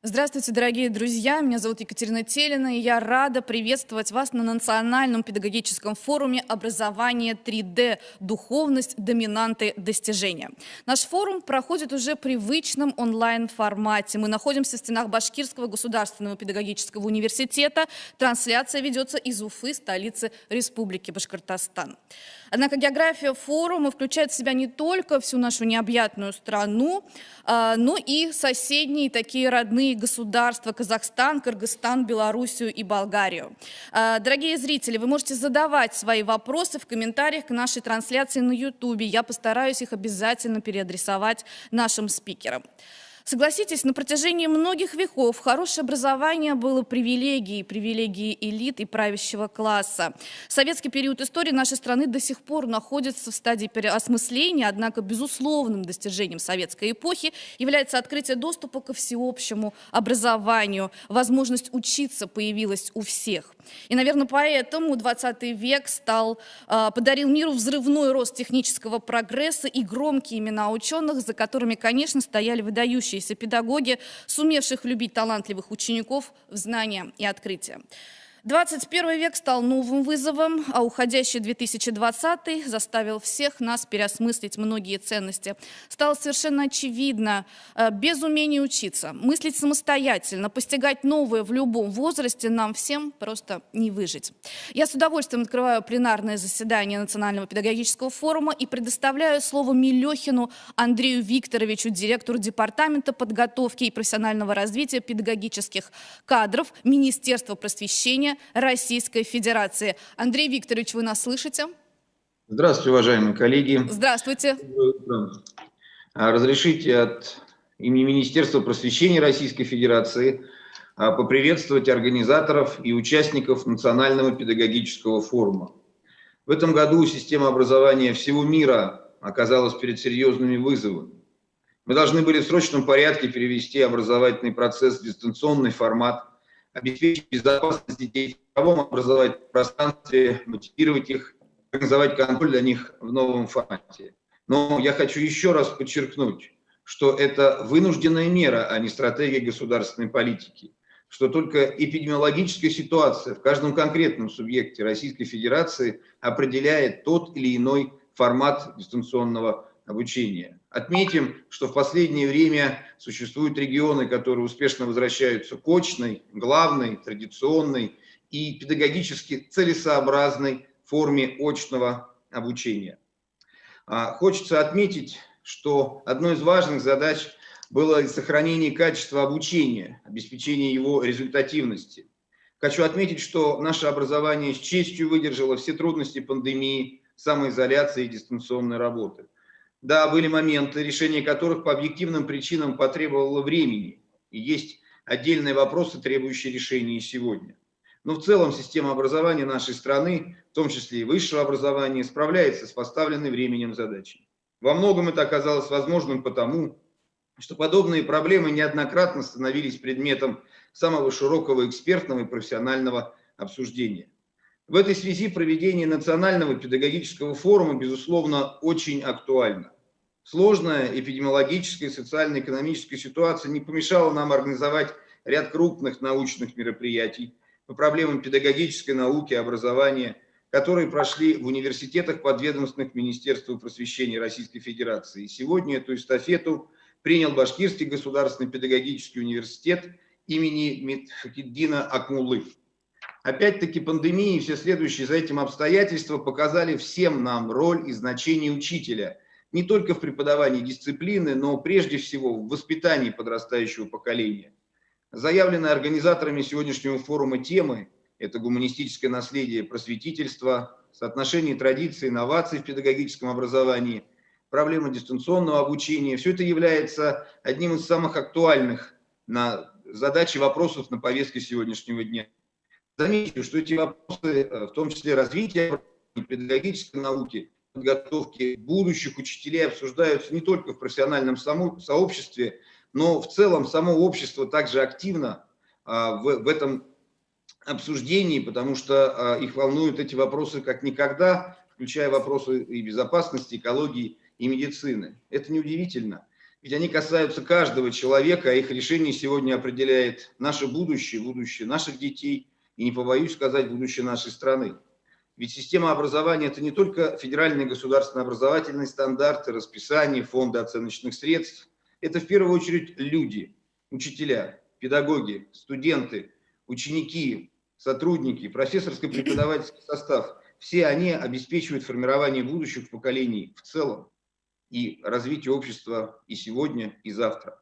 Здравствуйте, дорогие друзья! Меня зовут Екатерина Телина, и я рада приветствовать вас на Национальном педагогическом форуме «Образование 3D. Духовность, доминанты, достижения». Наш форум проходит уже в привычном онлайн-формате. Мы находимся в стенах Башкирского государственного педагогического университета. Трансляция ведется из Уфы, столицы Республики Башкортостан. Однако география форума включает в себя не только всю нашу необъятную страну, но и соседние такие родные государства: Казахстан, Кыргызстан, Белоруссию и Болгарию. Дорогие зрители, вы можете задавать свои вопросы в комментариях к нашей трансляции на YouTube. Я постараюсь их обязательно переадресовать нашим спикерам. Согласитесь, на протяжении многих веков хорошее образование было привилегией элит и правящего класса. Советский период истории нашей страны до сих пор находится в стадии переосмысления, однако безусловным достижением советской эпохи является открытие доступа ко всеобщему образованию. Возможность учиться появилась у всех. И, наверное, поэтому 20 век подарил миру взрывной рост технического прогресса и громкие имена ученых, за которыми, конечно, стояли выдающиеся педагоги, сумевших влюбить талантливых учеников в знания и открытия. 21 век стал новым вызовом, а уходящий 2020 заставил всех нас переосмыслить многие ценности. Стало совершенно очевидно: без умения учиться, мыслить самостоятельно, постигать новое в любом возрасте нам всем просто не выжить. Я с удовольствием открываю пленарное заседание Национального педагогического форума и предоставляю слово Мелехину Андрею Викторовичу, директору Департамента подготовки и профессионального развития педагогических кадров Министерства просвещения Российской Федерации. Андрей Викторович, вы нас слышите? Здравствуйте, уважаемые коллеги. Здравствуйте. Разрешите от имени Министерства просвещения Российской Федерации поприветствовать организаторов и участников Национального педагогического форума. В этом году система образования всего мира оказалась перед серьезными вызовами. Мы должны были в срочном порядке перевести образовательный процесс в дистанционный формат, обеспечить безопасность детей в цифровом образовательном пространстве, мотивировать их, организовать контроль для них в новом формате. Но я хочу еще раз подчеркнуть, что это вынужденная мера, а не стратегия государственной политики, что только эпидемиологическая ситуация в каждом конкретном субъекте Российской Федерации определяет тот или иной формат дистанционного обучения. Отметим, что в последнее время существуют регионы, которые успешно возвращаются к очной, главной, традиционной и педагогически целесообразной форме очного обучения. Хочется отметить, что одной из важных задач было сохранение качества обучения, обеспечение его результативности. Хочу отметить, что наше образование с честью выдержало все трудности пандемии, самоизоляции и дистанционной работы. Да, были моменты, решение которых по объективным причинам потребовало времени. И есть отдельные вопросы, требующие решения и сегодня. Но в целом система образования нашей страны, в том числе и высшего образования, справляется с поставленной временем задачей. Во многом это оказалось возможным потому, что подобные проблемы неоднократно становились предметом самого широкого экспертного и профессионального обсуждения. В этой связи проведение Национального педагогического форума, безусловно, очень актуально. Сложная эпидемиологическая и социально-экономическая ситуация не помешала нам организовать ряд крупных научных мероприятий по проблемам педагогической науки и образования, которые прошли в университетах, подведомственных Министерству просвещения Российской Федерации. И сегодня эту эстафету принял Башкирский государственный педагогический университет имени Мидхетдина Акмуллы. Опять-таки пандемия и все следующие за этим обстоятельства показали всем нам роль и значение учителя не только в преподавании дисциплины, но прежде всего в воспитании подрастающего поколения. Заявленные организаторами сегодняшнего форума темы – это гуманистическое наследие просветительства, соотношение традиций, инноваций в педагогическом образовании, проблема дистанционного обучения. Все это является одним из самых актуальных задач и вопросов на повестке сегодняшнего дня. Замечу, что эти вопросы, в том числе развития педагогической науки, подготовки будущих учителей, обсуждаются не только в профессиональном сообществе, но в целом само общество также активно в этом обсуждении, потому что их волнуют эти вопросы как никогда, включая вопросы и безопасности, экологии, и медицины. Это неудивительно. Ведь они касаются каждого человека, а их решение сегодня определяет наше будущее, будущее наших детей и, не побоюсь сказать, будущее нашей страны. Ведь система образования – это не только федеральные государственные образовательные стандарты, расписание, фонды оценочных средств. Это в первую очередь люди, учителя, педагоги, студенты, ученики, сотрудники, профессорско-преподавательский состав. Все они обеспечивают формирование будущих поколений в целом и развитие общества и сегодня, и завтра.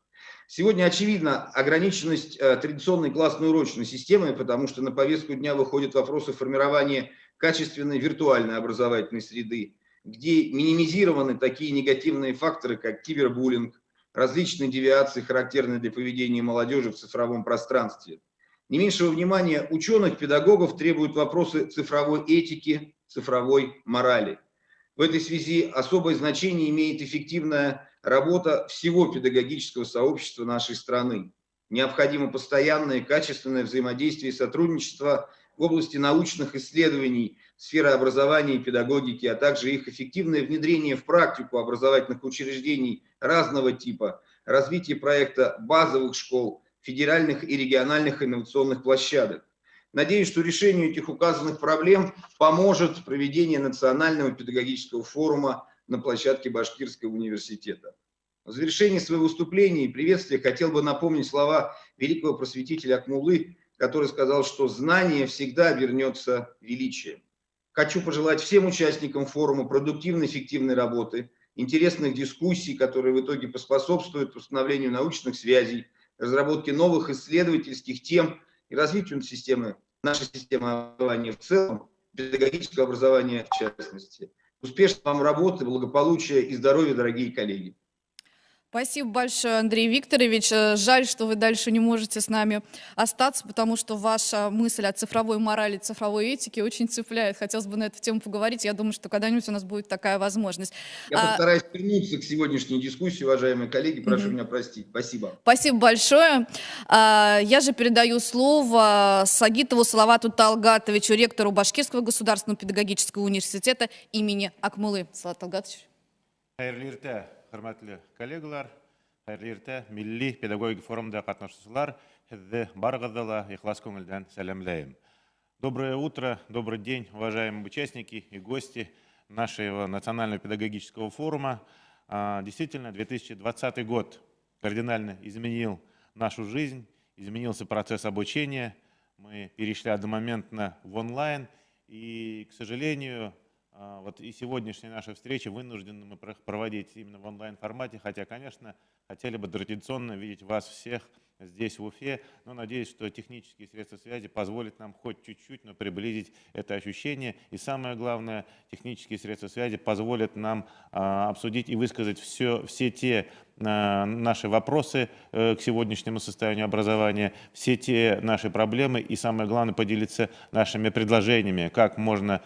Сегодня очевидна ограниченность традиционной классной урочной системы, потому что на повестку дня выходят вопросы формирования качественной виртуальной образовательной среды, где минимизированы такие негативные факторы, как кибербуллинг, различные девиации, характерные для поведения молодежи в цифровом пространстве. Не меньшего внимания ученых, педагогов требуют вопросы цифровой этики, цифровой морали. В этой связи особое значение имеет эффективная работа всего педагогического сообщества нашей страны. Необходимо постоянное и качественное взаимодействие и сотрудничество в области научных исследований, сферы образования и педагогики, а также их эффективное внедрение в практику образовательных учреждений разного типа, развитие проекта базовых школ, федеральных и региональных инновационных площадок. Надеюсь, что решению этих указанных проблем поможет проведение национального педагогического форума на площадке Башкирского университета. В завершении своего выступления и приветствия хотел бы напомнить слова великого просветителя Акмуллы, который сказал, что знание всегда вернется величием. Хочу пожелать всем участникам форума продуктивной, эффективной работы, интересных дискуссий, которые в итоге поспособствуют установлению научных связей, разработке новых исследовательских тем и развитию нашей системы образования в целом, педагогического образования в частности. Успешной вам работы, благополучия и здоровья, дорогие коллеги. Спасибо большое, Андрей Викторович. Жаль, что вы дальше не можете с нами остаться, потому что ваша мысль о цифровой морали, цифровой этике очень цепляет. Хотелось бы на эту тему поговорить. Я думаю, что когда-нибудь у нас будет такая возможность. Я постараюсь вернуться к сегодняшней дискуссии, уважаемые коллеги. Прошу меня простить. Спасибо. Спасибо большое. Я же передаю слово Сагитову Салавату Талгатовичу, ректору Башкирского государственного педагогического университета имени Акмуллы. Салават Талгатович. Hürmetli kollegalar, hayırlı erте, Milli Pedagogik Forumda katnaşучылар, sizді барығызды ихлас көңілден сәлемлейм. Доброе утро, добрый день, уважаемые участники и гости нашего Национального педагогического форума. Действительно, 2020 год кардинально изменил нашу жизнь, изменился процесс обучения. Мы перешли одномоментно в онлайн, и, к сожалению, вот и сегодняшняя наша встреча вынуждены мы проводить именно в онлайн-формате, хотя, конечно, хотели бы традиционно видеть вас всех здесь, в Уфе, но надеюсь, что технические средства связи позволят нам хоть чуть-чуть, но приблизить это ощущение. И самое главное, технические средства связи позволят нам обсудить и высказать все те наши вопросы к сегодняшнему состоянию образования, все те наши проблемы и, самое главное, поделиться нашими предложениями, как можно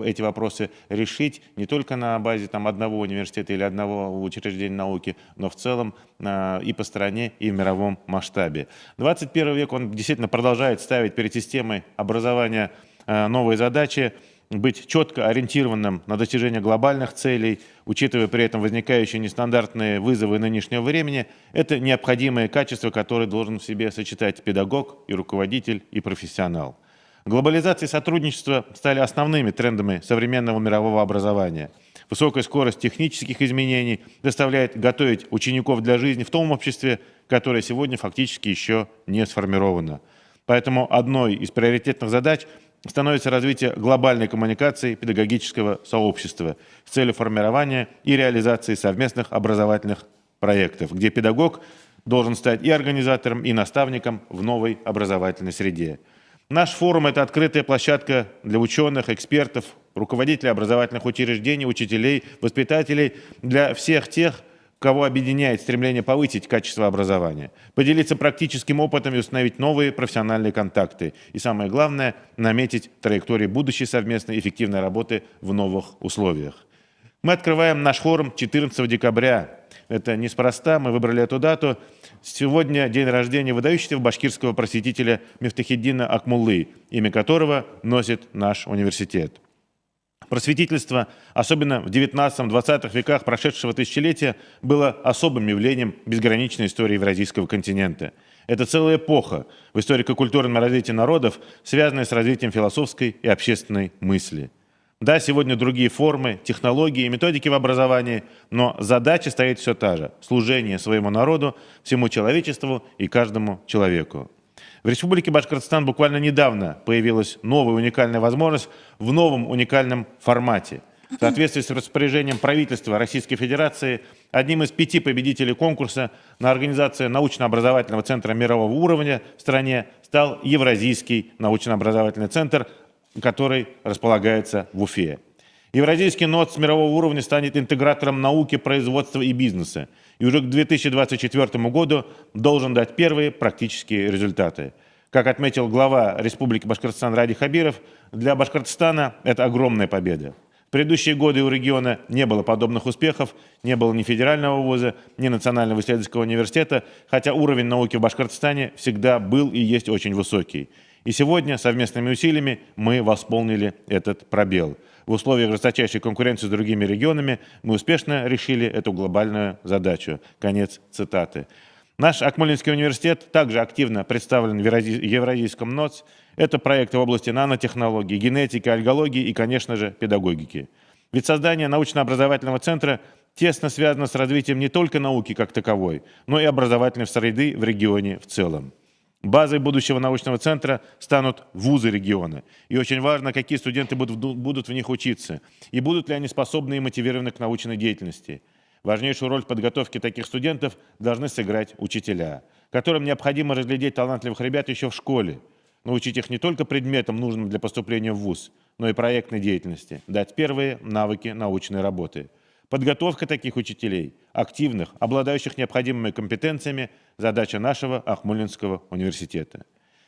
эти вопросы решить не только на базе одного университета или одного учреждения науки, но в целом и по стране, и в мировом масштабе. 21 век, он действительно продолжает ставить перед системой образования новые задачи, быть четко ориентированным на достижение глобальных целей, учитывая при этом возникающие нестандартные вызовы нынешнего времени, это необходимые качества, которые должен в себе сочетать педагог, и руководитель, и профессионал. Глобализация и сотрудничество стали основными трендами современного мирового образования. Высокая скорость технических изменений заставляет готовить учеников для жизни в том обществе, которое сегодня фактически еще не сформировано. Поэтому одной из приоритетных задач становится развитие глобальной коммуникации педагогического сообщества с целью формирования и реализации совместных образовательных проектов, где педагог должен стать и организатором, и наставником в новой образовательной среде. Наш форум – это открытая площадка для ученых, экспертов, руководителей образовательных учреждений, учителей, воспитателей, для всех тех, кого объединяет стремление повысить качество образования, поделиться практическим опытом и установить новые профессиональные контакты. И самое главное – наметить траектории будущей совместной эффективной работы в новых условиях. Мы открываем наш форум 14 декабря. Это неспроста, мы выбрали эту дату. Сегодня день рождения выдающегося башкирского просветителя Мифтахиддина Акмуллы, имя которого носит наш университет. Просветительство, особенно в XIX-XX веках прошедшего тысячелетия, было особым явлением безграничной истории Евразийского континента. Это целая эпоха в историко-культурном развитии народов, связанная с развитием философской и общественной мысли. Да, сегодня другие формы, технологии и методики в образовании, но задача стоит все та же – служение своему народу, всему человечеству и каждому человеку. В Республике Башкортостан буквально недавно появилась новая уникальная возможность в новом уникальном формате. В соответствии с распоряжением правительства Российской Федерации, одним из 5 победителей конкурса на организацию научно-образовательного центра мирового уровня в стране стал Евразийский научно-образовательный центр, который располагается в Уфе. Евразийский НОЦ мирового уровня станет интегратором науки, производства и бизнеса, и уже к 2024 году должен дать первые практические результаты. Как отметил глава Республики Башкортостан Ради Хабиров, для Башкортостана это огромная победа. В предыдущие годы у региона не было подобных успехов, не было ни федерального вуза, ни Национального исследовательского университета, хотя уровень науки в Башкортостане всегда был и есть очень высокий. И сегодня совместными усилиями мы восполнили этот пробел. В условиях жесточайшей конкуренции с другими регионами мы успешно решили эту глобальную задачу. Конец цитаты. Наш Акмолинский университет также активно представлен в Евразийском НОЦ. Это проекты в области нанотехнологий, генетики, альгологии и, конечно же, педагогики. Ведь создание научно-образовательного центра тесно связано с развитием не только науки как таковой, но и образовательной среды в регионе в целом. Базой будущего научного центра станут вузы региона. И очень важно, какие студенты будут в них учиться. И будут ли они способны и мотивированы к научной деятельности. Важнейшую роль в подготовке таких студентов должны сыграть учителя, которым необходимо разглядеть талантливых ребят еще в школе. Научить их не только предметам, нужным для поступления в вуз, но и проектной деятельности. Дать первые навыки научной работы. Подготовка таких учителей, активных, обладающих необходимыми компетенциями, задача нашего Акмолинского университета.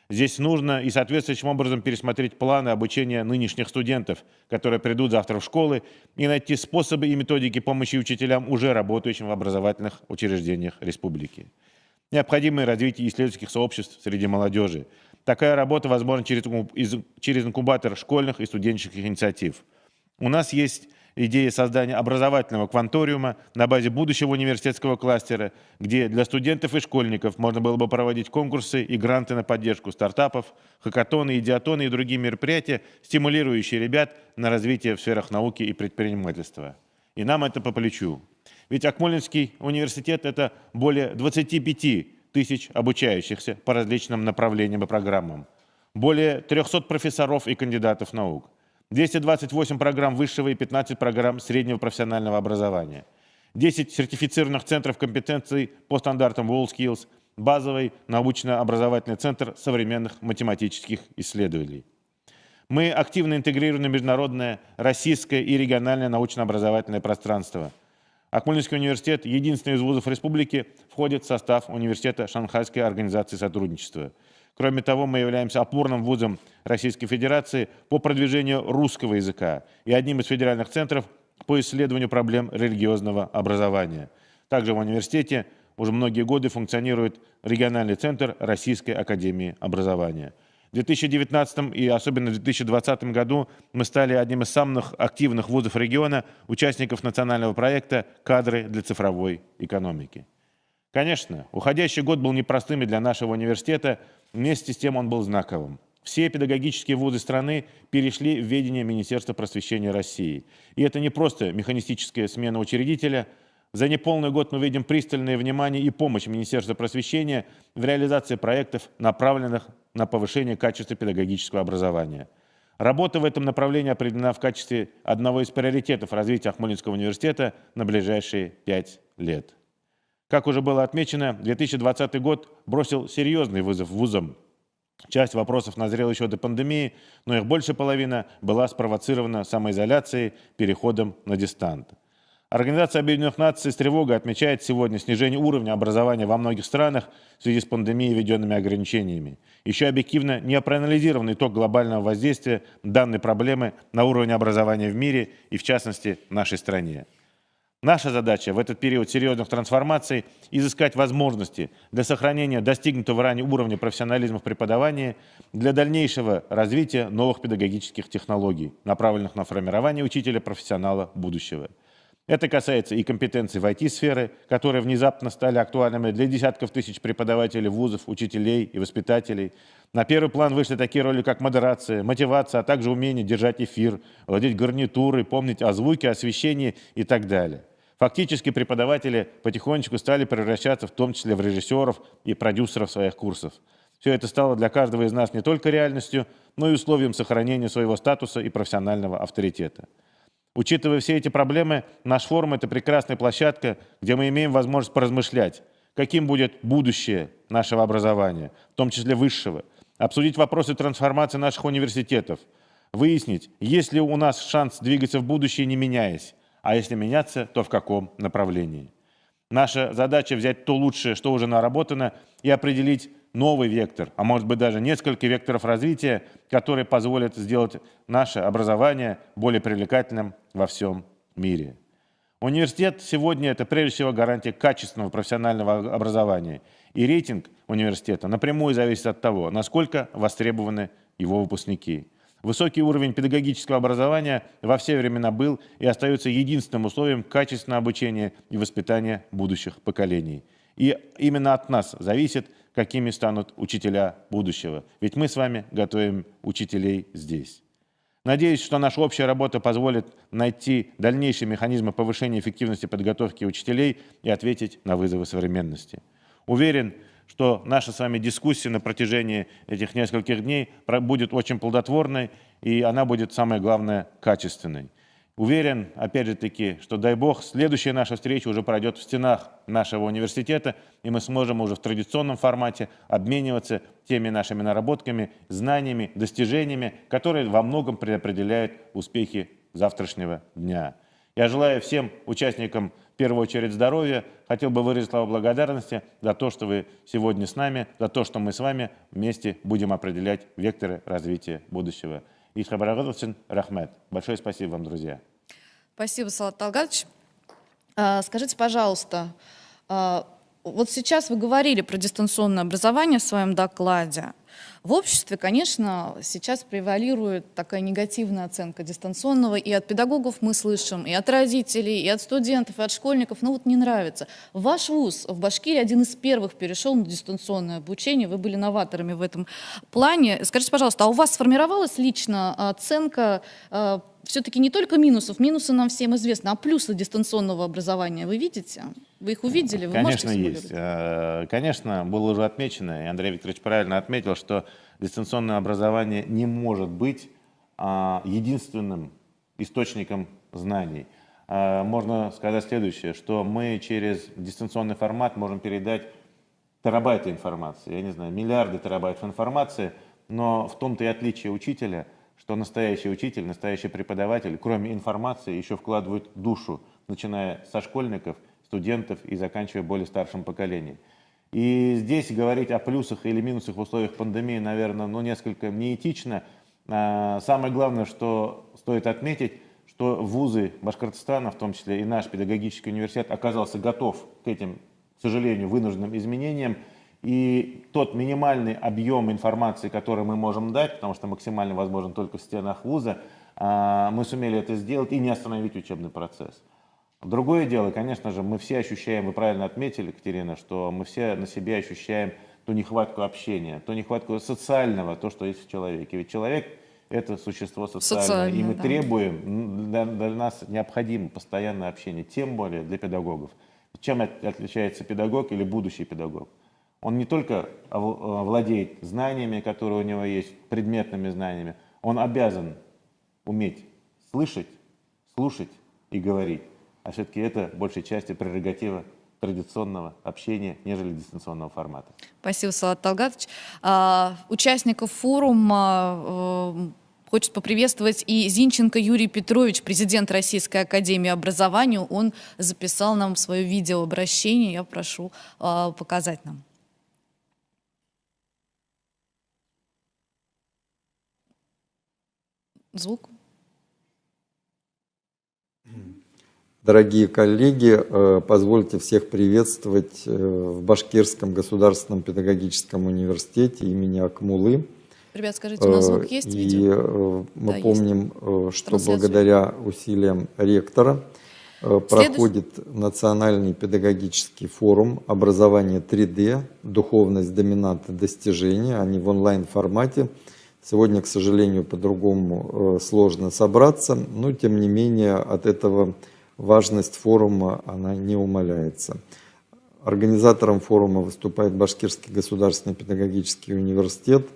Здесь нужно и соответствующим образом пересмотреть планы обучения нынешних студентов, которые придут завтра в школы, и найти способы и методики помощи учителям, уже работающим в образовательных учреждениях республики. Необходимое развитие исследовательских сообществ среди молодежи. Такая работа возможна через инкубатор школьных и студенческих инициатив. У нас есть идея создания образовательного кванториума на базе будущего университетского кластера, где для студентов и школьников можно было бы проводить конкурсы и гранты на поддержку стартапов, хакатоны, идиатоны и другие мероприятия, стимулирующие ребят на развитие в сферах науки и предпринимательства. И нам это по плечу. Ведь Акмолинский университет – это более 25 тысяч обучающихся по различным направлениям и программам, более 300 профессоров и кандидатов наук, 228 программ высшего и 15 программ среднего профессионального образования, 10 сертифицированных центров компетенций по стандартам WorldSkills, базовый научно-образовательный центр современных математических исследований. Мы активно интегрированы в международное, российское и региональное научно-образовательное пространство. Акмолинский университет, единственный из вузов республики, входит в состав университета Шанхайской организации сотрудничества. Кроме того, мы являемся опорным вузом Российской Федерации по продвижению русского языка и одним из федеральных центров по исследованию проблем религиозного образования. Также в университете уже многие годы функционирует региональный центр Российской академии образования. В 2019 и особенно в 2020 году мы стали одним из самых активных вузов региона, участников национального проекта «Кадры для цифровой экономики». Конечно, уходящий год был непростым и для нашего университета, вместе с тем он был знаковым. Все педагогические вузы страны перешли в ведение Министерства просвещения России. И это не просто механистическая смена учредителя. За неполный год мы видим пристальное внимание и помощь Министерства просвещения в реализации проектов, направленных на повышение качества педагогического образования. Работа в этом направлении определена в качестве одного из приоритетов развития Акмолинского университета на ближайшие 5 лет. Как уже было отмечено, 2020 год бросил серьезный вызов вузам. Часть вопросов назрела еще до пандемии, но их больше половина была спровоцирована самоизоляцией, переходом на дистант. Организация Объединенных Наций с тревогой отмечает сегодня снижение уровня образования во многих странах в связи с пандемией и введенными ограничениями. Еще объективно не проанализирован итог глобального воздействия данной проблемы на уровень образования в мире и, в частности, в нашей стране. Наша задача в этот период серьезных трансформаций – изыскать возможности для сохранения достигнутого ранее уровня профессионализма в преподавании, для дальнейшего развития новых педагогических технологий, направленных на формирование учителя-профессионала будущего. Это касается и компетенций в IT-сфере, которые внезапно стали актуальными для десятков тысяч преподавателей вузов, учителей и воспитателей. На первый план вышли такие роли, как модерация, мотивация, а также умение держать эфир, владеть гарнитурой, помнить о звуке, освещении и так далее. Фактически преподаватели потихонечку стали превращаться в том числе в режиссеров и продюсеров своих курсов. Все это стало для каждого из нас не только реальностью, но и условием сохранения своего статуса и профессионального авторитета. Учитывая все эти проблемы, наш форум – это прекрасная площадка, где мы имеем возможность поразмышлять, каким будет будущее нашего образования, в том числе высшего, обсудить вопросы трансформации наших университетов, выяснить, есть ли у нас шанс двигаться в будущее, не меняясь, а если меняться, то в каком направлении. Наша задача взять то лучшее, что уже наработано, и определить новый вектор, а может быть даже несколько векторов развития, которые позволят сделать наше образование более привлекательным во всем мире. Университет сегодня – это прежде всего гарантия качественного профессионального образования, и рейтинг университета напрямую зависит от того, насколько востребованы его выпускники. Высокий уровень педагогического образования во все времена был и остается единственным условием качественного обучения и воспитания будущих поколений. И именно от нас зависит, какими станут учителя будущего. Ведь мы с вами готовим учителей здесь. Надеюсь, что наша общая работа позволит найти дальнейшие механизмы повышения эффективности подготовки учителей и ответить на вызовы современности. Уверен, что наша с вами дискуссия на протяжении этих нескольких дней будет очень плодотворной, и она будет, самое главное, качественной. Уверен, опять же таки, что, дай бог, следующая наша встреча уже пройдет в стенах нашего университета, и мы сможем уже в традиционном формате обмениваться теми нашими наработками, знаниями, достижениями, которые во многом предопределяют успехи завтрашнего дня. Я желаю всем участникам, в первую очередь, здоровья. Хотел бы выразить слова благодарности за то, что вы сегодня с нами, за то, что мы с вами вместе будем определять векторы развития будущего. Рахмет. Большое спасибо вам, друзья. Спасибо, Салат Талгатович. Скажите, пожалуйста, вот сейчас вы говорили про дистанционное образование в своем докладе. В обществе, конечно, сейчас превалирует такая негативная оценка дистанционного, и от педагогов мы слышим, и от родителей, и от студентов, и от школьников, ну вот не нравится. Ваш вуз в Башкирии один из первых перешел на дистанционное обучение, вы были новаторами в этом плане. Скажите, пожалуйста, а у вас сформировалась лично оценка все-таки не только минусов, минусы нам всем известны, а плюсы дистанционного образования вы видите? Вы их увидели? Вы Конечно, можете есть. Конечно, было уже отмечено, и Андрей Викторович правильно отметил, что дистанционное образование не может быть единственным источником знаний. Можно сказать следующее, что мы через дистанционный формат можем передать терабайты информации, я не знаю, миллиарды терабайтов информации, но в том-то и отличие учителя, что настоящий учитель, настоящий преподаватель, кроме информации, еще вкладывает душу, начиная со школьников, студентов и заканчивая более старшим поколением. И здесь говорить о плюсах или минусах в условиях пандемии, наверное, несколько неэтично. Самое главное, что стоит отметить, что вузы Башкортостана, в том числе и наш педагогический университет, оказался готов к этим, к сожалению, вынужденным изменениям. И тот минимальный объем информации, который мы можем дать, потому что максимально возможен только в стенах вуза, мы сумели это сделать и не остановить учебный процесс. Другое дело, конечно же, мы все ощущаем, вы правильно отметили, Екатерина, что мы все на себе ощущаем ту нехватку общения, ту нехватку социального, то, что есть в человеке. Ведь человек – это существо социальное, и мы требуем, для нас необходимо постоянное общение, тем более для педагогов. Чем отличается педагог или будущий педагог? Он не только владеет знаниями, которые у него есть, предметными знаниями, он обязан уметь слышать, слушать и говорить. А все-таки это большей части прерогатива традиционного общения, нежели дистанционного формата. Спасибо, Салат Талгатович. Участников форума хочет поприветствовать и Зинченко Юрий Петрович, президент Российской академии образования. Он записал нам свое видеообращение. Я прошу показать нам. Звук. Дорогие коллеги, позвольте всех приветствовать в Башкирском государственном педагогическом университете имени Акмуллы. Ребят, скажите, у нас звук есть, И видео? мы Да, помним, что Трансляцию. благодаря усилиям ректора проходит национальный педагогический форум «Образование 3D. Духовность, доминанты, достижения». Они в онлайн-формате. Сегодня, к сожалению, по-другому сложно собраться, но тем не менее от этого важность форума она не умаляется. Организатором форума выступает Башкирский государственный педагогический университет,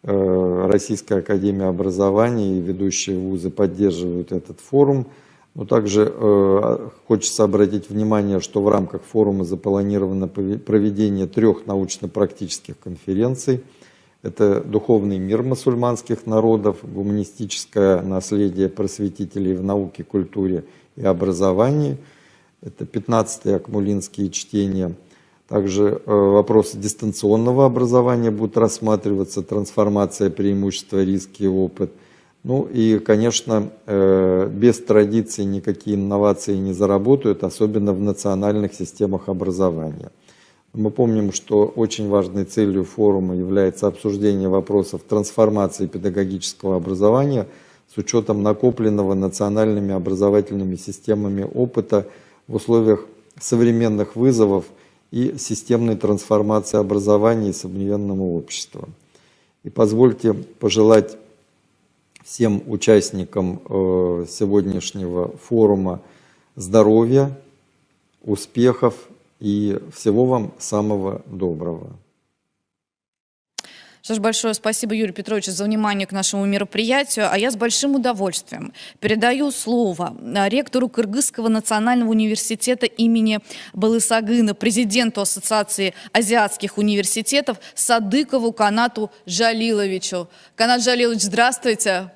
Российская академия образования и ведущие вузы поддерживают этот форум. Но также хочется обратить внимание, что в рамках форума запланировано проведение 3 научно-практических конференций. Это «Духовный мир мусульманских народов», «Гуманистическое наследие просветителей в науке, культуре и образовании». Это 15-е акмулинские чтения. Также вопросы дистанционного образования будут рассматриваться, трансформация, преимущества, риски и опыт. Ну и, конечно, без традиций никакие инновации не заработают, особенно в национальных системах образования. Мы помним, что очень важной целью форума является обсуждение вопросов трансформации педагогического образования с учетом накопленного национальными образовательными системами опыта в условиях современных вызовов и системной трансформации образования и современного общества. И позвольте пожелать всем участникам сегодняшнего форума здоровья, успехов и всего вам самого доброго. Что ж, большое спасибо, Юрий Петрович, за внимание к нашему мероприятию. А я с большим удовольствием передаю слово ректору Кыргызского национального университета имени Балысагына, президенту Ассоциации азиатских университетов Садыкову Канату Жалиловичу. Канат Жалилович, здравствуйте.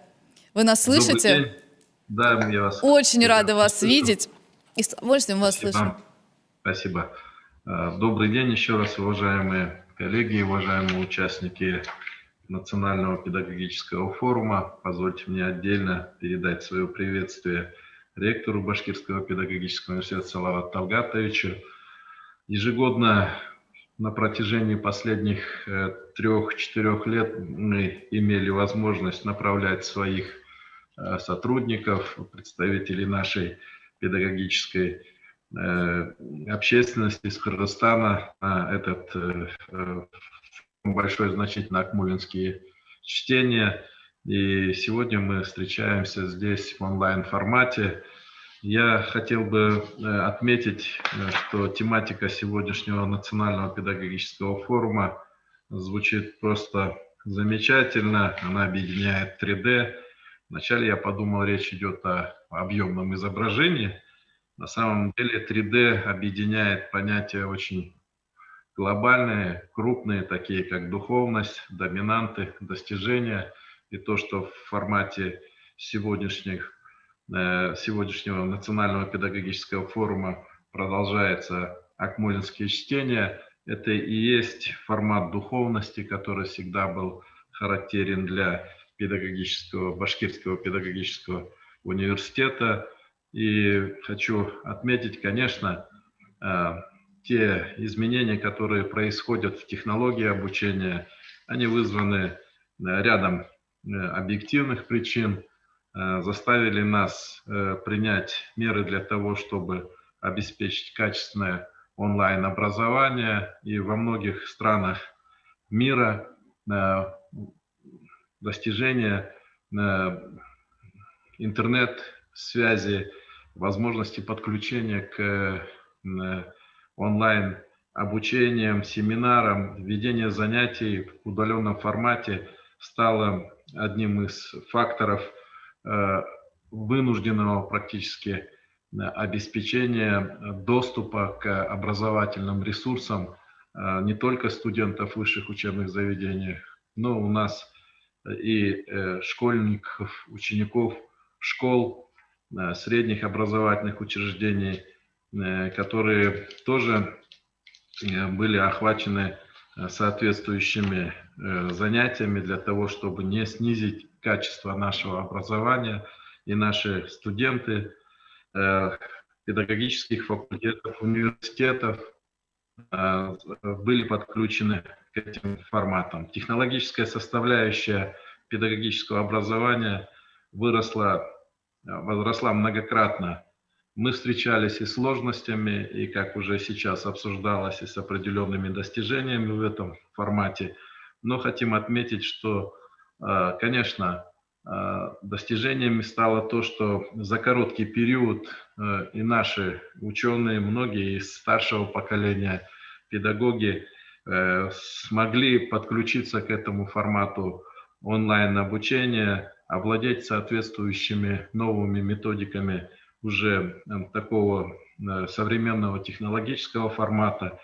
Вы нас слышите? Добрый день. Да, я вас Очень рада вас слышу. видеть. И с удовольствием вас слышу. Спасибо. Добрый день еще раз, уважаемые коллеги, уважаемые участники Национального педагогического форума. Позвольте мне отдельно передать свое приветствие ректору Башкирского педагогического университета Салавату Талгатовичу. Ежегодно на протяжении последних 3-4 лет мы имели возможность направлять своих сотрудников, представителей нашей педагогической общественности из Кыргызстана на этот большое значительно акмулинские чтения. И сегодня мы встречаемся здесь в онлайн-формате. Я хотел бы отметить, что тематика сегодняшнего Национального педагогического форума звучит просто замечательно. Она объединяет 3D. Вначале я подумал, речь идет о объемном изображении. На самом деле 3D объединяет понятия очень глобальные, крупные, такие как духовность, доминанты, достижения. И то, что в формате сегодняшнего Национального педагогического форума продолжается акмулинские чтения, это и есть формат духовности, который всегда был характерен для Башкирского педагогического университета. И хочу отметить, конечно, те изменения, которые происходят в технологии обучения, они вызваны рядом объективных причин, заставили нас принять меры для того, чтобы обеспечить качественное онлайн-образование. И во многих странах мира достижение интернет-связи, возможности подключения к онлайн-обучениям, семинарам, ведение занятий в удаленном формате стало одним из факторов вынужденного практически обеспечения доступа к образовательным ресурсам не только студентов высших учебных заведений, но у нас и школьников, учеников школ, средних образовательных учреждений, которые тоже были охвачены соответствующими занятиями для того, чтобы не снизить качество нашего образования. И наши студенты педагогических факультетов, университетов были подключены к этим форматам. Технологическая составляющая педагогического образования возросла многократно. Мы встречались и с сложностями, и, как уже сейчас обсуждалось, и с определенными достижениями в этом формате. Но хотим отметить, что, конечно, достижениями стало то, что за короткий период и наши ученые, многие из старшего поколения педагоги, смогли подключиться к этому формату онлайн-обучения, овладеть соответствующими новыми методиками уже такого современного технологического формата.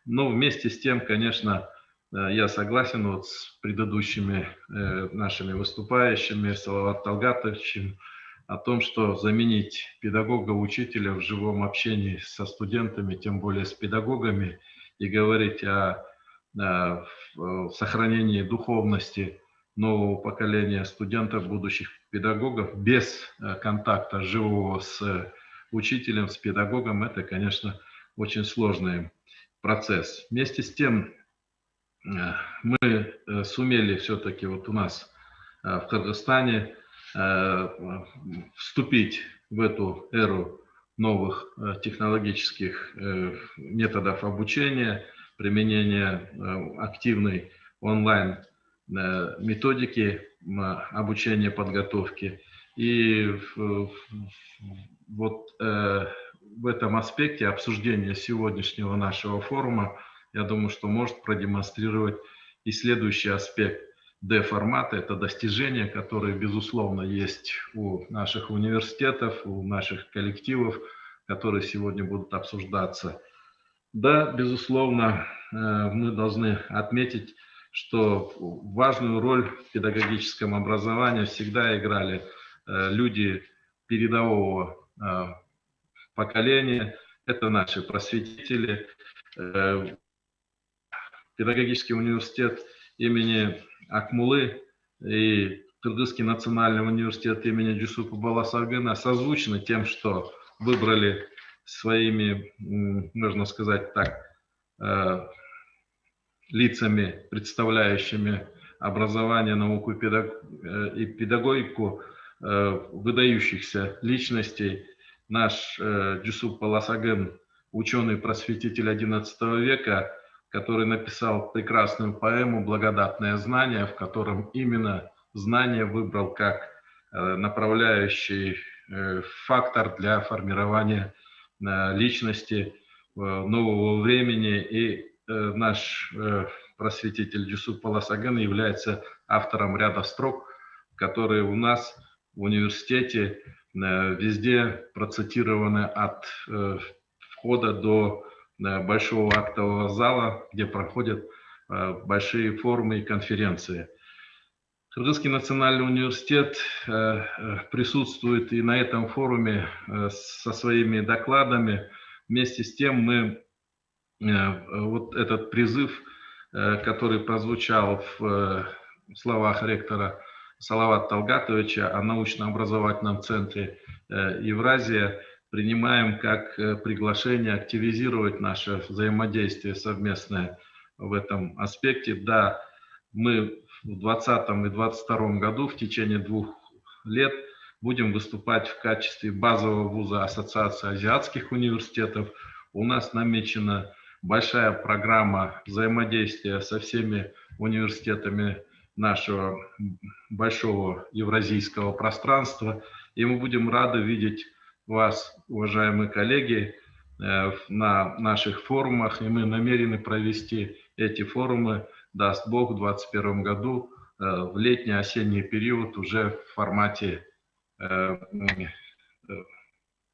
Но вместе с тем, конечно, я согласен вот с предыдущими нашими выступающими, Салават Талгатовичем, о том, что заменить педагога, учителя в живом общении со студентами, тем более с педагогами, и говорить о сохранении духовности нового поколения студентов, будущих педагогов, без контакта живого с учителем, с педагогом, это, конечно, очень сложный процесс. Вместе с тем, мы сумели все-таки вот у нас в Кыргызстане вступить в эту эру новых технологических методов обучения, применения активной онлайн методики обучения, подготовки. И вот в этом аспекте обсуждения сегодняшнего нашего форума, я думаю, что может продемонстрировать и следующий аспект D-формата. Это достижения, которые, безусловно, есть у наших университетов, у наших коллективов, которые сегодня будут обсуждаться. Да, безусловно, мы должны отметить, что важную роль в педагогическом образовании всегда играли люди передового поколения. Это наши просветители. Педагогический университет имени Акмулы и Кыргызский национальный университет имени Джусупа Баласагына созвучны тем, что выбрали своими, можно сказать так, лицами, представляющими образование, науку и педагогику выдающихся личностей. Наш Джусуп Баласагын, ученый-просветитель XI века, который написал прекрасную поэму «Благодатное знание», в котором именно знание выбрал как направляющий фактор для формирования личности нового времени. И наш просветитель Джусуп Баласагын является автором ряда строк, которые у нас в университете везде процитированы от входа до большого актового зала, где проходят большие форумы и конференции. Кыргызский национальный университет присутствует и на этом форуме со своими докладами. Вместе с тем мы вот этот призыв, который прозвучал в словах ректора Салавата Талгатовича о научно-образовательном центре Евразия, принимаем как приглашение активизировать наше взаимодействие совместное в этом аспекте. Да, мы в 2020 и 2022 году в течение 2 лет будем выступать в качестве базового вуза Ассоциации азиатских университетов. У нас намечена большая программа взаимодействия со всеми университетами нашего большого евразийского пространства. И мы будем рады видеть вас, уважаемые коллеги, на наших форумах. И мы намерены провести эти форумы, даст Бог, в 2021 году, в летний-осенний период, уже в формате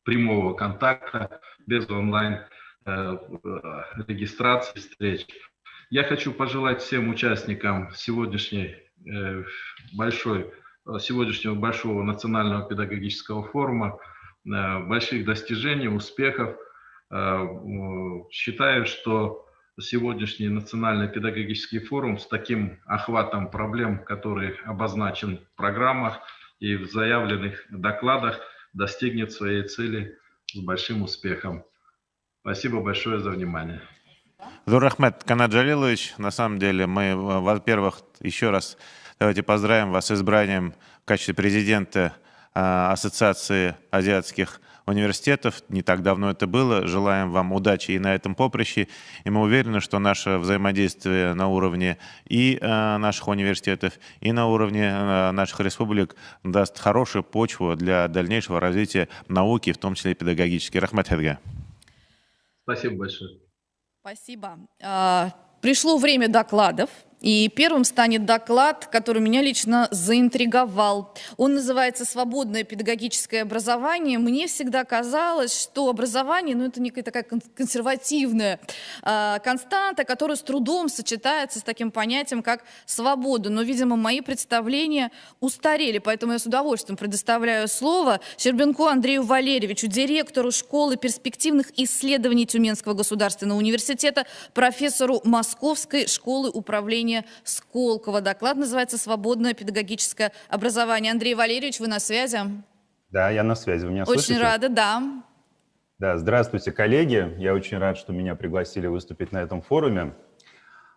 прямого контакта, без онлайн регистрации встреч. Я хочу пожелать всем участникам сегодняшнего большого национального педагогического форума больших достижений, успехов. Считаю, что сегодняшний национальный педагогический форум с таким охватом проблем, который обозначен в программах и в заявленных докладах, достигнет своей цели с большим успехом. Спасибо большое за внимание. Зур рахмет, Канат Джалилович. На самом деле мы, во-первых, еще раз давайте поздравим вас с избранием в качестве президента Ассоциации азиатских университетов. Не так давно это было. Желаем вам удачи и на этом поприще. И мы уверены, что наше взаимодействие на уровне и наших университетов, и на уровне наших республик даст хорошую почву для дальнейшего развития науки, в том числе и педагогической. Рахмат Хедга. Спасибо большое. Спасибо. Пришло время докладов. И первым станет доклад, который меня лично заинтриговал. Он называется «Свободное педагогическое образование». Мне всегда казалось, что образование, это некая такая консервативная константа, которая с трудом сочетается с таким понятием, как свобода. Но, видимо, мои представления устарели, поэтому я с удовольствием предоставляю слово Щербинку Андрею Валерьевичу, директору школы перспективных исследований Тюменского государственного университета, профессору Московской школы управления Сколково. Доклад называется «Свободное педагогическое образование». Андрей Валерьевич, вы на связи? Да, я на связи. Вы меня слышите? Очень рада, да. Да, здравствуйте, коллеги. Я очень рад, что меня пригласили выступить на этом форуме.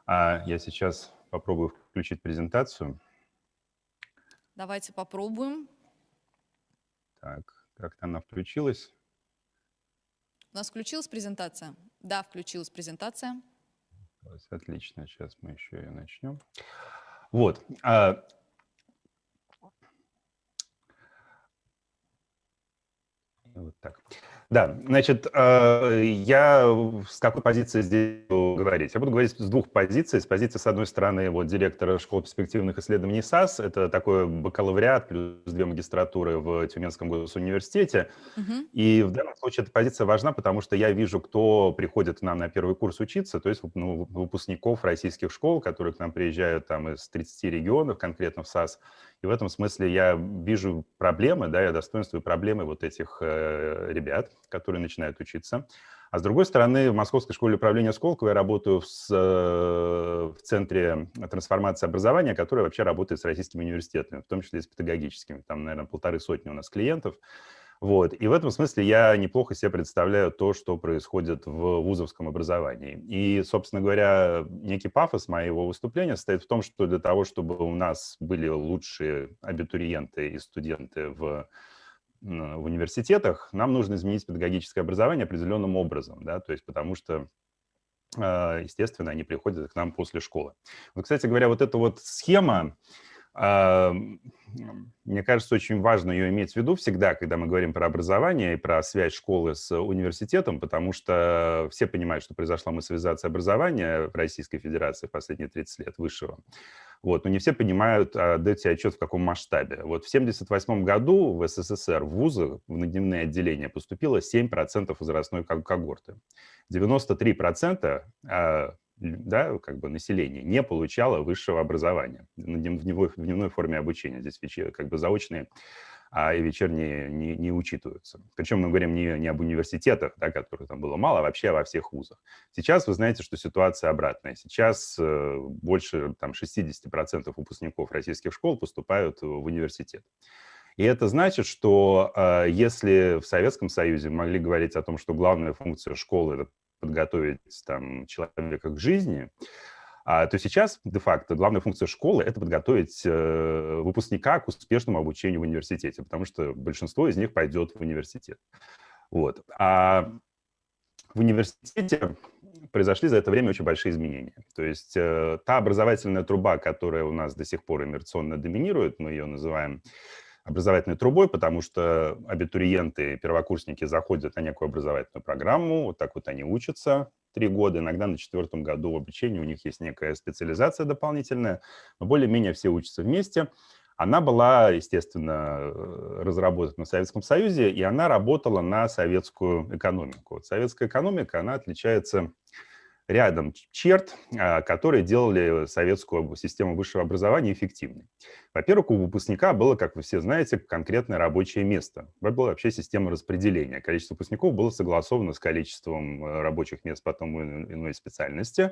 Я сейчас попробую включить презентацию. Давайте попробуем. Так, как-то она включилась. У нас включилась презентация? Да, включилась презентация. Отлично, сейчас мы еще ее начнем. Вот. Вот так. Да, значит, я с какой позиции здесь буду говорить? Я буду говорить с двух позиций. С позиции, с одной стороны, директора школы перспективных исследований САС, это такой бакалавриат плюс 2 магистратуры в Тюменском госуниверситете. И в данном случае эта позиция важна, потому что я вижу, кто приходит к нам на первый курс учиться, то есть выпускников российских школ, которые к нам приезжают из 30 регионов, конкретно в САС. И в этом смысле я вижу проблемы, я достоинствую проблемы этих ребят, которые начинают учиться. А с другой стороны, в Московской школе управления Сколково я работаю в Центре трансформации образования, который вообще работает с российскими университетами, в том числе и с педагогическими. Там, наверное, 150 у нас клиентов. И в этом смысле я неплохо себе представляю то, что происходит в вузовском образовании. И, собственно говоря, некий пафос моего выступления состоит в том, что для того, чтобы у нас были лучшие абитуриенты и студенты в университетах, нам нужно изменить педагогическое образование определенным образом, то есть потому что, естественно, они приходят к нам после школы. Кстати говоря, эта схема, мне кажется, очень важно ее иметь в виду всегда, когда мы говорим про образование и про связь школы с университетом, потому что все понимают, что произошла массовизация образования в Российской Федерации в последние 30 лет высшего. Но не все понимают, дают себе отчет, в каком масштабе. В 1978 году в СССР в вузы, в наддневные отделения поступило 7% возрастной когорты. 93% население не получало высшего образования в дневной форме обучения. Здесь заочные и вечерние не учитываются. Причем мы говорим не об университетах, которых там было мало, а вообще во всех вузах. Сейчас вы знаете, что ситуация обратная. Сейчас больше 60% выпускников российских школ поступают в университет. И это значит, что если в Советском Союзе мы могли говорить о том, что главная функция школы – это подготовить человека к жизни, то сейчас, де-факто, главная функция школы – это подготовить выпускника к успешному обучению в университете, потому что большинство из них пойдет в университет. А в университете произошли за это время очень большие изменения. То есть та образовательная труба, которая у нас до сих пор инерционно доминирует, мы ее называем образовательной трубой, потому что абитуриенты, первокурсники заходят на некую образовательную программу, они учатся 3 года, иногда на 4-м году обучения у них есть некая специализация дополнительная, но более-менее все учатся вместе. Она была, естественно, разработана в Советском Союзе, и она работала на советскую экономику. Советская экономика, она отличается рядом черт, которые делали советскую систему высшего образования эффективной. Во-первых, у выпускника было, как вы все знаете, конкретное рабочее место. Это была вообще система распределения. Количество выпускников было согласовано с количеством рабочих мест по тому или иной специальности.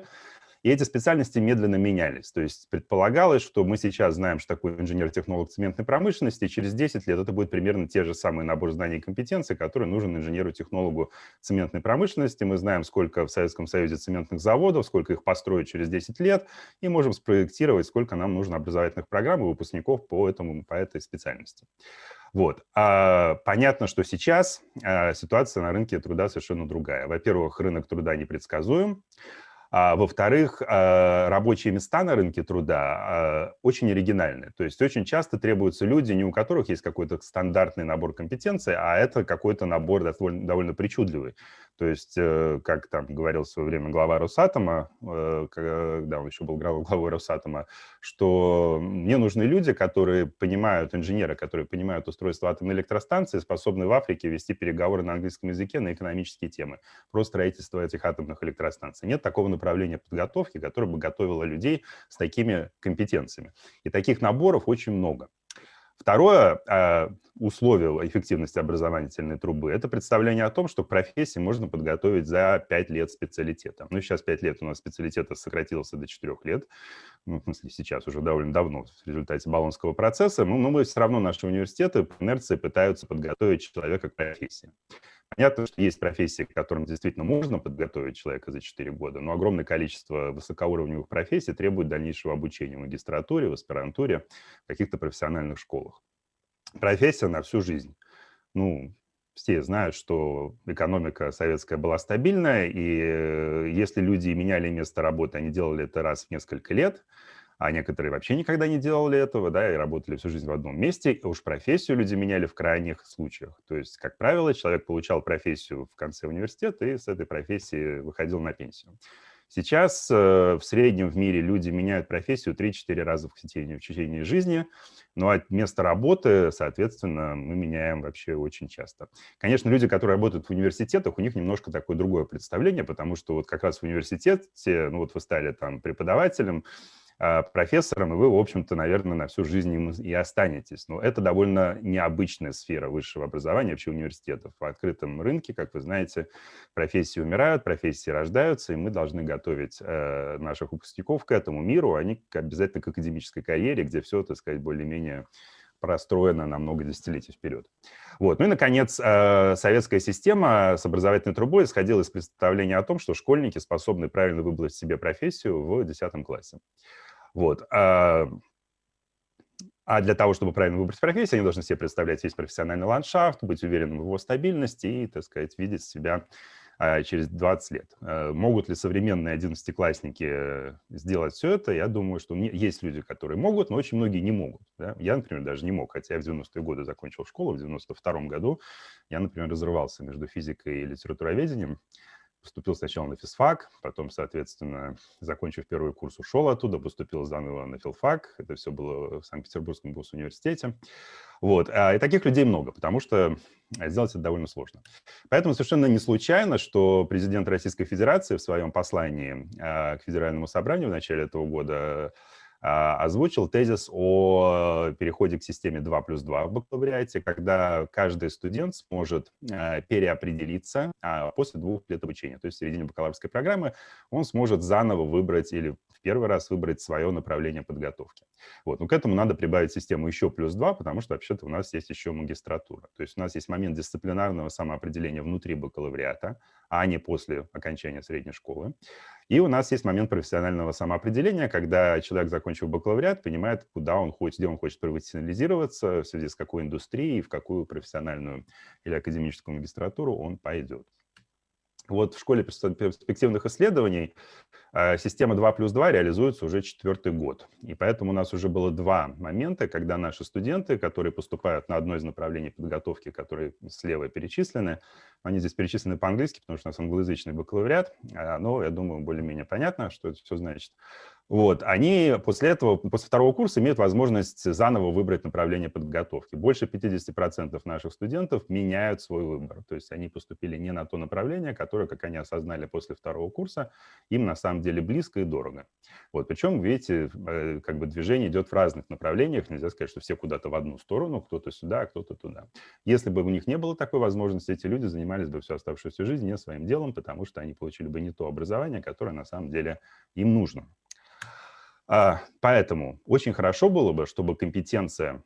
И эти специальности медленно менялись. То есть предполагалось, что мы сейчас знаем, что такое инженер-технолог цементной промышленности, и через 10 лет это будет примерно те же самые набор знаний и компетенций, которые нужен инженеру-технологу цементной промышленности. Мы знаем, сколько в Советском Союзе цементных заводов, сколько их построить через 10 лет, и можем спроектировать, сколько нам нужно образовательных программ и выпускников по этой специальности. Вот. Понятно, что сейчас ситуация на рынке труда совершенно другая. Во-первых, рынок труда непредсказуем. Во-вторых, рабочие места на рынке труда очень оригинальные. То есть очень часто требуются люди, не у которых есть какой-то стандартный набор компетенций, а это какой-то набор довольно причудливый. То есть, как там говорил в свое время глава Росатома, когда он еще был главой Росатома, что мне нужны люди, которые понимают, инженеры, которые понимают устройство атомной электростанции, способны в Африке вести переговоры на английском языке на экономические темы про строительство этих атомных электростанций. Нет такого направления подготовки, которое бы готовило людей с такими компетенциями. И таких наборов очень много. Второе условие эффективности образовательной трубы – это представление о том, что к профессии можно подготовить за 5 лет специалитета. Ну, сейчас 5 лет у нас специалитета сократился до 4 лет. Ну, в смысле, сейчас уже довольно давно в результате Болонского процесса. Но мы все равно, наши университеты по инерции пытаются подготовить человека к профессии. Понятно, что есть профессии, к которым действительно можно подготовить человека за 4 года, но огромное количество высокоуровневых профессий требует дальнейшего обучения в магистратуре, в аспирантуре, в каких-то профессиональных школах. Профессия на всю жизнь. Ну, все знают, что экономика советская была стабильная, и если люди меняли место работы, они делали это раз в несколько лет, а некоторые вообще никогда не делали этого, да, и работали всю жизнь в одном месте, и уж профессию люди меняли в крайних случаях. То есть, как правило, человек получал профессию в конце университета и с этой профессии выходил на пенсию. Сейчас в среднем в мире люди меняют профессию 3-4 раза в течение жизни, но от места работы, соответственно, мы меняем вообще очень часто. Конечно, люди, которые работают в университетах, у них немножко такое другое представление, потому что вот как раз в университете, ну вот вы стали там преподавателем, профессором, и вы, в общем-то, наверное, на всю жизнь им и останетесь. Но это довольно необычная сфера высшего образования, вообще университетов. В открытом рынке, как вы знаете, профессии умирают, профессии рождаются, и мы должны готовить наших выпускников к этому миру, а не обязательно к академической карьере, где все, так сказать, более-менее простроена на много десятилетий вперед. Вот. Ну и, наконец, советская система с образовательной трубой исходила из представления о том, что школьники способны правильно выбрать себе профессию в 10 классе. Вот. А для того, чтобы правильно выбрать профессию, они должны себе представлять весь профессиональный ландшафт, быть уверенным в его стабильности и, так сказать, видеть себя через 20 лет. Могут ли современные 11-классники сделать все это? Я думаю, что есть люди, которые могут, но очень многие не могут. Да? Я, например, даже не мог, хотя я в 90-е годы закончил школу, в 92-м году я, например, разрывался между физикой и литературоведением. Поступил сначала на физфак, потом, соответственно, закончив первый курс, ушел оттуда, поступил заново на филфак. Это все было в Санкт-Петербургском госуниверситете. Вот. И таких людей много, потому что сделать это довольно сложно. Поэтому совершенно не случайно, что президент Российской Федерации в своем послании к Федеральному собранию в начале этого года озвучил тезис о переходе к системе 2+2 в бакалавриате, когда каждый студент сможет переопределиться после 2 лет обучения. То есть в середине бакалаврской программы он сможет заново выбрать или в первый раз выбрать свое направление подготовки. Вот. Но к этому надо прибавить систему еще +2, потому что вообще-то у нас есть еще магистратура. То есть у нас есть момент дисциплинарного самоопределения внутри бакалавриата, а не после окончания средней школы. И у нас есть момент профессионального самоопределения, когда человек, закончив бакалавриат, понимает, куда он хочет, где он хочет профессионализироваться, в связи с какой индустрией, в какую профессиональную или академическую магистратуру он пойдет. Вот в школе перспективных исследований система 2+2 реализуется уже 4-й год. И поэтому у нас уже было 2 момента, когда наши студенты, которые поступают на одно из направлений подготовки, которые слева перечислены, они здесь перечислены по-английски, потому что у нас англоязычный бакалавриат, но, я думаю, более-менее понятно, что это все значит. Вот, они после этого, после второго курса имеют возможность заново выбрать направление подготовки. Больше 50% наших студентов меняют свой выбор. То есть они поступили не на то направление, которое, как они осознали после второго курса, им на самом деле близко и дорого. Вот, причем, видите, как бы движение идет в разных направлениях. Нельзя сказать, что все куда-то в одну сторону, кто-то сюда, а кто-то туда. Если бы у них не было такой возможности, эти люди занимались бы всю оставшуюся жизнь не своим делом, потому что они получили бы не то образование, которое на самом деле им нужно. Поэтому очень хорошо было бы, чтобы компетенция,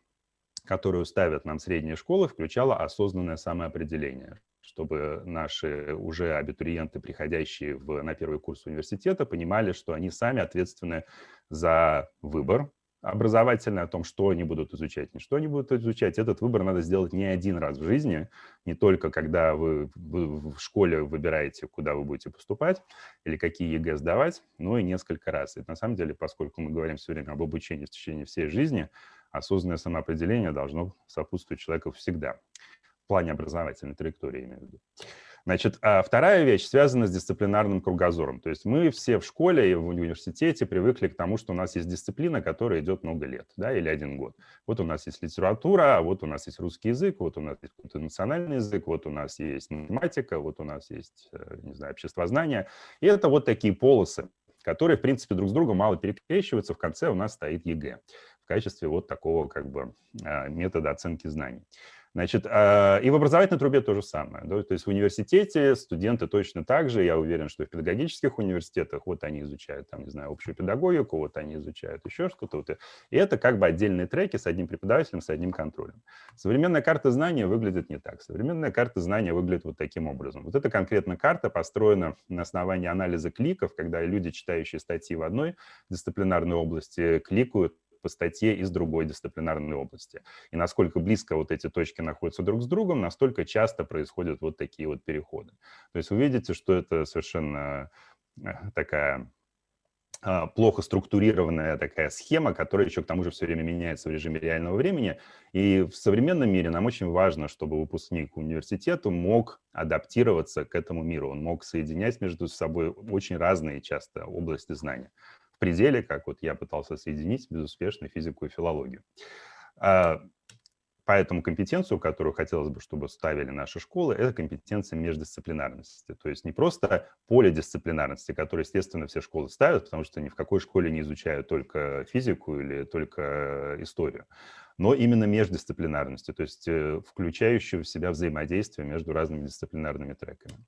которую ставят нам средние школы, включала осознанное самоопределение, чтобы наши уже абитуриенты, приходящие на первый курс университета, понимали, что они сами ответственны за выбор образовательный, о том, что они будут изучать, не что они будут изучать. Этот выбор надо сделать не один раз в жизни, не только когда вы в школе выбираете, куда вы будете поступать или какие ЕГЭ сдавать, но и несколько раз. И на самом деле, поскольку мы говорим все время об обучении в течение всей жизни, осознанное самоопределение должно сопутствовать человеку всегда. В плане образовательной траектории, имею в виду. Значит, вторая вещь связана с дисциплинарным кругозором. То есть мы все в школе и в университете привыкли к тому, что у нас есть дисциплина, которая идет много лет, да, или 1 год. Вот у нас есть литература, вот у нас есть русский язык, вот у нас есть какой-то национальный язык, вот у нас есть математика, вот у нас есть, не знаю, обществознание. И это вот такие полосы, которые, в принципе, друг с другом мало перекрещиваются. В конце у нас стоит ЕГЭ в качестве вот такого как бы метода оценки знаний. Значит, и в образовательной трубе то же самое. Да? То есть в университете студенты точно так же, я уверен, что и в педагогических университетах, вот они изучают, там, не знаю, общую педагогику, вот они изучают еще что-то. Вот, и это как бы отдельные треки с одним преподавателем, с одним контролем. Современная карта знания выглядит не так. Современная карта знания выглядит вот таким образом. Вот эта конкретно карта построена на основании анализа кликов, когда люди, читающие статьи в одной дисциплинарной области, кликают по статье из другой дисциплинарной области. И насколько близко вот эти точки находятся друг с другом, настолько часто происходят вот такие вот переходы. То есть вы видите, что это совершенно такая плохо структурированная такая схема, которая еще к тому же все время меняется в режиме реального времени. И в современном мире нам очень важно, чтобы выпускник университета мог адаптироваться к этому миру, он мог соединять между собой очень разные часто области знания. В пределе, как вот я пытался соединить безуспешно физику и филологию. Поэтому компетенцию, которую хотелось бы, чтобы ставили наши школы, это компетенция междисциплинарности. То есть не просто полидисциплинарности, которую, естественно, все школы ставят, потому что ни в какой школе не изучают только физику или только историю, но именно междисциплинарности, то есть включающую в себя взаимодействие между разными дисциплинарными треками.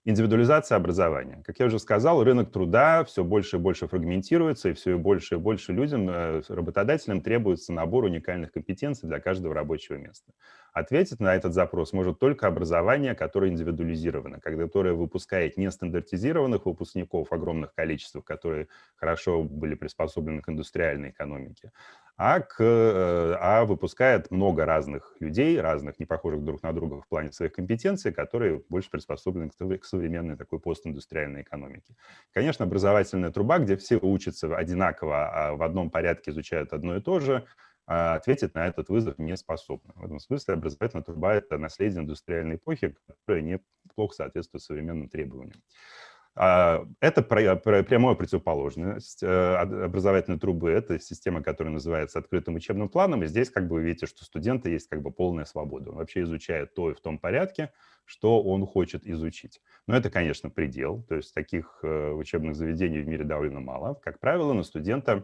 Индивидуализация образования. Как я уже сказал, рынок труда все больше и больше фрагментируется, и все больше и больше людям, работодателям требуется набор уникальных компетенций для каждого рабочего места. Ответить на этот запрос может только образование, которое индивидуализировано, которое выпускает не стандартизированных выпускников в огромных количествах, которые хорошо были приспособлены к индустриальной экономике, а выпускает много разных людей, разных, не похожих друг на друга в плане своих компетенций, которые больше приспособлены к современной такой постиндустриальной экономике. Конечно, образовательная труба, где все учатся одинаково, а в одном порядке изучают одно и то же, ответить на этот вызов не способна. В этом смысле образовательная труба – это наследие индустриальной эпохи, которое неплохо соответствует современным требованиям. Это прямая противоположность образовательной трубы. Это система, которая называется открытым учебным планом. И здесь как бы вы видите, что у студента есть как бы полная свобода. Он вообще изучает то и в том порядке, что он хочет изучить. Но это, конечно, предел. То есть таких учебных заведений в мире довольно мало. Как правило, на студента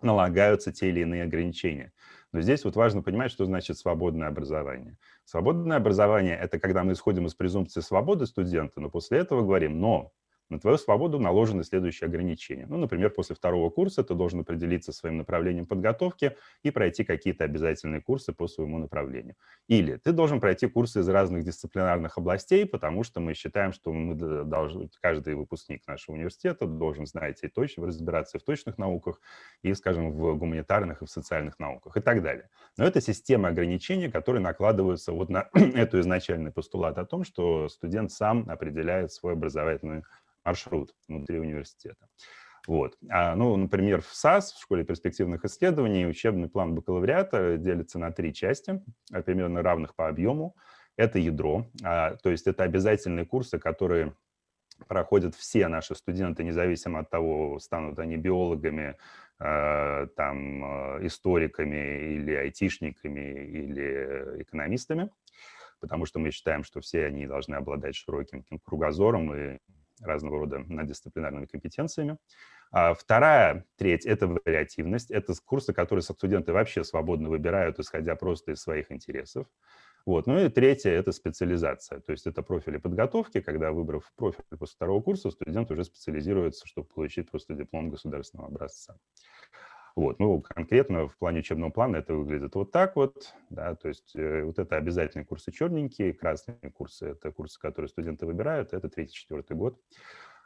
налагаются те или иные ограничения. Но здесь вот важно понимать, что значит свободное образование. Свободное образование – это когда мы исходим из презумпции свободы студента, но после этого говорим «но». На твою свободу наложены следующие ограничения. Ну, например, после второго курса ты должен определиться своим направлением подготовки и пройти какие-то обязательные курсы по своему направлению. Или ты должен пройти курсы из разных дисциплинарных областей, потому что мы считаем, что мы должны, каждый выпускник нашего университета должен знать и точно разбираться и в точных науках, и, скажем, в гуманитарных и в социальных науках и так далее. Но это система ограничений, которые накладываются вот на эту изначальный постулат о том, что студент сам определяет свой образовательный маршрут внутри университета. Вот. Ну, например, в САС, в Школе перспективных исследований, учебный план бакалавриата делится на 3 части, примерно равных по объему. Это ядро, то есть это обязательные курсы, которые проходят все наши студенты, независимо от того, станут они биологами, историками или айтишниками или экономистами, потому что мы считаем, что все они должны обладать широким кругозором и разного рода наддисциплинарными компетенциями. Вторая треть – это вариативность. Это курсы, которые студенты вообще свободно выбирают, исходя просто из своих интересов. Вот. Ну и третье – это специализация. То есть это профили подготовки, когда, выбрав профиль после второго курса, студент уже специализируется, чтобы получить просто диплом государственного образца. Вот. Ну, конкретно в плане учебного плана это выглядит вот так вот. Да, то есть вот это обязательные курсы черненькие, красные курсы – это курсы, которые студенты выбирают, это 3-4 год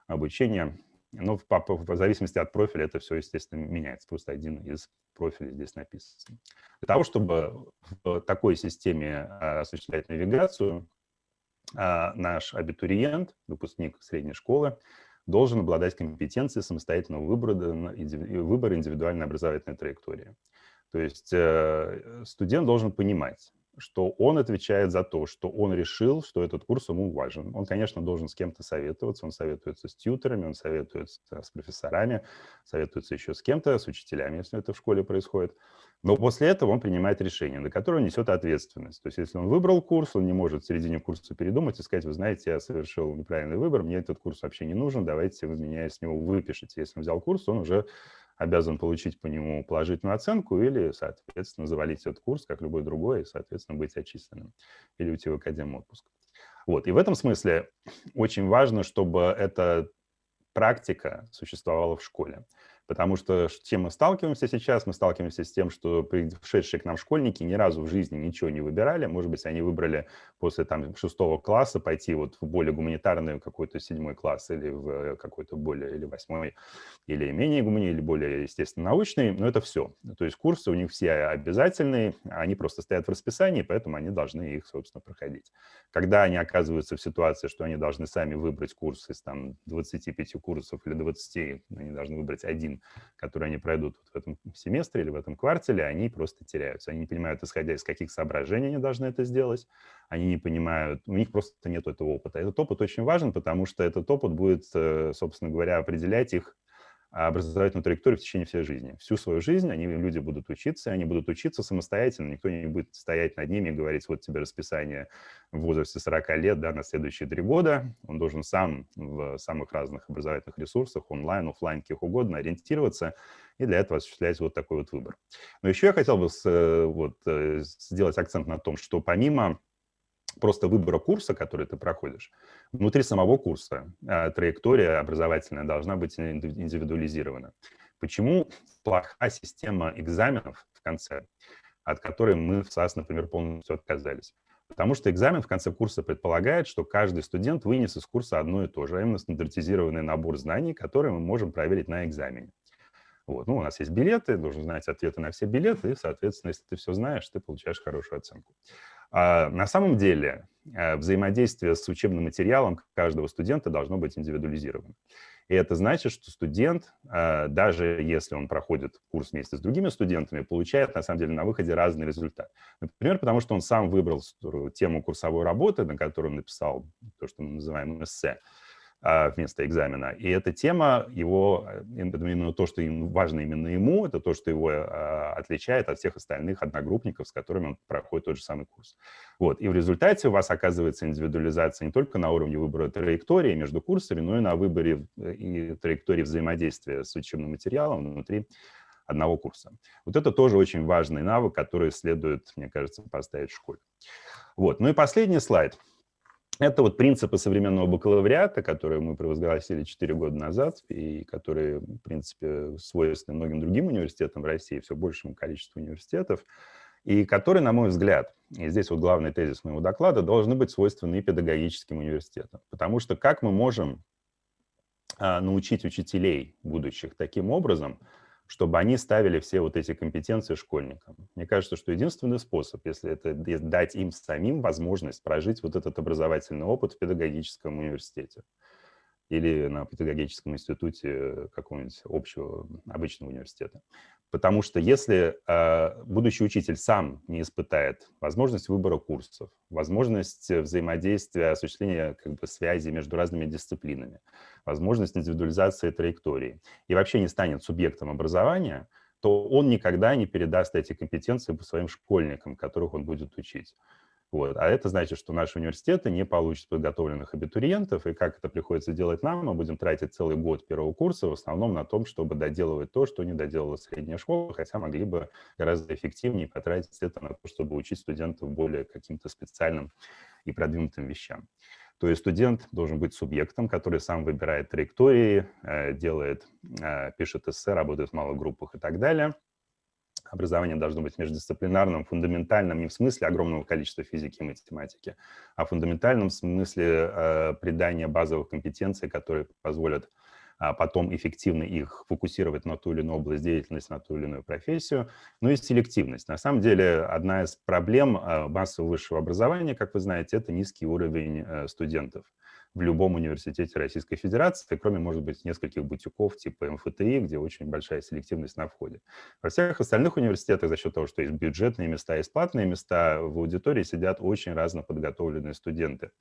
обучения. Но в зависимости от профиля это все, естественно, меняется. Просто один из профилей здесь написан. Для того, чтобы в такой системе осуществлять навигацию, наш абитуриент, выпускник средней школы, должен обладать компетенцией самостоятельного выбора индивидуальной образовательной траектории. То есть студент должен понимать, что он отвечает за то, что он решил, что этот курс ему важен. Он, конечно, должен с кем-то советоваться, он советуется с тьюторами, он советуется с профессорами, советуется еще с кем-то, с учителями, если это в школе происходит. Но после этого он принимает решение, на которое он несет ответственность. То есть если он выбрал курс, он не может в середине курса передумать и сказать: вы знаете, я совершил неправильный выбор, мне этот курс вообще не нужен, давайте вы меня с него выпишите. Если он взял курс, он уже обязан получить по нему положительную оценку или, соответственно, завалить этот курс, как любой другой, и, соответственно, быть отчисленным или уйти в академию отпуск. Вот. И в этом смысле очень важно, чтобы эта практика существовала в школе. Потому что с чем мы сталкиваемся сейчас? Мы сталкиваемся с тем, что пришедшие к нам школьники ни разу в жизни ничего не выбирали. Может быть, они выбрали после 6 класса пойти вот в более гуманитарный какой-то 7 класс или в какой-то более, или 8, или менее гуманитарный, или более, естественно, научный. Но это все. То есть курсы у них все обязательные, они просто стоят в расписании, поэтому они должны их, собственно, проходить. Когда они оказываются в ситуации, что они должны сами выбрать курс из 25 курсов или 20, они должны выбрать один, которые они пройдут в этом семестре или в этом квартале, они просто теряются. Они не понимают, исходя из каких соображений они должны это сделать. Они не понимают, у них просто нет этого опыта. Этот опыт очень важен, потому что этот опыт будет, собственно говоря, определять их образовательную траекторию в течение всей жизни. Всю свою жизнь люди будут учиться самостоятельно, никто не будет стоять над ними и говорить: вот тебе расписание в возрасте 40 лет, да, на следующие 3 года. Он должен сам в самых разных образовательных ресурсах, онлайн, офлайн, каких угодно, ориентироваться и для этого осуществлять вот такой вот выбор. Но еще я хотел бы сделать акцент на том, что помимо просто выбора курса, который ты проходишь, внутри самого курса траектория образовательная должна быть индивидуализирована. Почему плохая система экзаменов в конце, от которой мы в САС, например, полностью отказались? Потому что экзамен в конце курса предполагает, что каждый студент вынес из курса одно и то же, а именно стандартизированный набор знаний, которые мы можем проверить на экзамене. Вот. Ну, у нас есть билеты, должен знать ответы на все билеты, и, соответственно, если ты все знаешь, ты получаешь хорошую оценку. На самом деле взаимодействие с учебным материалом каждого студента должно быть индивидуализировано. И это значит, что студент, даже если он проходит курс вместе с другими студентами, получает, на самом деле, на выходе разный результат. Например, потому что он сам выбрал тему курсовой работы, на которой он написал то, что мы называем эссе, вместо экзамена. И эта тема его, именно то, что важно именно ему, это то, что его отличает от всех остальных одногруппников, с которыми он проходит тот же самый курс. Вот. И в результате у вас оказывается индивидуализация не только на уровне выбора траектории между курсами, но и на выборе и траектории взаимодействия с учебным материалом внутри одного курса. Вот это тоже очень важный навык, который следует, мне кажется, поставить в школе. Вот. Ну и последний слайд. Это вот принципы современного бакалавриата, которые мы провозгласили 4 года назад и которые, в принципе, свойственны многим другим университетам в России, все большему количеству университетов, и которые, на мой взгляд, и здесь вот главный тезис моего доклада, должны быть свойственны и педагогическим университетам. Потому что как мы можем научить учителей будущих таким образом, чтобы они ставили все вот эти компетенции школьникам? Мне кажется, что единственный способ, если это дать им самим возможность прожить вот этот образовательный опыт в педагогическом университете. или на педагогическом институте какого-нибудь общего, обычного университета. Потому что если будущий учитель сам не испытает возможность выбора курсов, возможность взаимодействия, осуществления связи между разными дисциплинами, возможность индивидуализации траектории и вообще не станет субъектом образования, то он никогда не передаст эти компетенции по своим школьникам, которых он будет учить. Вот. А это значит, что наши университеты не получат подготовленных абитуриентов, и как это приходится делать нам, мы будем тратить целый год первого курса в основном на том, чтобы доделывать то, что не доделала средняя школа, хотя могли бы гораздо эффективнее потратить это на то, чтобы учить студентов более каким-то специальным и продвинутым вещам. То есть студент должен быть субъектом, который сам выбирает траектории, пишет эссе, работает в малых группах и так далее. Образование должно быть междисциплинарным, фундаментальным не в смысле огромного количества физики и математики, а в фундаментальном смысле придания базовых компетенций, которые позволят потом эффективно их фокусировать на ту или иную область деятельности, на ту или иную профессию. Ну и селективность. На самом деле, одна из проблем массового высшего образования, как вы знаете, это низкий уровень студентов в любом университете Российской Федерации, кроме, может быть, нескольких бутиков типа МФТИ, где очень большая селективность на входе. Во всех остальных университетах за счет того, что есть бюджетные места, есть платные места, в аудитории сидят очень разно подготовленные студенты.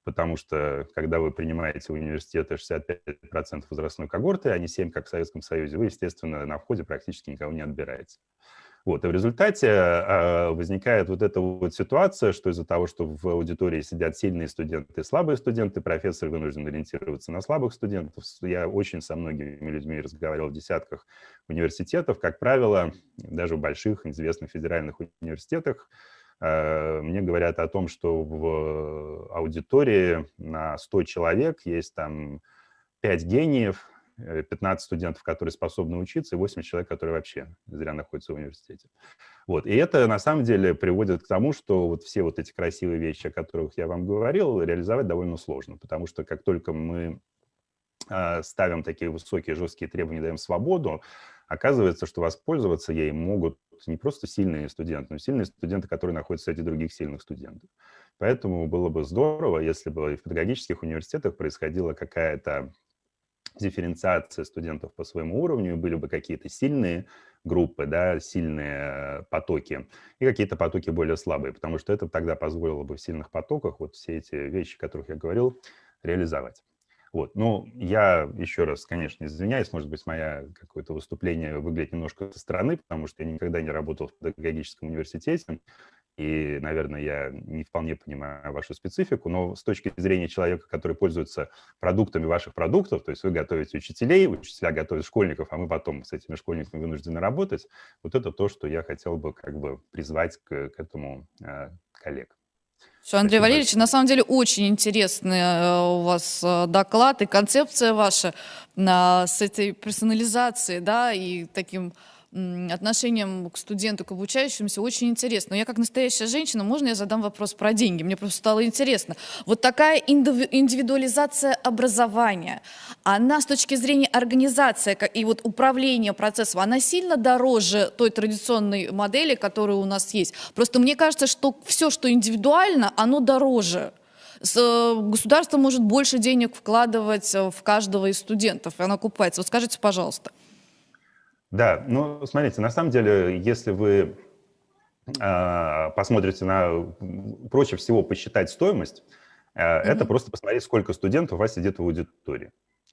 Потому что, когда вы принимаете в университеты 65% возрастной когорты, а не 7%, как в Советском Союзе, вы, естественно, на входе практически никого не отбираете. Вот. И в результате возникает вот эта вот ситуация, что из-за того, что в аудитории сидят сильные студенты и слабые студенты, профессор вынужден ориентироваться на слабых студентов. Я очень со многими людьми разговаривал в десятках университетов. Как правило, даже в больших известных федеральных университетах мне говорят о том, что в аудитории на 100 человек есть там 5 гениев, 15 студентов, которые способны учиться, и 8 человек, которые вообще зря находятся в университете. Вот. И это на самом деле приводит к тому, что вот все вот эти красивые вещи, о которых я вам говорил, реализовать довольно сложно, потому что как только мы ставим такие высокие, жесткие требования, даем свободу, оказывается, что воспользоваться ей могут не просто сильные студенты, но и сильные студенты, которые находятся среди других сильных студентов. Поэтому было бы здорово, если бы в педагогических университетах происходила какая-то дифференциация студентов по своему уровню, были бы какие-то сильные группы, да, сильные потоки, и какие-то потоки более слабые, потому что это тогда позволило бы в сильных потоках вот все эти вещи, о которых я говорил, реализовать. Вот. Ну, я еще раз, конечно, извиняюсь, может быть, мое какое-то выступление выглядит немножко со стороны, потому что я никогда не работал в педагогическом университете, и, наверное, я не вполне понимаю вашу специфику, но с точки зрения человека, который пользуется продуктами ваших продуктов, то есть вы готовите учителей, учителя готовят школьников, а мы потом с этими школьниками вынуждены работать, вот это то, что я хотел бы призвать к этому коллег. Андрей Валерьевич, на самом деле очень интересный у вас доклад и концепция ваша с этой персонализацией, да, и таким отношением к студенту, к обучающемуся очень интересно. Но я как настоящая женщина, можно я задам вопрос про деньги? Мне просто стало интересно. Вот такая индивидуализация образования, она с точки зрения организации и вот управления процессом, она сильно дороже той традиционной модели, которая у нас есть? Просто мне кажется, что все, что индивидуально, оно дороже. Государство может больше денег вкладывать в каждого из студентов, и оно окупается. Вот скажите, пожалуйста. Да, ну, смотрите, на самом деле, если вы посмотрите проще всего посчитать стоимость, это просто посмотреть, сколько студентов у вас сидит в аудитории.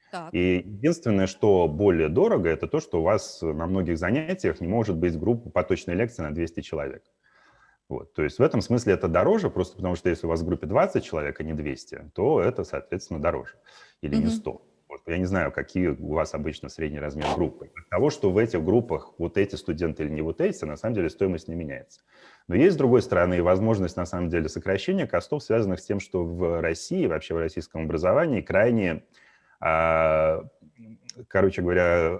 Так. И единственное, что более дорого, это то, что у вас на многих занятиях не может быть группа поточной лекции на 200 человек. Вот. То есть в этом смысле это дороже, просто потому что если у вас в группе 20 человек, а не 200, то это, соответственно, дороже. Или не 100. Вот. Я не знаю, какие у вас обычно средний размер группы. От того, что в этих группах вот эти студенты или не вот эти, на самом деле стоимость не меняется. Но есть, с другой стороны, возможность, на самом деле, сокращения костов, связанных с тем, что в России, вообще в российском образовании, крайне, короче говоря,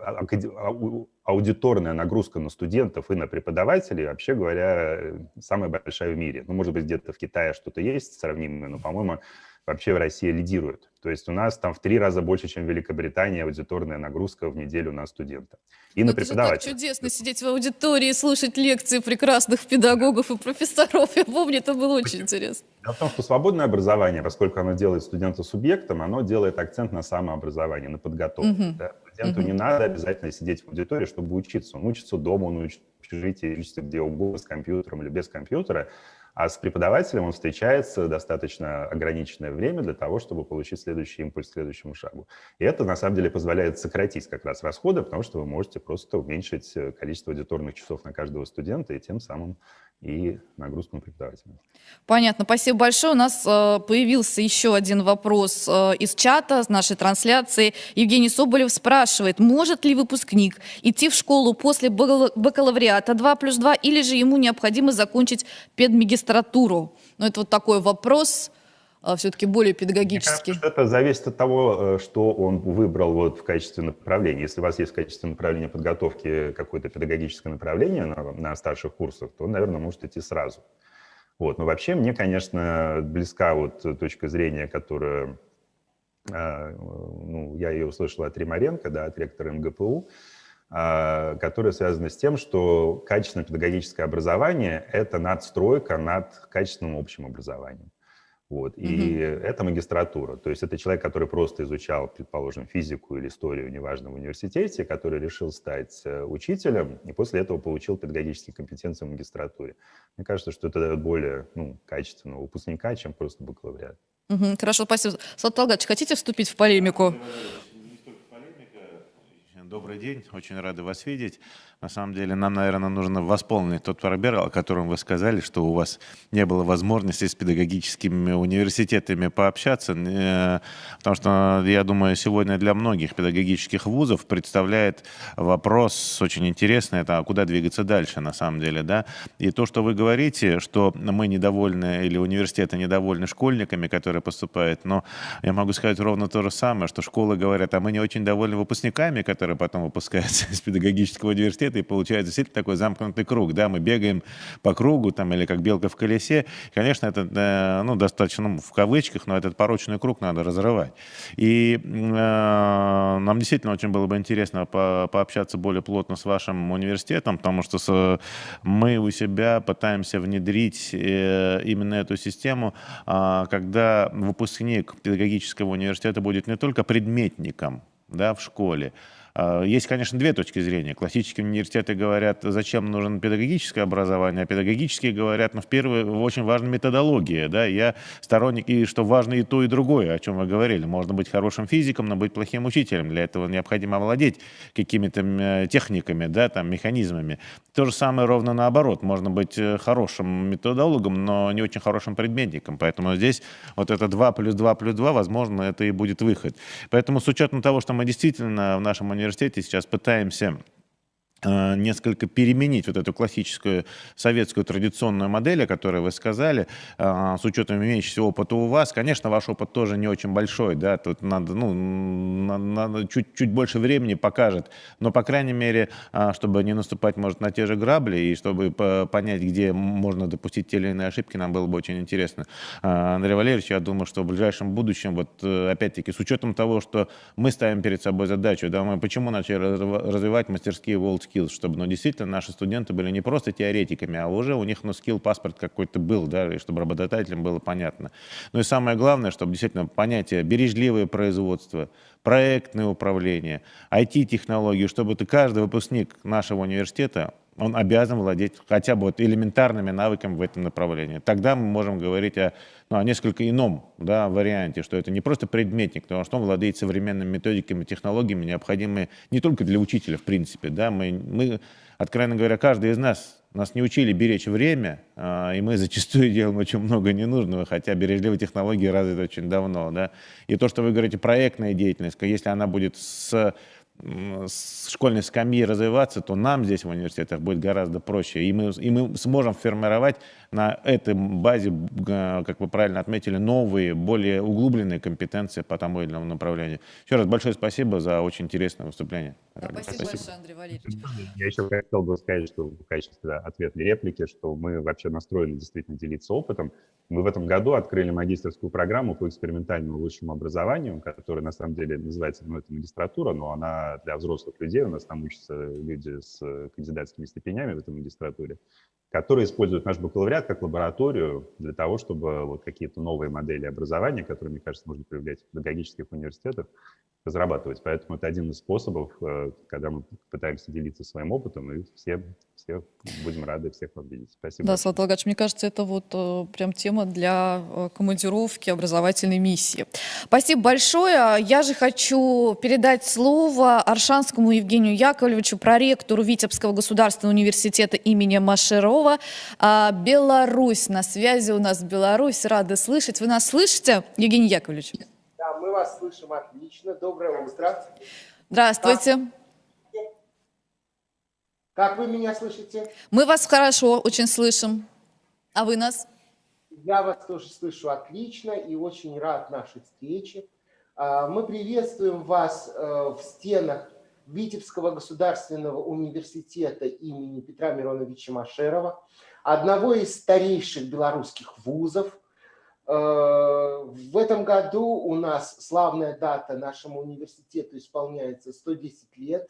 аудиторная нагрузка на студентов и на преподавателей, вообще говоря, самая большая в мире. Ну, может быть, где-то в Китае что-то есть сравнимое, но, по-моему, вообще в России лидирует. То есть у нас там в 3 раза больше, чем в Великобритании, аудиторная нагрузка в неделю на студента. И на Это же так преподавателя. чудесно сидеть в аудитории и слушать лекции прекрасных педагогов и профессоров. Я помню, это было очень интересно. Дело в том, что свободное образование, поскольку оно делает студента субъектом, оно делает акцент на самообразование, на подготовку. Да? Студенту не надо обязательно сидеть в аудитории, чтобы учиться. Он учится дома, он учится в общежитии, учится где угодно, с компьютером или без компьютера. А с преподавателем он встречается достаточно ограниченное время для того, чтобы получить следующий импульс к следующему шагу. И это, на самом деле, позволяет сократить как раз расходы, потому что вы можете просто уменьшить количество аудиторных часов на каждого студента и тем самым и нагрузку на преподавателя. Понятно, спасибо большое. У нас появился еще один вопрос из чата, с нашей трансляции. Евгений Соболев спрашивает, может ли выпускник идти в школу после бакалавриата 2+2 или же ему необходимо закончить педмагистратуру? Ну, это вот такой вопрос, все-таки более педагогический. Мне кажется, что это зависит от того, что он выбрал вот в качестве направления. Если у вас есть в качестве направления подготовки какое-то педагогическое направление на старших курсах, то, наверное, может идти сразу. Вот. Но вообще мне, конечно, близка вот точка зрения, которая, ну, я ее услышал от Римаренко, да, от ректора МГПУ, которая связана с тем, что качественное педагогическое образование – это надстройка над качественным общим образованием. Вот. И это магистратура. То есть это человек, который просто изучал, предположим, физику или историю, неважно, в университете, который решил стать учителем и после этого получил педагогические компетенции в магистратуре. Мне кажется, что это дает более качественного выпускника, чем просто бакалавриат. Хорошо, спасибо. Слава Талгатович, хотите вступить в полемику? Добрый день, очень рады вас видеть. На самом деле нам, наверное, нужно восполнить тот пробел, о котором вы сказали, что у вас не было возможности с педагогическими университетами пообщаться, потому что, я думаю, сегодня для многих педагогических вузов представляет вопрос очень интересный, это куда двигаться дальше, на самом деле, да. И то, что вы говорите, что мы недовольны или университеты недовольны школьниками, которые поступают, но я могу сказать ровно то же самое, что школы говорят, а мы не очень довольны выпускниками, которые потом выпускаются из педагогического университета, и получается действительно такой замкнутый круг, да, мы бегаем по кругу, там, или как белка в колесе, конечно, это, ну, достаточно, в кавычках, но этот порочный круг надо разрывать. И нам действительно очень было бы интересно пообщаться более плотно с вашим университетом, потому что мы у себя пытаемся внедрить именно эту систему, когда выпускник педагогического университета будет не только предметником, да, в школе. Есть, конечно, две точки зрения. Классические университеты говорят, зачем нужно педагогическое образование, а педагогические говорят, ну, в первую очень важна методология. Да? Я сторонник, и что важно и то, и другое, о чем вы говорили. Можно быть хорошим физиком, но быть плохим учителем. Для этого необходимо овладеть какими-то техниками, да, там, механизмами. То же самое ровно наоборот. Можно быть хорошим методологом, но не очень хорошим предметником. Поэтому здесь вот это 2+2+2, возможно, это и будет выход. Поэтому с учетом того, что мы действительно в нашем университете сейчас пытаемся несколько переменить вот эту классическую советскую традиционную модель, о которой вы сказали, с учетом имеющегося опыта у вас. Конечно, ваш опыт тоже не очень большой, да, тут надо, надо чуть больше времени покажет, но, по крайней мере, чтобы не наступать, может, на те же грабли, и чтобы понять, где можно допустить те или иные ошибки, нам было бы очень интересно. Андрей Валерьевич, я думаю, что в ближайшем будущем, вот опять-таки, с учетом того, что мы ставим перед собой задачу, да, мы почему начали развивать мастерские WorldSkills, чтобы, действительно наши студенты были не просто теоретиками, а уже у них, скилл-паспорт какой-то был, да, и чтобы работодателям было понятно. Ну и самое главное, чтобы действительно понятие бережливое производство, проектное управление, IT-технологии, чтобы каждый выпускник нашего университета, он обязан владеть хотя бы вот элементарными навыками в этом направлении. Тогда мы можем говорить о несколько ином, да, варианте, что это не просто предметник, но что он владеет современными методиками, технологиями, необходимыми не только для учителя, в принципе. Да. Мы, откровенно говоря, каждый из нас не учили беречь время, и мы зачастую делаем очень много ненужного, хотя бережливые технологии развиты очень давно. Да. И то, что вы говорите, проектная деятельность, если она будет с с школьной скамьи развиваться, то нам здесь в университетах будет гораздо проще. И мы сможем формировать на этой базе, как вы правильно отметили, новые, более углубленные компетенции по тому или иному направлению. Еще раз большое спасибо за очень интересное выступление. Да, спасибо большое, Андрей Валерьевич. Я еще хотел бы сказать, что в качестве ответа и реплики, что мы вообще настроены действительно делиться опытом. Мы в этом году открыли магистерскую программу по экспериментальному высшему образованию, которая на самом деле называется, это магистратура, но она для взрослых людей. У нас там учатся люди с кандидатскими степенями в этой магистратуре, которые используют наш бакалавриат как лабораторию для того, чтобы вот какие-то новые модели образования, которые, мне кажется, можно привлекать в педагогических университетах, разрабатывать. Поэтому это один из способов, когда мы пытаемся делиться своим опытом, и все будем рады всех вас видеть. Спасибо. Да, Сват Алгач, мне кажется, это вот прям тема для командировки образовательной миссии. Спасибо большое. Я же хочу передать слово Оршанскому Евгению Яковлевичу, проректору Витебского государственного университета имени Машерова. Беларусь, на связи у нас Беларусь, рады слышать. Вы нас слышите, Евгений Яковлевич? Да, мы вас слышим отлично. Доброе утро. Здравствуйте. Как вы меня слышите? Мы вас хорошо очень слышим. А вы нас? Я вас тоже слышу отлично и очень рад нашей встрече. Мы приветствуем вас в стенах Витебского государственного университета имени Петра Мироновича Машерова, одного из старейших белорусских вузов. В этом году у нас славная дата, нашему университету исполняется 110 лет.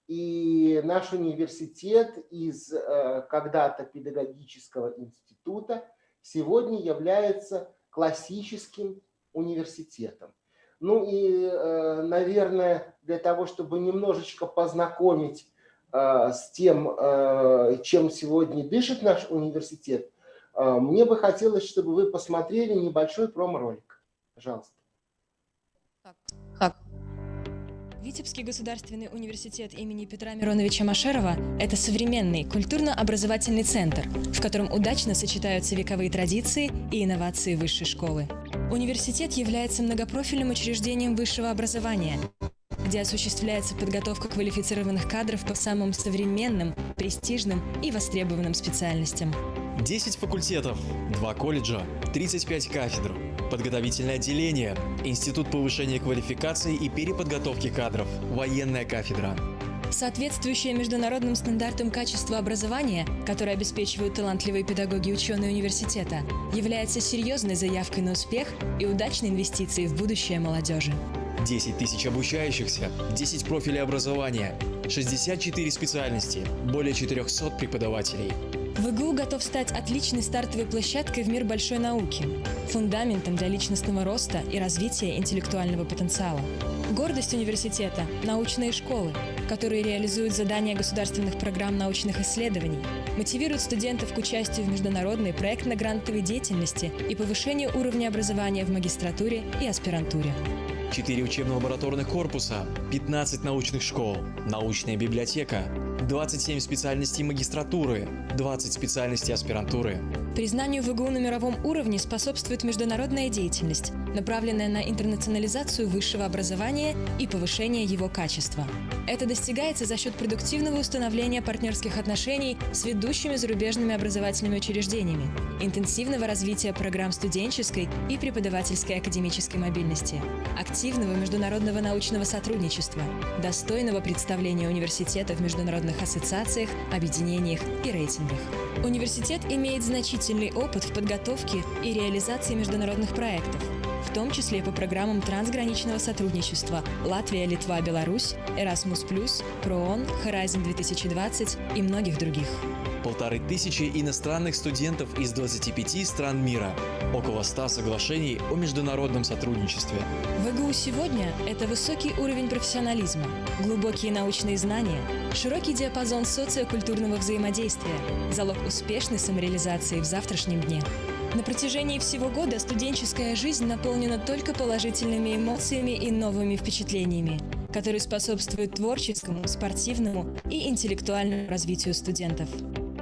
И наш университет из когда-то педагогического института сегодня является классическим университетом. Ну и, наверное, для того, чтобы немножечко познакомить с тем, чем сегодня дышит наш университет, мне бы хотелось, чтобы вы посмотрели небольшой промо-ролик. Пожалуйста. Витебский государственный университет имени Петра Мироновича Машерова – это современный культурно-образовательный центр, в котором удачно сочетаются вековые традиции и инновации высшей школы. Университет является многопрофильным учреждением высшего образования, где осуществляется подготовка квалифицированных кадров по самым современным, престижным и востребованным специальностям. 10 факультетов, 2 колледжа, 35 кафедр, подготовительное отделение, Институт повышения квалификации и переподготовки кадров, военная кафедра. Соответствующее международным стандартам качества образования, которое обеспечивают талантливые педагоги и ученые университета, является серьезной заявкой на успех и удачной инвестицией в будущее молодежи. 10 тысяч обучающихся, 10 профилей образования, 64 специальности, более 400 преподавателей. ВГУ готов стать отличной стартовой площадкой в мир большой науки, фундаментом для личностного роста и развития интеллектуального потенциала. Гордость университета – научные школы, которые реализуют задания государственных программ научных исследований, мотивируют студентов к участию в международной проектно-грантовой деятельности и повышению уровня образования в магистратуре и аспирантуре. 4 учебно-лабораторных корпуса, 15 научных школ, научная библиотека, 27 специальностей магистратуры, 20 специальностей аспирантуры. Признанию ВГУ на мировом уровне способствует международная деятельность, направленная на интернационализацию высшего образования и повышение его качества. Это достигается за счет продуктивного установления партнерских отношений с ведущими зарубежными образовательными учреждениями, интенсивного развития программ студенческой и преподавательской академической мобильности, активного международного научного сотрудничества, достойного представления университета в международных ассоциациях, объединениях и рейтингах. Университет имеет значительный опыт в подготовке и реализации международных проектов, в том числе по программам трансграничного сотрудничества «Латвия, Литва, Беларусь», «Erasmus+», «ПРООН», «Horizon 2020» и многих других. 1500 иностранных студентов из 25 стран мира, около 100 соглашений о международном сотрудничестве. ВГУ сегодня – это высокий уровень профессионализма, глубокие научные знания, широкий диапазон социокультурного взаимодействия, залог успешной самореализации в завтрашнем дне. На протяжении всего года студенческая жизнь наполнена только положительными эмоциями и новыми впечатлениями, которые способствуют творческому, спортивному и интеллектуальному развитию студентов.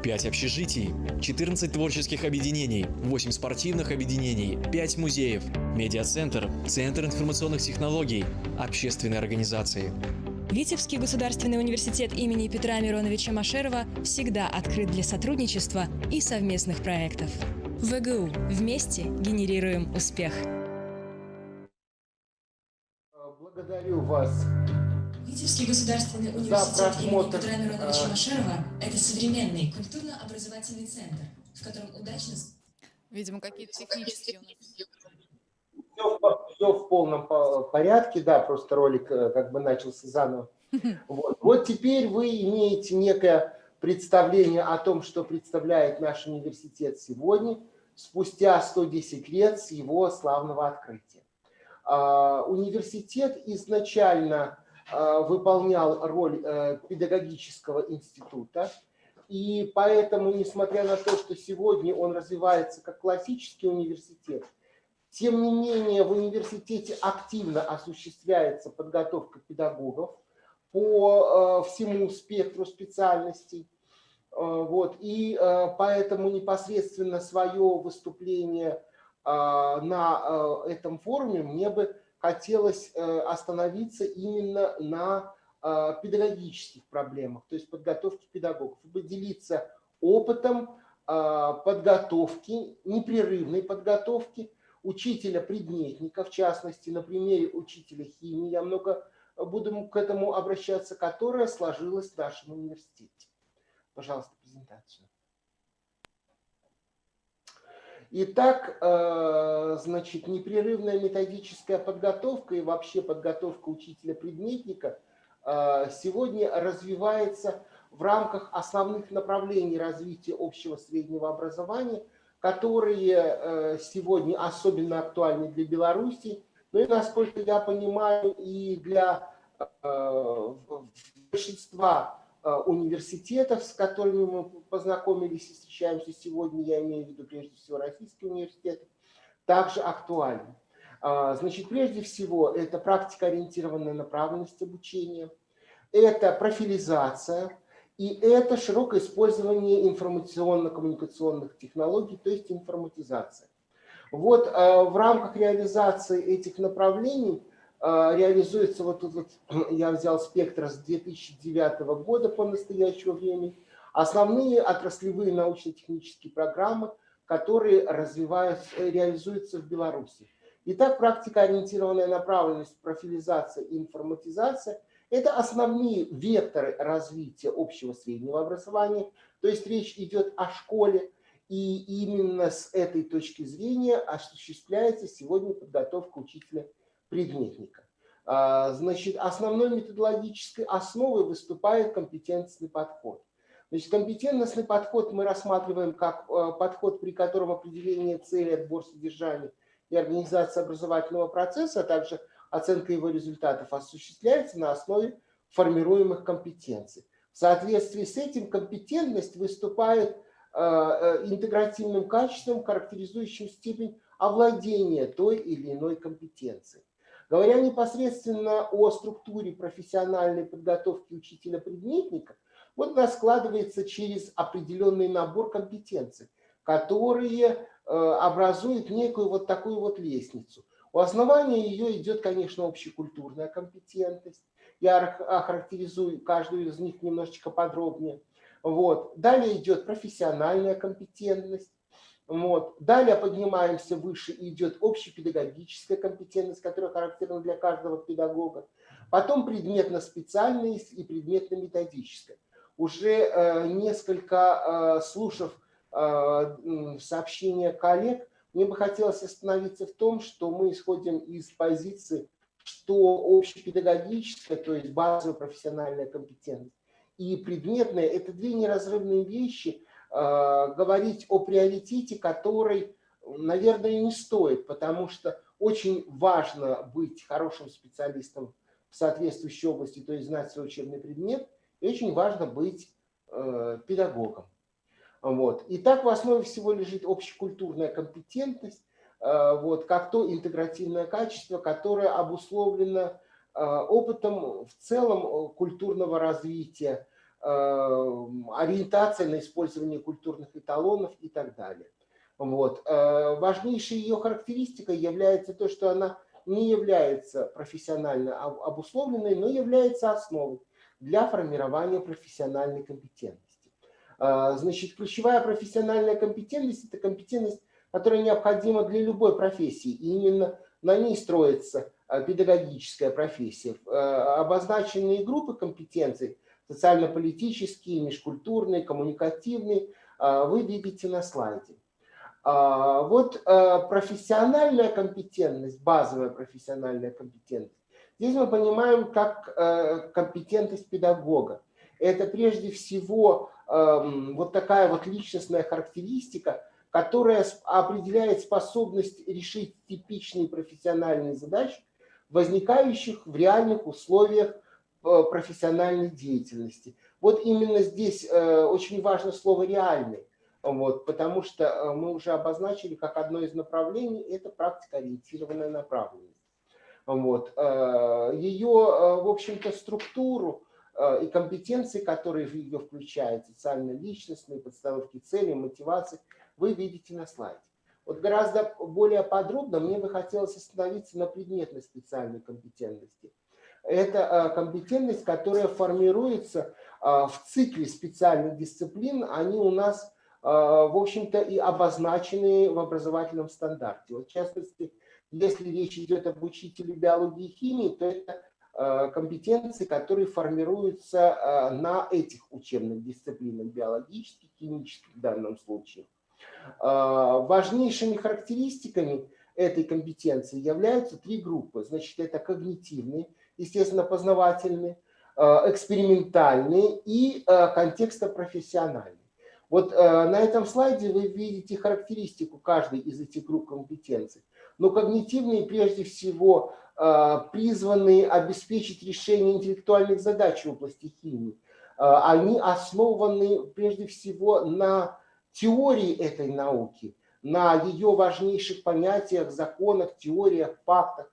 5 общежитий, 14 творческих объединений, 8 спортивных объединений, 5 музеев, медиацентр, Центр информационных технологий, общественные организации. Витебский государственный университет имени Петра Мироновича Машерова всегда открыт для сотрудничества и совместных проектов. ВГУ. Вместе генерируем успех. Благодарю вас. Витебский государственный университет имени Петра Мироновича Машерова – это современный культурно-образовательный центр, в котором удачно... Видимо, какие-то технические у нас. Все в полном порядке, да, просто ролик как бы начался заново. Вот теперь вы имеете некое представление о том, что представляет наш университет сегодня, спустя 110 лет с его славного открытия. Университет изначально выполнял роль педагогического института, и поэтому, несмотря на то, что сегодня он развивается как классический университет, тем не менее в университете активно осуществляется подготовка педагогов по всему спектру специальностей. Вот, и поэтому непосредственно свое выступление на этом форуме мне бы хотелось остановиться именно на педагогических проблемах, то есть подготовке педагогов, и поделиться опытом подготовки, непрерывной подготовки учителя-предметника, в частности, на примере учителя химии, я много буду к этому обращаться, которая сложилась в нашем университете. Пожалуйста, презентацию. Итак, значит, непрерывная методическая подготовка и вообще подготовка учителя-предметника сегодня развивается в рамках основных направлений развития общего среднего образования, которые сегодня особенно актуальны для Беларуси, ну и, насколько я понимаю, и для большинства университетов, с которыми мы познакомились и встречаемся сегодня, я имею в виду прежде всего российские университеты, также актуальны. Значит, прежде всего, это практикоориентированная направленность обучения, это профилизация, и это широкое использование информационно-коммуникационных технологий, то есть информатизация. Вот в рамках реализации этих направлений реализуется, вот тут вот я взял спектр с 2009 года по настоящее время, основные отраслевые научно-технические программы, которые реализуются в Беларуси. Итак, практикоориентированная направленность, профилизация и информатизация – это основные векторы развития общего среднего образования, то есть речь идет о школе, и именно с этой точки зрения осуществляется сегодня подготовка учителя-предметника. Значит, основной методологической основой выступает компетентностный подход. Значит, компетентностный подход мы рассматриваем как подход, при котором определение цели, отбор содержания и организация образовательного процесса, а также оценка его результатов осуществляется на основе формируемых компетенций. В соответствии с этим компетентность выступает интегративным качеством, характеризующим степень овладения той или иной компетенцией. Говоря непосредственно о структуре профессиональной подготовки учителя-предметника, вот она складывается через определенный набор компетенций, которые образуют некую вот такую вот лестницу. У основания ее идет, конечно, общекультурная компетентность. Я охарактеризую каждую из них немножечко подробнее. Вот. Далее идет профессиональная компетентность. Вот. Далее поднимаемся выше, и идет общепедагогическая компетентность, которая характерна для каждого педагога. Потом предметно-специальная и предметно-методическая. Уже несколько слушав сообщения коллег, мне бы хотелось остановиться в том, что мы исходим из позиции, что общепедагогическая, то есть базовая профессиональная компетентность, и предметная – это две неразрывные вещи. Говорить о приоритете, который, наверное, не стоит, потому что очень важно быть хорошим специалистом в соответствующей области, то есть знать свой учебный предмет, и очень важно быть педагогом. Вот. И так в основе всего лежит общекультурная компетентность, вот, как то интегративное качество, которое обусловлено опытом в целом культурного развития, ориентация на использование культурных эталонов и так далее. Вот. Важнейшей ее характеристикой является то, что она не является профессионально обусловленной, но является основой для формирования профессиональной компетентности. Значит, ключевая профессиональная компетентность – это компетентность, которая необходима для любой профессии, и именно на ней строится педагогическая профессия. Обозначенные группы компетенций – социально-политические, межкультурные, коммуникативные – вы видите на слайде. Вот профессиональная компетентность, базовая профессиональная компетентность, здесь мы понимаем как компетентность педагога. Это прежде всего вот такая вот личностная характеристика, которая определяет способность решить типичные профессиональные задачи, возникающих в реальных условиях профессиональной деятельности. Вот именно здесь очень важно слово «реальный», вот, потому что мы уже обозначили как одно из направлений – это практикоориентированная направленность. Вот. Ее, в общем-то, структуру и компетенции, которые в ее включают, социально-личностные, подстановки целей, мотивации, вы видите на слайде. Вот гораздо более подробно мне бы хотелось остановиться на предметной специальной компетентности. Это компетентность, которая формируется в цикле специальных дисциплин. Они у нас, в общем-то, и обозначены в образовательном стандарте. Вот, в частности, если речь идет об учителе биологии и химии, то это компетенции, которые формируются на этих учебных дисциплинах, биологических, химических в данном случае. Важнейшими характеристиками этой компетенции являются три группы. Значит, это когнитивные, естественно, познавательные, экспериментальные и контекстопрофессиональные. Вот на этом слайде вы видите характеристику каждой из этих групп компетенций. Но когнитивные прежде всего призваны обеспечить решение интеллектуальных задач в области химии. Они основаны прежде всего на теории этой науки, на ее важнейших понятиях, законах, теориях, фактах.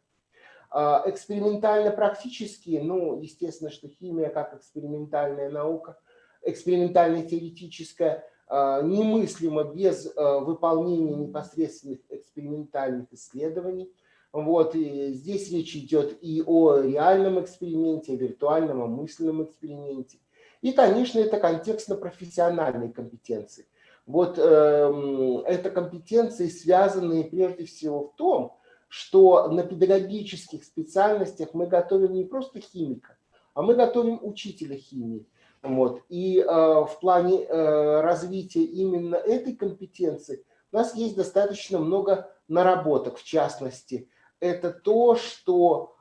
Экспериментально-практические, ну, естественно, что химия как экспериментальная наука, экспериментально-теоретическая, немыслима без выполнения непосредственных экспериментальных исследований. Вот, и здесь речь идет и о реальном эксперименте, о виртуальном, о мысленном эксперименте. И, конечно, это контекстно-профессиональные компетенции. Вот это компетенции, связанные прежде всего в том, что на педагогических специальностях мы готовим не просто химика, а мы готовим учителя химии. Вот. И в плане развития именно этой компетенции у нас есть достаточно много наработок. В частности, это то, что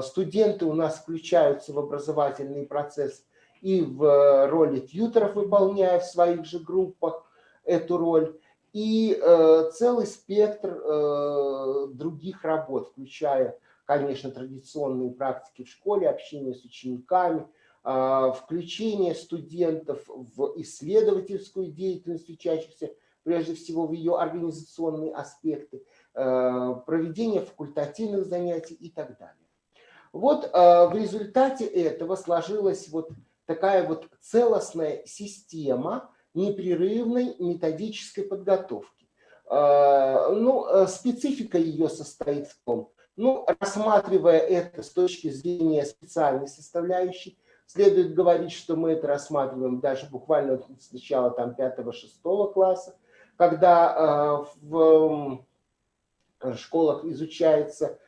студенты у нас включаются в образовательный процесс и в роли тьюторов, выполняя в своих же группах эту роль, и целый спектр других работ, включая, конечно, традиционные практики в школе, общение с учениками, включение студентов в исследовательскую деятельность учащихся, прежде всего в ее организационные аспекты, проведение факультативных занятий и так далее. Вот в результате этого сложилась вот такая вот целостная система непрерывной методической подготовки. Ну, специфика ее состоит в том, ну, рассматривая это с точки зрения специальной составляющей, следует говорить, что мы это рассматриваем даже буквально с начала там 5-6 класса, когда в школах изучается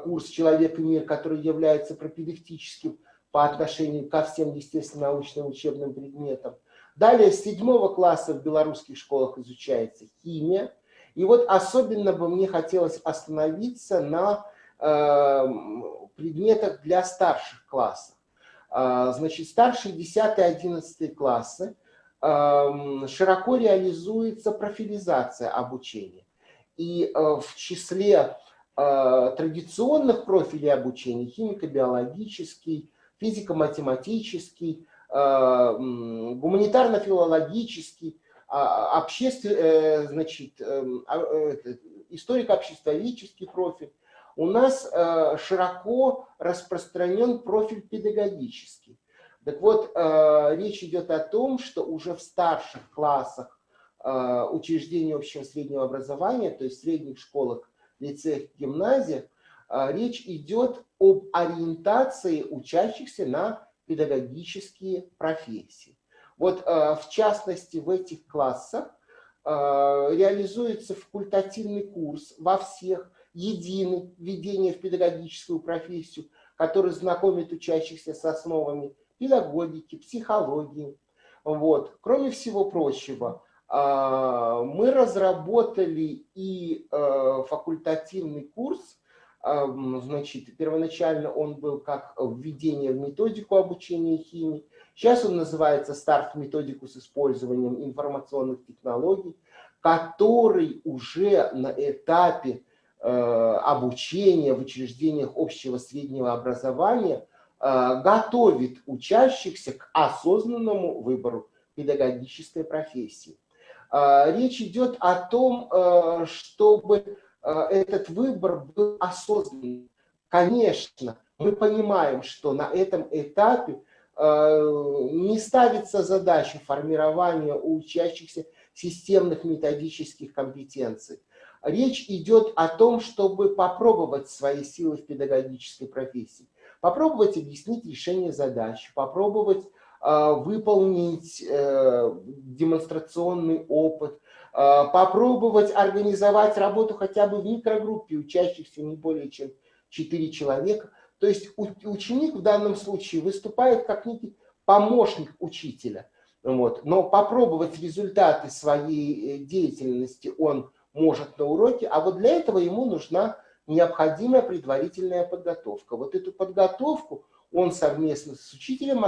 курс «Человек и мир», который является пропедевтическим по отношению ко всем естественно-научным учебным предметам. Далее с 7 класса в белорусских школах изучается химия. И вот особенно бы мне хотелось остановиться на предметах для старших классов. Значит, старшие 10-11 классы широко реализуется профилизация обучения. И в числе традиционных профилей обучения химико-биологический, физико-математический, гуманитарно-филологический, значит, историко-обществоведческий профиль. У нас широко распространен профиль педагогический. Так вот, речь идет о том, что уже в старших классах учреждений общего среднего образования, то есть в средних школах, лицеях, гимназиях, речь идет об ориентации учащихся на педагогические профессии. Вот в частности в этих классах реализуется факультативный курс во всех, единый введение в педагогическую профессию, который знакомит учащихся с основами педагогики, психологии. Вот. Кроме всего прочего, мы разработали и факультативный курс. Значит, первоначально он был как введение в методику обучения химии. Сейчас он называется «Старт в методику с использованием информационных технологий», который уже на этапе обучения в учреждениях общего среднего образования готовит учащихся к осознанному выбору педагогической профессии. Речь идет о том, чтобы этот выбор был осознанным. Конечно, мы понимаем, что на этом этапе не ставится задача формирования у учащихся системных методических компетенций. Речь идет о том, чтобы попробовать свои силы в педагогической профессии, попробовать объяснить решение задач, попробовать выполнить демонстрационный опыт, попробовать организовать работу хотя бы в микрогруппе учащихся не более чем 4 человека. То есть ученик в данном случае выступает как некий помощник учителя. Вот. Но попробовать результаты своей деятельности он может на уроке, а вот для этого ему нужна необходимая предварительная подготовка. Вот эту подготовку он совместно с учителем,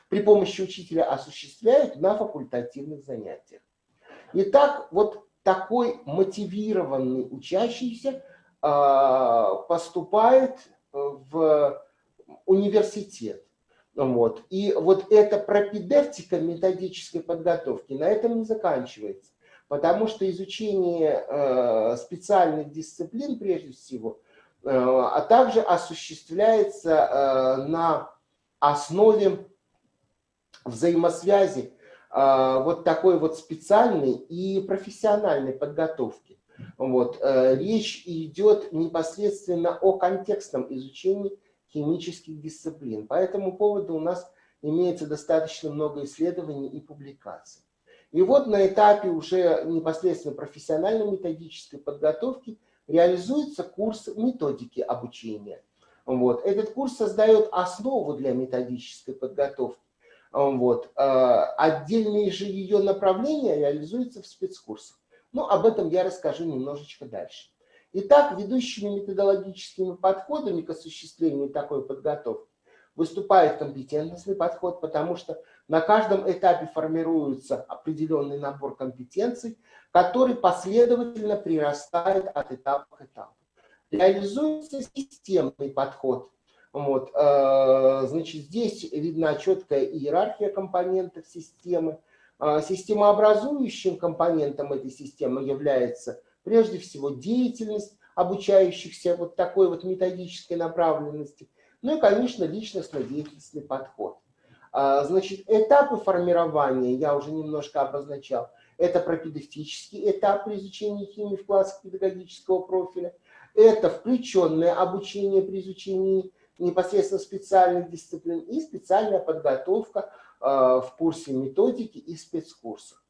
при помощи учителя осуществляет на факультативных занятиях. Итак, вот такой мотивированный учащийся поступает в университет. Вот. И вот эта пропедевтика методической подготовки на этом не заканчивается. Потому что изучение специальных дисциплин, прежде всего, а также осуществляется на основе взаимосвязи вот такой вот специальной и профессиональной подготовки. Вот. Речь идет непосредственно о контекстном изучении химических дисциплин. По этому поводу у нас имеется достаточно много исследований и публикаций. И вот на этапе уже непосредственно профессиональной методической подготовки реализуется курс методики обучения. Вот. Этот курс создает основу для методической подготовки. Вот. Отдельные же ее направления реализуются в спецкурсах. Но об этом я расскажу немножечко дальше. Итак, ведущими методологическими подходами к осуществлению такой подготовки выступает компетентностный подход, потому что на каждом этапе формируется определенный набор компетенций, который последовательно прирастает от этапа к этапу. Реализуется системный подход. Вот. Значит, здесь видна четкая иерархия компонентов системы. Системообразующим компонентом этой системы является прежде всего деятельность обучающихся вот такой вот методической направленности. Ну и, конечно, личностно-деятельностный подход. Значит, этапы формирования я уже немножко обозначал. Это пропедевтический этап при изучении химии в классах педагогического профиля. Это включенное обучение при изучении непосредственно специальных дисциплин и специальная подготовка в курсе методики и спецкурсах.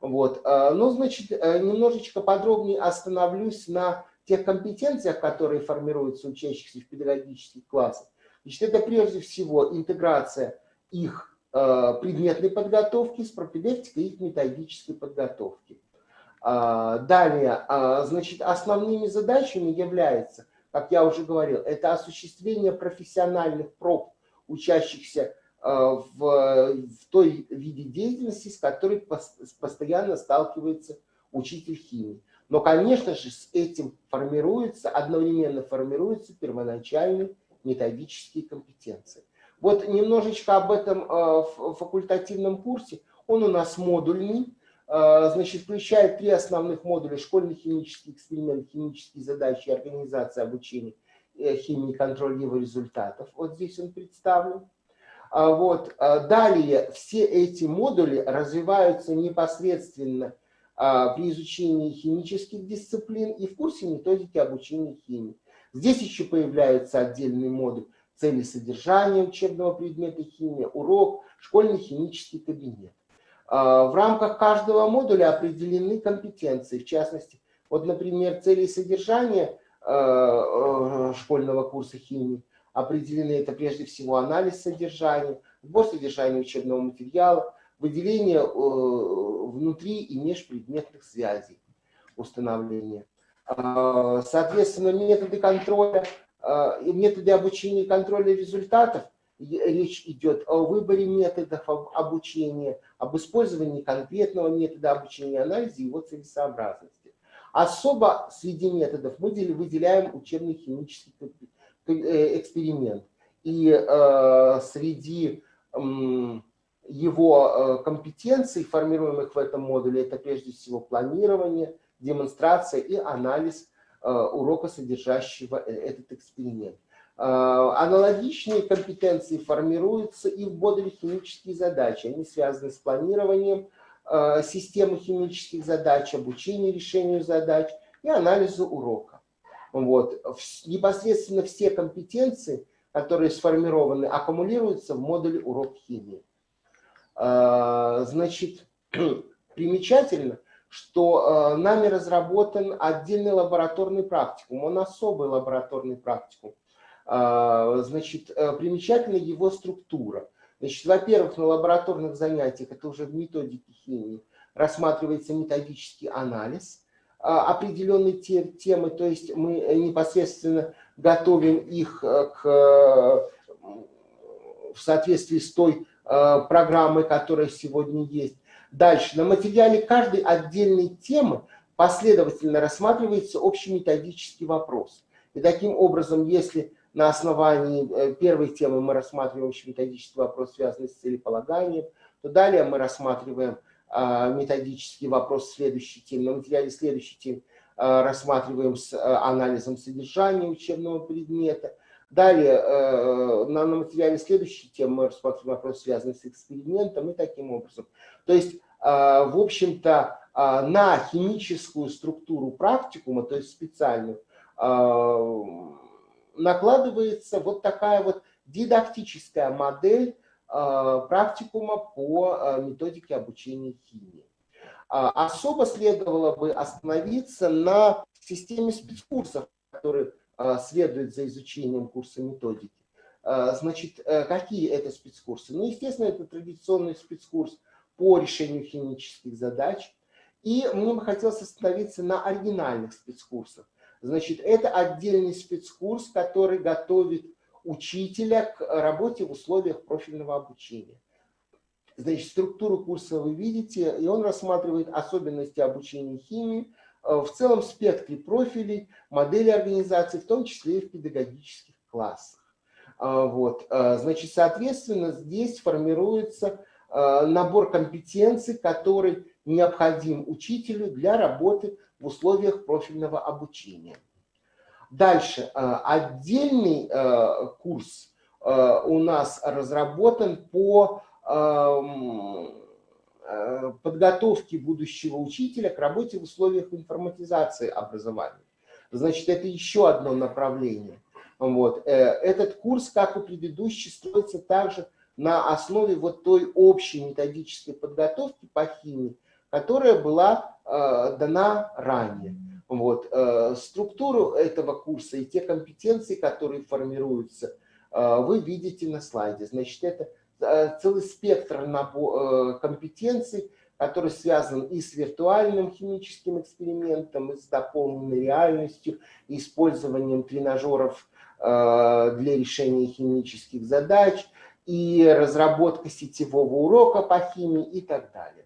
Вот. Ну, значит, немножечко подробнее остановлюсь на тех компетенциях, которые формируются учащихся в педагогических классах. Значит, это прежде всего интеграция их предметной подготовки с пропедевтикой их методической подготовки. Далее, значит, основными задачами является, как я уже говорил, это осуществление профессиональных проб учащихся в той виде деятельности, с которой постоянно сталкивается учитель химии. Но, конечно же, с этим одновременно формируются первоначальные методические компетенции. Вот немножечко об этом факультативном курсе. Он у нас модульный, значит, включает 3 основных модуля: школьный химический эксперимент, химические задачи, организация обучения химии и контроль его результатов. Вот здесь он представлен. Вот. Далее все эти модули развиваются непосредственно при изучении химических дисциплин и в курсе методики обучения химии. Здесь еще появляются отдельные модуль цели содержания учебного предмета химия, урок, школьный химический кабинет. В рамках каждого модуля определены компетенции, в частности, вот, например, цели и содержания школьного курса химии определены, это прежде всего анализ содержания, сбор содержания учебного материала, выделение внутри и межпредметных связей, установление. Соответственно, методы контроля, методы обучения и контроля результатов, речь идет о выборе методов обучения, об использовании конкретного метода обучения, анализе его целесообразности. Особо среди методов мы выделяем учебный химический эксперимент. И среди его компетенций, формируемых в этом модуле, это прежде всего планирование, демонстрация и анализ урока, содержащего этот эксперимент. Аналогичные компетенции формируются и в модуле химические задачи. Они связаны с планированием системы химических задач, обучения решению задач и анализу урока. Вот. Непосредственно все компетенции, которые сформированы, аккумулируются в модуле урок химии. Значит, примечательно, что нами разработан отдельный лабораторный практикум, он особый лабораторный практикум. Значит, примечательна его структура. Значит, во-первых, на лабораторных занятиях, это уже в методике химии, рассматривается методический анализ определенной темы, то есть мы непосредственно готовим их в соответствии с той программой, которая сегодня есть. Дальше, на материале каждой отдельной темы последовательно рассматривается общий методический вопрос. И таким образом, если на основании первой темы мы рассматриваем общий методический вопрос, связанный с целеполаганием, то далее мы рассматриваем методический вопрос следующей темы. На материале следующей темы рассматриваем с анализом содержания учебного предмета. Далее на материале следующей темы мы рассматриваем вопрос, связанный с экспериментом, и таким образом. То есть, в общем-то, на химическую структуру практикума, то есть специальную, накладывается вот такая вот дидактическая модель практикума по методике обучения химии. Особо следовало бы остановиться на системе спецкурсов, которые следуют за изучением курса методики. Значит, какие это спецкурсы? Ну, естественно, это традиционный спецкурс по решению химических задач. И мне бы хотелось остановиться на оригинальных спецкурсах. Значит, это отдельный спецкурс, который готовит учителя к работе в условиях профильного обучения. Значит, структуру курса вы видите, и он рассматривает особенности обучения химии в целом спектре профилей, модели организации, в том числе и в педагогических классах. Вот. Значит, соответственно, здесь формируется набор компетенций, который необходим учителю для работы в условиях профильного обучения. Дальше. Отдельный курс у нас разработан по подготовке будущего учителя к работе в условиях информатизации образования. Значит, это еще одно направление. Вот. Этот курс, как и предыдущий, строится также на основе вот той общей методической подготовки по химии, которая была дана ранее. Вот. Структуру этого курса и те компетенции, которые формируются, вы видите на слайде. Значит, это целый спектр компетенций, который связан и с виртуальным химическим экспериментом, и с дополненной реальностью, и использованием тренажеров для решения химических задач, и разработка сетевого урока по химии и так далее.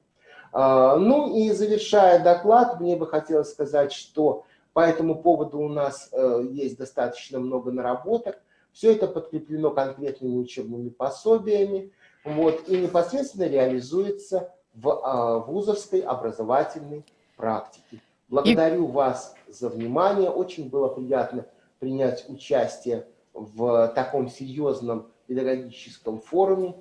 Ну и завершая доклад, мне бы хотелось сказать, что по этому поводу у нас есть достаточно много наработок. Все это подкреплено конкретными учебными пособиями, вот, и непосредственно реализуется в вузовской образовательной практике. Благодарю вас за внимание. Очень было приятно принять участие в таком серьезном педагогическом форуме.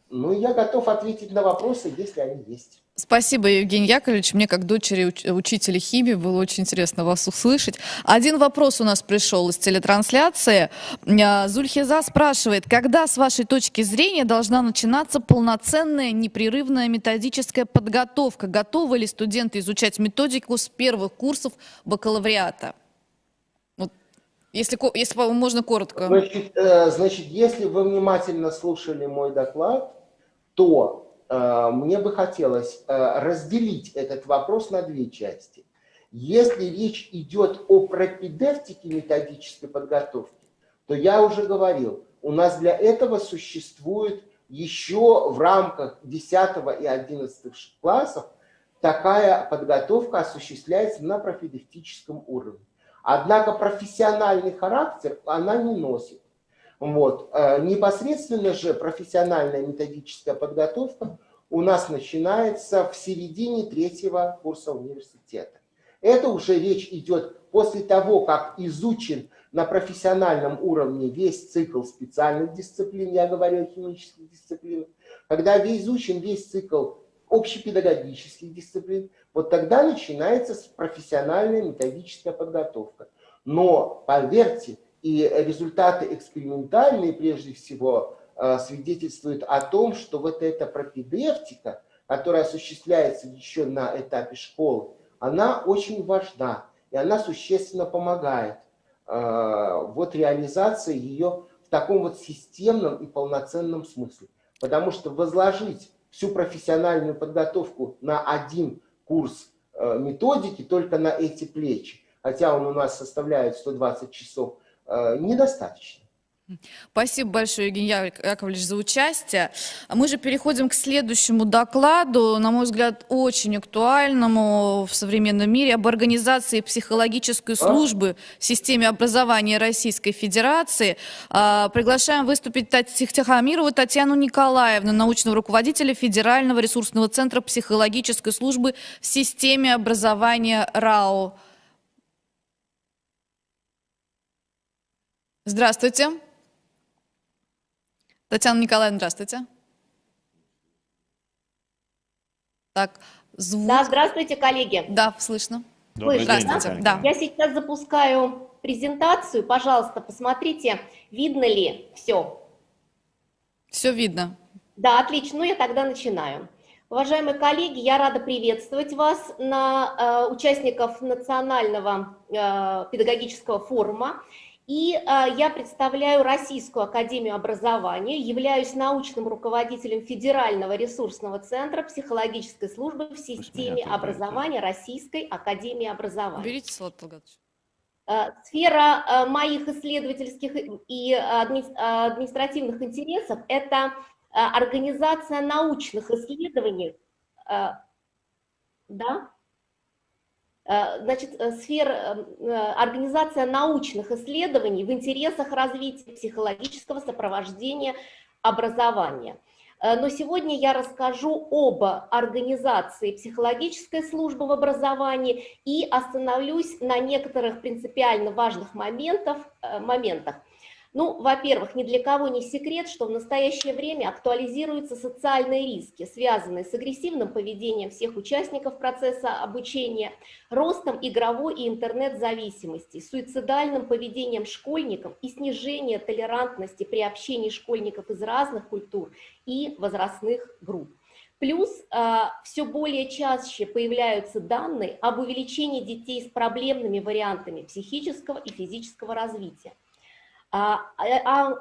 Ну, я готов ответить на вопросы, если они есть. Спасибо, Евгений Яковлевич. Мне, как дочери учителя химии, было очень интересно вас услышать. Один вопрос у нас пришел из телетрансляции. Зульхиза спрашивает, когда, с вашей точки зрения, должна начинаться полноценная непрерывная методическая подготовка? Готовы ли студенты изучать методику с первых курсов бакалавриата? Вот, если можно коротко. Значит, если вы внимательно слушали мой доклад, то мне бы хотелось разделить этот вопрос на две части. Если речь идет о пропедевтике методической подготовки, то я уже говорил, у нас для этого существует еще в рамках 10 и 11 классов такая подготовка осуществляется на пропедевтическом уровне. Однако профессиональный характер она не носит. Вот. Непосредственно же профессиональная методическая подготовка у нас начинается в середине 3-го курса университета. Это уже речь идет после того, как изучен на профессиональном уровне весь цикл специальных дисциплин, я говорю о химических дисциплинах, когда изучен весь цикл общепедагогических дисциплин, вот тогда начинается профессиональная методическая подготовка. Но, поверьте, и результаты экспериментальные, прежде всего, свидетельствуют о том, что вот эта пропедевтика, которая осуществляется еще на этапе школы, она очень важна, и она существенно помогает вот реализации ее в таком вот системном и полноценном смысле. Потому что возложить всю профессиональную подготовку на один курс методики только на эти плечи, хотя он у нас составляет 120 часов, недостаточно. Спасибо большое, Евгений Яковлевич, за участие. Мы же переходим к следующему докладу, на мой взгляд, очень актуальному в современном мире, об организации психологической службы в системе образования Российской Федерации. Приглашаем выступить Тихомирову Татьяну Николаевну, научного руководителя Федерального ресурсного центра психологической службы в системе образования РАО. Здравствуйте. Татьяна Николаевна, здравствуйте. Так, звук. Да, здравствуйте, коллеги. Да, слышно. Добрый день, Здравствуйте. Наталья. Да. Я сейчас запускаю презентацию. Пожалуйста, посмотрите, видно ли все. Все видно. Да, отлично. Ну, я тогда начинаю. Уважаемые коллеги, я рада приветствовать вас, участников Национального педагогического форума. И я представляю Российскую академию образования, являюсь научным руководителем Федерального ресурсного центра психологической службы в системе образования Российской академии образования. Берите слово, Талгатович. Сфера моих исследовательских и административных интересов – это организация научных исследований, да? Значит, организация научных исследований в интересах развития психологического сопровождения образования. Но сегодня я расскажу об организации психологической службы в образовании и остановлюсь на некоторых принципиально важных моментах. Ну, во-первых, ни для кого не секрет, что в настоящее время актуализируются социальные риски, связанные с агрессивным поведением всех участников процесса обучения, ростом игровой и интернет-зависимости, суицидальным поведением школьников и снижением толерантности при общении школьников из разных культур и возрастных групп. Плюс все более чаще появляются данные об увеличении детей с проблемными вариантами психического и физического развития.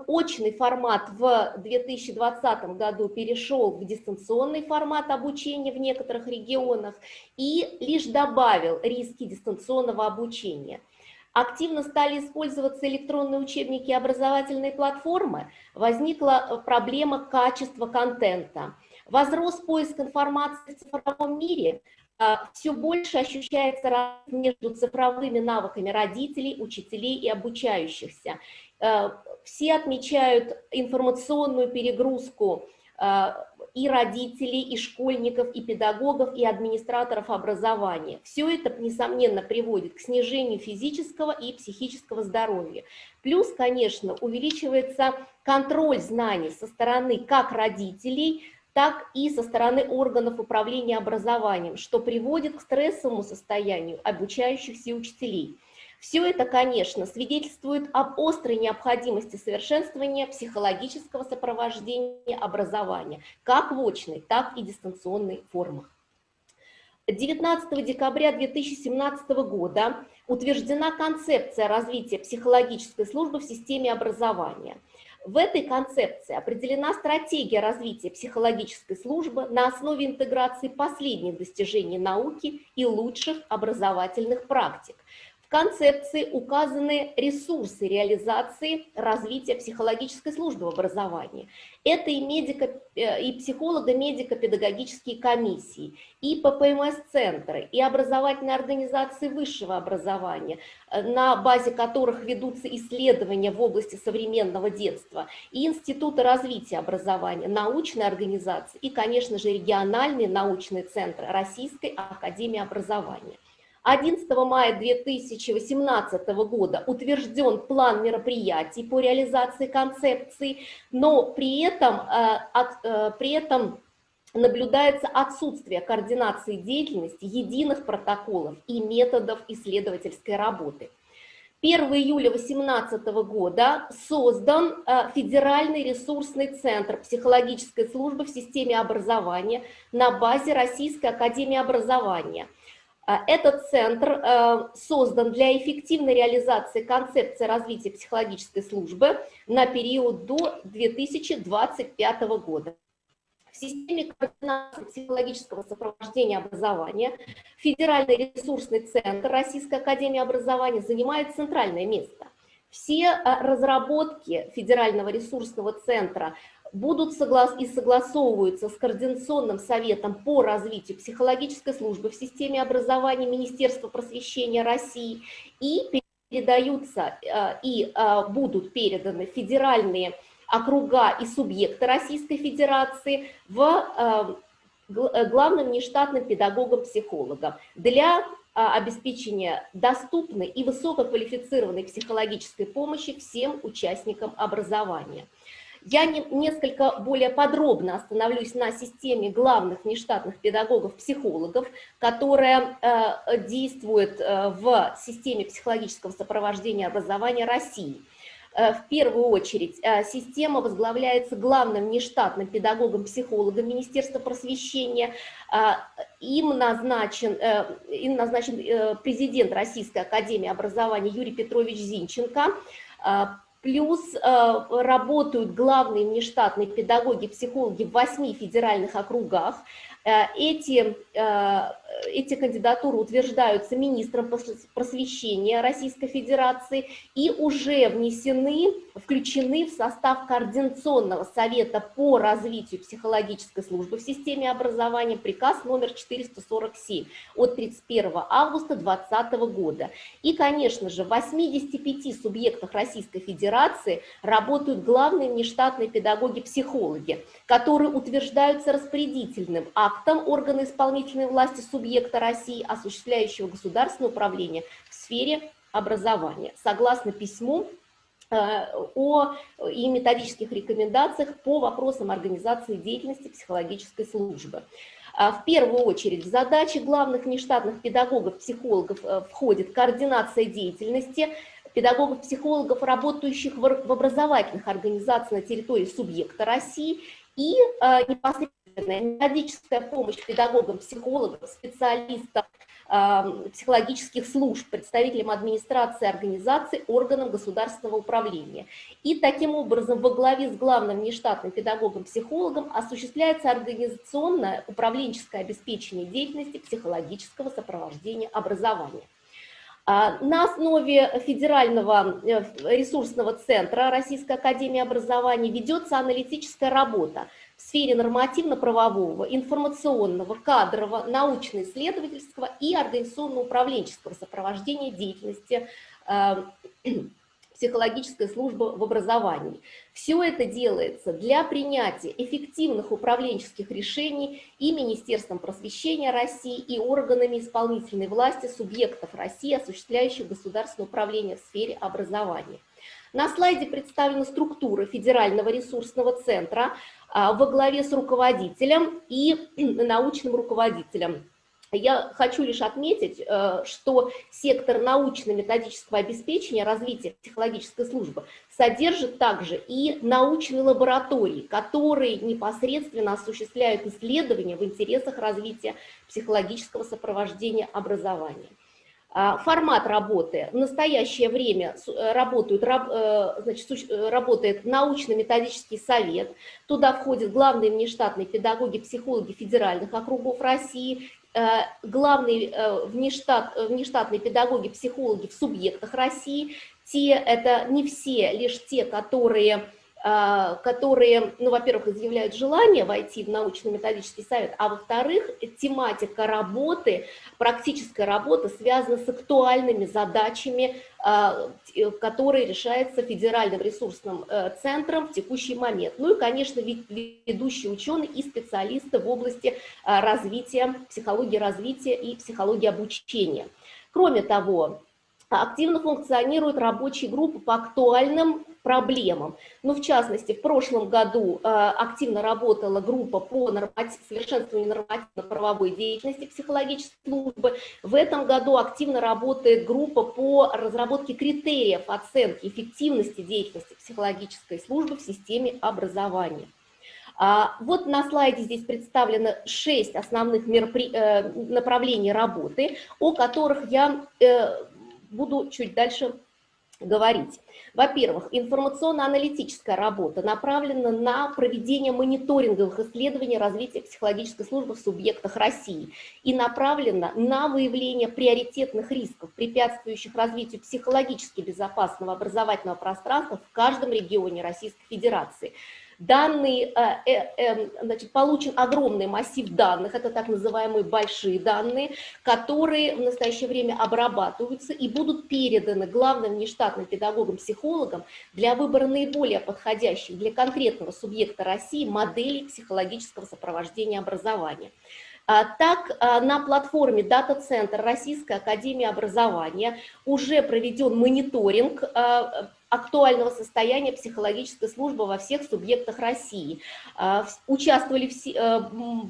Очный формат в 2020 году перешел в дистанционный формат обучения в некоторых регионах и лишь добавил риски дистанционного обучения. Активно стали использоваться электронные учебники и образовательные платформы, возникла проблема качества контента. Возрос поиск информации в цифровом мире, все больше ощущается разница между цифровыми навыками родителей, учителей и обучающихся. Все отмечают информационную перегрузку и родителей, и школьников, и педагогов, и администраторов образования. Все это, несомненно, приводит к снижению физического и психического здоровья. Плюс, конечно, увеличивается контроль знаний со стороны как родителей, так и со стороны органов управления образованием, что приводит к стрессовому состоянию обучающихся учителей. Все это, конечно, свидетельствует об острой необходимости совершенствования психологического сопровождения образования, как в очной, так и дистанционной формах. 19 декабря 2017 года утверждена концепция развития психологической службы в системе образования. В этой концепции определена стратегия развития психологической службы на основе интеграции последних достижений науки и лучших образовательных практик. В концепции указаны ресурсы реализации развития психологической службы в образовании. Это и психолого-медико-педагогические комиссии, и ППМС-центры, и образовательные организации высшего образования, на базе которых ведутся исследования в области современного детства, и институты развития образования, научные организации и, конечно же, региональные научные центры Российской академии образования. 11 мая 2018 года утвержден план мероприятий по реализации концепции, но при этом наблюдается отсутствие координации деятельности, единых протоколов и методов исследовательской работы. 1 июля 2018 года создан Федеральный ресурсный центр психологической службы в системе образования на базе Российской академии образования. Этот центр создан для эффективной реализации концепции развития психологической службы на период до 2025 года. В системе координации психологического сопровождения образования Федеральный ресурсный центр Российской академии образования занимает центральное место. Все разработки Федерального ресурсного центра будут согласовываются с Координационным советом по развитию психологической службы в системе образования Министерства просвещения России и передаются и будут переданы федеральные округа и субъекты Российской Федерации в главным нештатным педагогам-психологам для обеспечения доступной и высококвалифицированной психологической помощи всем участникам образования. Я несколько более подробно остановлюсь на системе главных внештатных педагогов-психологов, которая действует в системе психологического сопровождения образования России. В первую очередь система возглавляется главным внештатным педагогом-психологом Министерства просвещения. Им назначен президент Российской академии образования Юрий Петрович Зинченко. Плюс работают главные внештатные педагоги-психологи в 8 федеральных округах. Эти кандидатуры утверждаются министром просвещения Российской Федерации и уже включены в состав Координационного совета по развитию психологической службы в системе образования, приказ номер 447 от 31 августа 2020 года. И, конечно же, в 85 субъектах Российской Федерации работают главные внештатные педагоги-психологи, которые утверждаются распорядительным актом органа исполнительной власти субъекта России, осуществляющего государственное управление в сфере образования, согласно письму и методических рекомендациях по вопросам организации деятельности психологической службы. В первую очередь в задачи главных внештатных педагогов-психологов входит координация деятельности педагогов-психологов, работающих в образовательных организациях на территории субъекта России, и непосредственно методическая помощь педагогам, психологам, специалистам психологических служб, представителям администрации, организаций, органам государственного управления. И таким образом во главе с главным внештатным педагогом-психологом осуществляется организационное управленческое обеспечение деятельности психологического сопровождения образования. На основе Федерального ресурсного центра Российской академии образования ведется аналитическая работа в сфере нормативно-правового, информационного, кадрового, научно-исследовательского и организационно-управленческого сопровождения деятельности психологической службы в образовании. Все это делается для принятия эффективных управленческих решений и Министерством просвещения России, и органами исполнительной власти субъектов России, осуществляющих государственное управление в сфере образования. На слайде представлена структура федерального ресурсного центра во главе с руководителем и научным руководителем. Я хочу лишь отметить, что сектор научно-методического обеспечения развития психологической службы содержит также и научные лаборатории, которые непосредственно осуществляют исследования в интересах развития психологического сопровождения образования. Формат работы. В настоящее время работает научно-методический совет. Туда входят главные внештатные педагоги, психологи федеральных округов России, главные внештатные педагоги, психологи в субъектах России. Это не все, лишь те, которые, ну, во-первых, изъявляют желание войти в научно-методический совет, а во-вторых, тематика работы, практическая работа связана с актуальными задачами, которые решаются федеральным ресурсным центром в текущий момент. Ну и, конечно, ведущие ученые и специалисты в области развития, психологии развития и психологии обучения. Кроме того, активно функционируют рабочие группы по актуальным проблемам. Ну, в частности, в прошлом году активно работала группа по совершенствованию нормативно-правовой деятельности психологической службы. В этом году активно работает группа по разработке критериев оценки эффективности деятельности психологической службы в системе образования. Вот на слайде здесь представлено 6 основных направлений работы, о которых я буду чуть дальше говорить. Во-первых, информационно-аналитическая работа направлена на проведение мониторинговых исследований развития психологической службы в субъектах России и направлена на выявление приоритетных рисков, препятствующих развитию психологически безопасного образовательного пространства в каждом регионе Российской Федерации. Получен огромный массив данных, это так называемые большие данные, которые в настоящее время обрабатываются и будут переданы главным внештатным педагогам-психологам для выбора наиболее подходящих для конкретного субъекта России моделей психологического сопровождения образования. Так, на платформе Дата-центр Российской академии образования уже проведен мониторинг актуального состояния психологической службы во всех субъектах России. Участвовали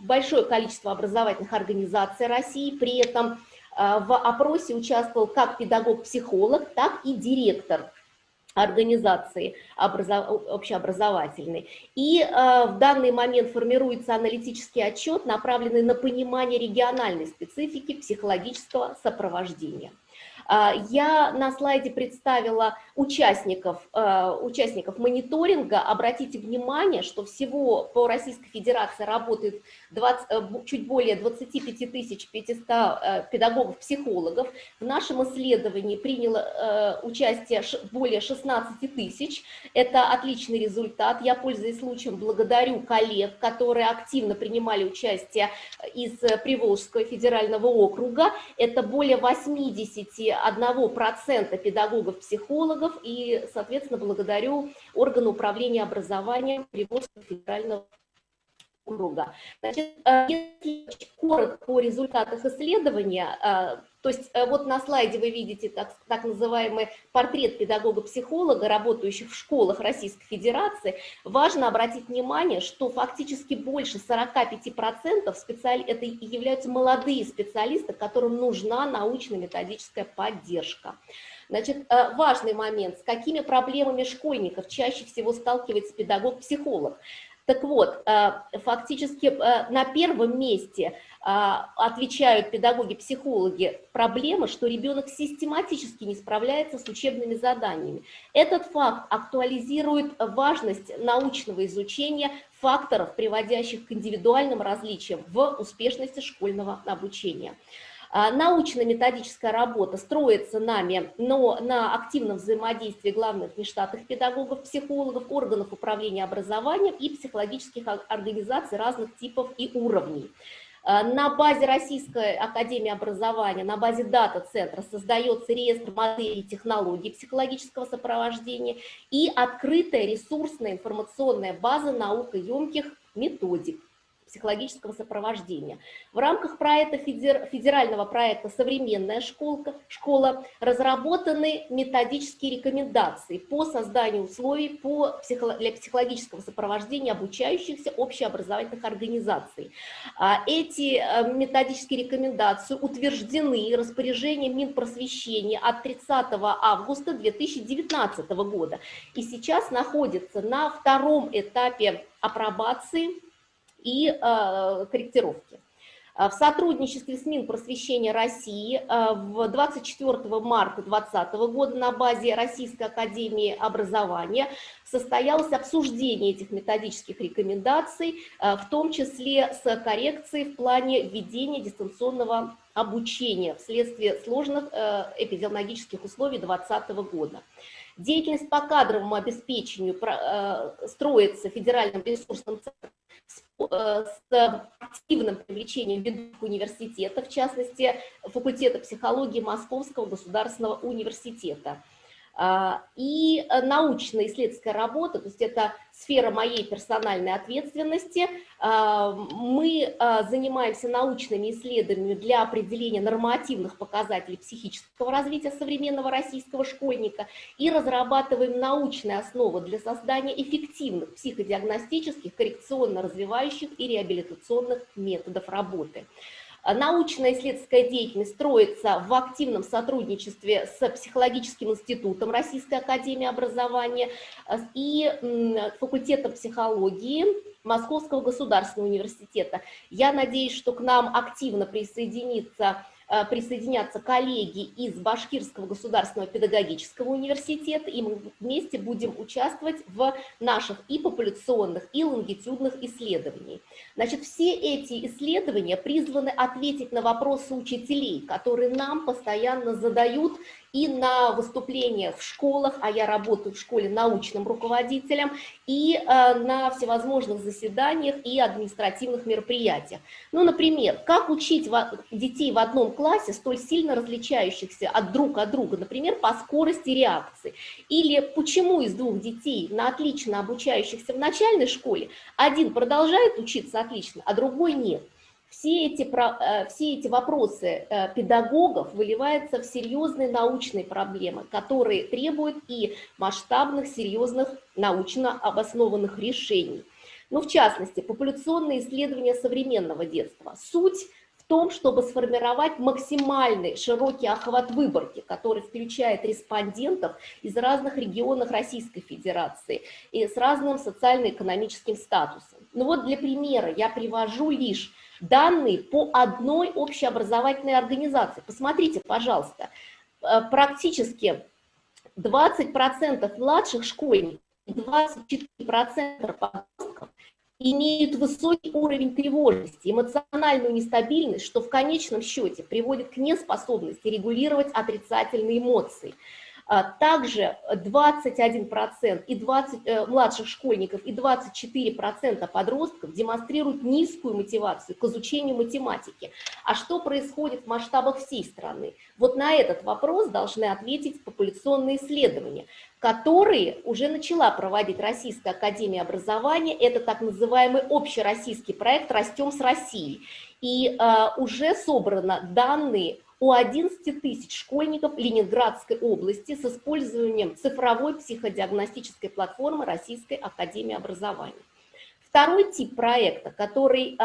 большое количество образовательных организаций России, при этом в опросе участвовал как педагог-психолог, так и директор организации общеобразовательной. И в данный момент формируется аналитический отчет, направленный на понимание региональной специфики психологического сопровождения. Я на слайде представила участников мониторинга. Обратите внимание, что всего по Российской Федерации работает чуть более 25 500 педагогов-психологов. В нашем исследовании приняло участие более 16 тысяч. Это отличный результат. Я, пользуясь случаем, благодарю коллег, которые активно принимали участие из Приволжского федерального округа. Это более 81% педагогов-психологов, и, соответственно, благодарю органу управления образованием Приволжского федерального округа. Значит, если коротко о результатах исследования, то есть вот на слайде вы видите так называемый портрет педагога-психолога, работающих в школах Российской Федерации. Важно обратить внимание, что фактически больше 45% это являются молодые специалисты, которым нужна научно-методическая поддержка. Значит, важный момент, с какими проблемами школьников чаще всего сталкивается педагог-психолог. Так вот, фактически на первом месте отвечают педагоги-психологи проблемы, что ребенок систематически не справляется с учебными заданиями. Этот факт актуализирует важность научного изучения факторов, приводящих к индивидуальным различиям в успешности школьного обучения. Научно-методическая работа строится нами, но на активном взаимодействии главных внештатных педагогов, психологов, органов управления образованием и психологических организаций разных типов и уровней. На базе Российской академии образования, на базе дата-центра создается реестр моделей и технологий психологического сопровождения и открытая ресурсная информационная база наукоемких методик психологического сопровождения. В рамках проекта, федерального проекта «Современная школа» разработаны методические рекомендации по созданию условий для психологического сопровождения обучающихся общеобразовательных организаций. Эти методические рекомендации утверждены распоряжением Минпросвещения от 30 августа 2019 года и сейчас находятся на втором этапе апробации и корректировки. В сотрудничестве с Минпросвещения России 24 марта 2020 года на базе Российской академии образования состоялось обсуждение этих методических рекомендаций, в том числе с коррекцией в плане введения дистанционного обучения вследствие сложных эпидемиологических условий 2020 года. Деятельность по кадровому обеспечению строится федеральным ресурсным центром с активным привлечением ведущих университетов, в частности, факультета психологии Московского государственного университета. И научно-исследовательская работа, то есть это сфера моей персональной ответственности. Мы занимаемся научными исследованиями для определения нормативных показателей психического развития современного российского школьника и разрабатываем научные основы для создания эффективных психодиагностических, коррекционно-развивающих и реабилитационных методов работы. Научная исследовательская деятельность строится в активном сотрудничестве с Психологическим институтом Российской академии образования и факультетом психологии Московского государственного университета. Я надеюсь, что к нам активно присоединятся коллеги из Башкирского государственного педагогического университета, и мы вместе будем участвовать в наших и популяционных, и лонгитюдных исследованиях. Значит, все эти исследования призваны ответить на вопросы учителей, которые нам постоянно задают и на выступлениях в школах, а я работаю в школе научным руководителем, и на всевозможных заседаниях и административных мероприятиях. Ну, например, как учить детей в одном классе, столь сильно различающихся друг от друга, например, по скорости реакции, или почему из двух детей на отлично обучающихся в начальной школе один продолжает учиться отлично, а другой нет. Все эти вопросы педагогов выливаются в серьезные научные проблемы, которые требуют и масштабных, серьезных, научно обоснованных решений. Ну, в частности, популяционные исследования современного детства. Суть в том, чтобы сформировать максимальный широкий охват выборки, который включает респондентов из разных регионов Российской Федерации и с разным социально-экономическим статусом. Ну вот для примера я привожу лишь данные по одной общеобразовательной организации. Посмотрите, пожалуйста, практически 20% младших школьников и 24% подростков имеют высокий уровень тревожности, эмоциональную нестабильность, что в конечном счете приводит к неспособности регулировать отрицательные эмоции. Также 21% младших школьников и 24% подростков демонстрируют низкую мотивацию к изучению математики. А что происходит в масштабах всей страны? Вот на этот вопрос должны ответить популяционные исследования, которые уже начала проводить Российская академия образования. Это так называемый общероссийский проект «Растем с Россией». И уже собрано данные у 11 тысяч школьников Ленинградской области с использованием цифровой психодиагностической платформы Российской академии образования. Второй тип проекта, который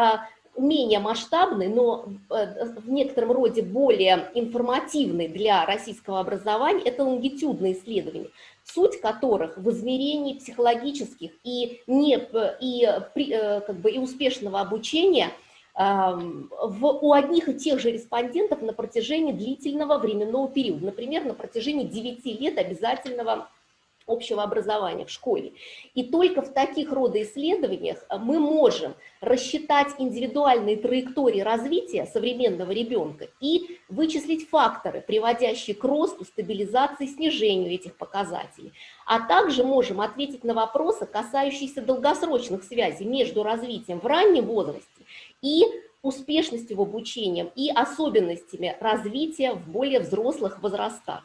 менее масштабный, но в некотором роде более информативный для российского образования, это лонгитюдные исследования, суть которых в измерении психологических и успешного обучения у одних и тех же респондентов на протяжении длительного временного периода, например, на протяжении 9 лет обязательного общего образования в школе. И только в таких рода исследованиях мы можем рассчитать индивидуальные траектории развития современного ребенка и вычислить факторы, приводящие к росту, стабилизации, снижению этих показателей. А также можем ответить на вопросы, касающиеся долгосрочных связей между развитием в раннем возрасте и успешностью в обучении и особенностями развития в более взрослых возрастах.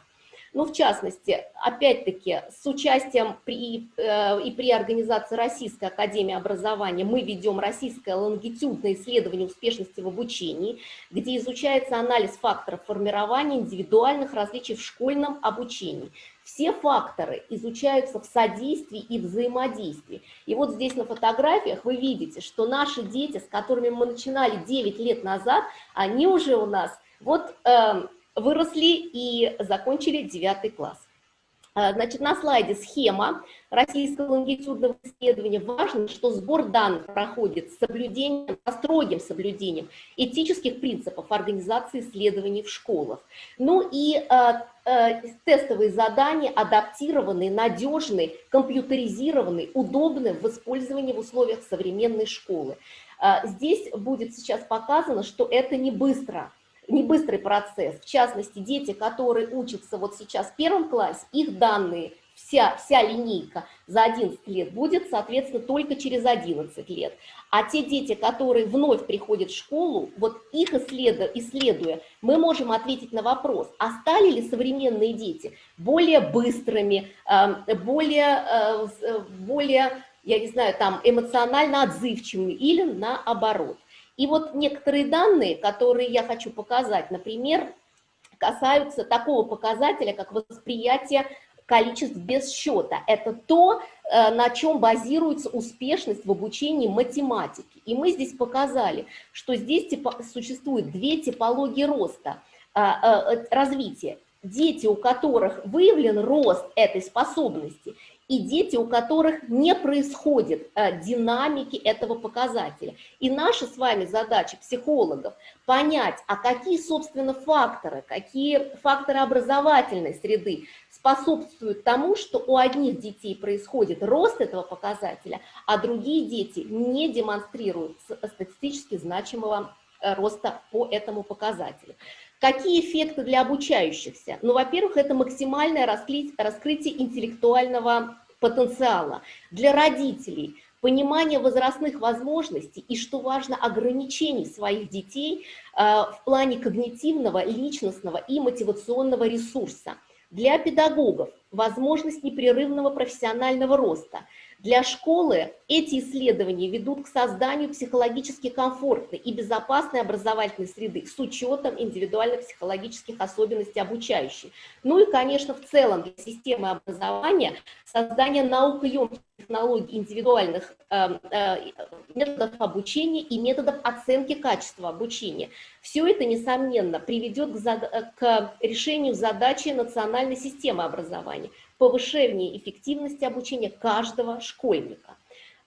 Ну, в частности, опять-таки, с участием при организации Российской академии образования мы ведем российское лонгитюдное исследование успешности в обучении, где изучается анализ факторов формирования индивидуальных различий в школьном обучении. Все факторы изучаются в содействии и взаимодействии. И вот здесь на фотографиях вы видите, что наши дети, с которыми мы начинали 9 лет назад, они уже у нас вот выросли и закончили 9 класс. Значит, на слайде схема российского лонгитюдного исследования. Важно, что сбор данных проходит с строгим соблюдением этических принципов организации исследований в школах. Ну и тестовые задания адаптированные, надежные, компьютеризированные, удобные в использовании в условиях современной школы. Здесь будет сейчас показано, что это не быстрый процесс. В частности, дети, которые учатся вот сейчас в 1 классе, их данные, вся линейка за 11 лет будет, соответственно, только через 11 лет. А те дети, которые вновь приходят в школу, вот их исследуя, мы можем ответить на вопрос, а стали ли современные дети более быстрыми, более, я не знаю, там, эмоционально отзывчивыми или наоборот. И вот некоторые данные, которые я хочу показать, например, касаются такого показателя, как восприятие количеств без счета. Это то, на чем базируется успешность в обучении математики. И мы здесь показали, что здесь существует 2 типологии роста, развития. Дети, у которых выявлен рост этой способности, и дети, у которых не происходит динамики этого показателя. И наша с вами задача психологов понять, а какие, собственно, какие факторы образовательной среды способствуют тому, что у одних детей происходит рост этого показателя, а другие дети не демонстрируют статистически значимого роста по этому показателю. Какие эффекты для обучающихся? Ну, во-первых, это максимальное раскрытие интеллектуального потенциала. Для родителей понимание возрастных возможностей и, что важно, ограничений своих детей в плане когнитивного, личностного и мотивационного ресурса. Для педагогов возможность непрерывного профессионального роста. Для школы эти исследования ведут к созданию психологически комфортной и безопасной образовательной среды с учетом индивидуальных психологических особенностей обучающих. Ну и, конечно, в целом для системы образования создание наукоемких технологий индивидуальных методов обучения и методов оценки качества обучения. Все это, несомненно, приведет к решению задачи национальной системы образования, повышение эффективности обучения каждого школьника.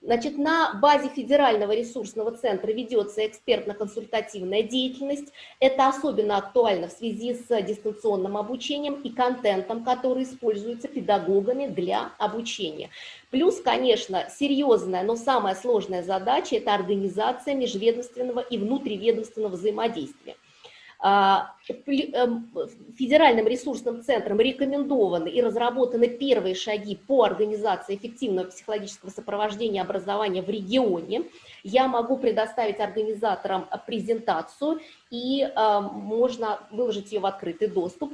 Значит, на базе Федерального ресурсного центра ведется экспертно-консультативная деятельность. Это особенно актуально в связи с дистанционным обучением и контентом, который используется педагогами для обучения. Плюс, конечно, серьезная, но самая сложная задача – это организация межведомственного и внутриведомственного взаимодействия. Федеральным ресурсным центром рекомендованы и разработаны первые шаги по организации эффективного психологического сопровождения образования в регионе. Я могу предоставить организаторам презентацию, и можно выложить ее в открытый доступ.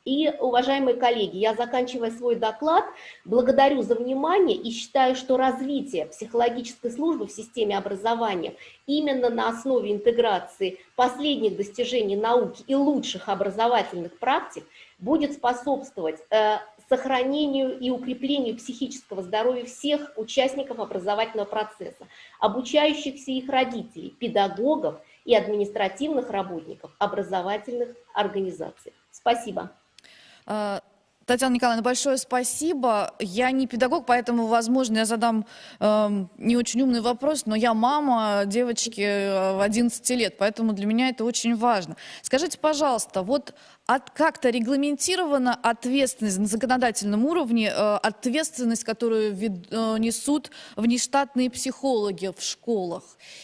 И, уважаемые коллеги, я, заканчивая свой доклад, благодарю за внимание и считаю, что развитие психологической службы в системе образования именно на основе интеграции последних достижений науки и лучших образовательных практик будет способствовать сохранению и укреплению психического здоровья всех участников образовательного процесса, обучающихся их родителей, педагогов и административных работников образовательных организаций. Спасибо. Татьяна Николаевна, большое спасибо. Я не педагог, поэтому, возможно, я задам не очень умный вопрос, но я мама девочки 11 лет, поэтому для меня это очень важно. Скажите, пожалуйста, вот как-то регламентирована ответственность на законодательном уровне, ответственность, которую несут внештатные психологи в школах?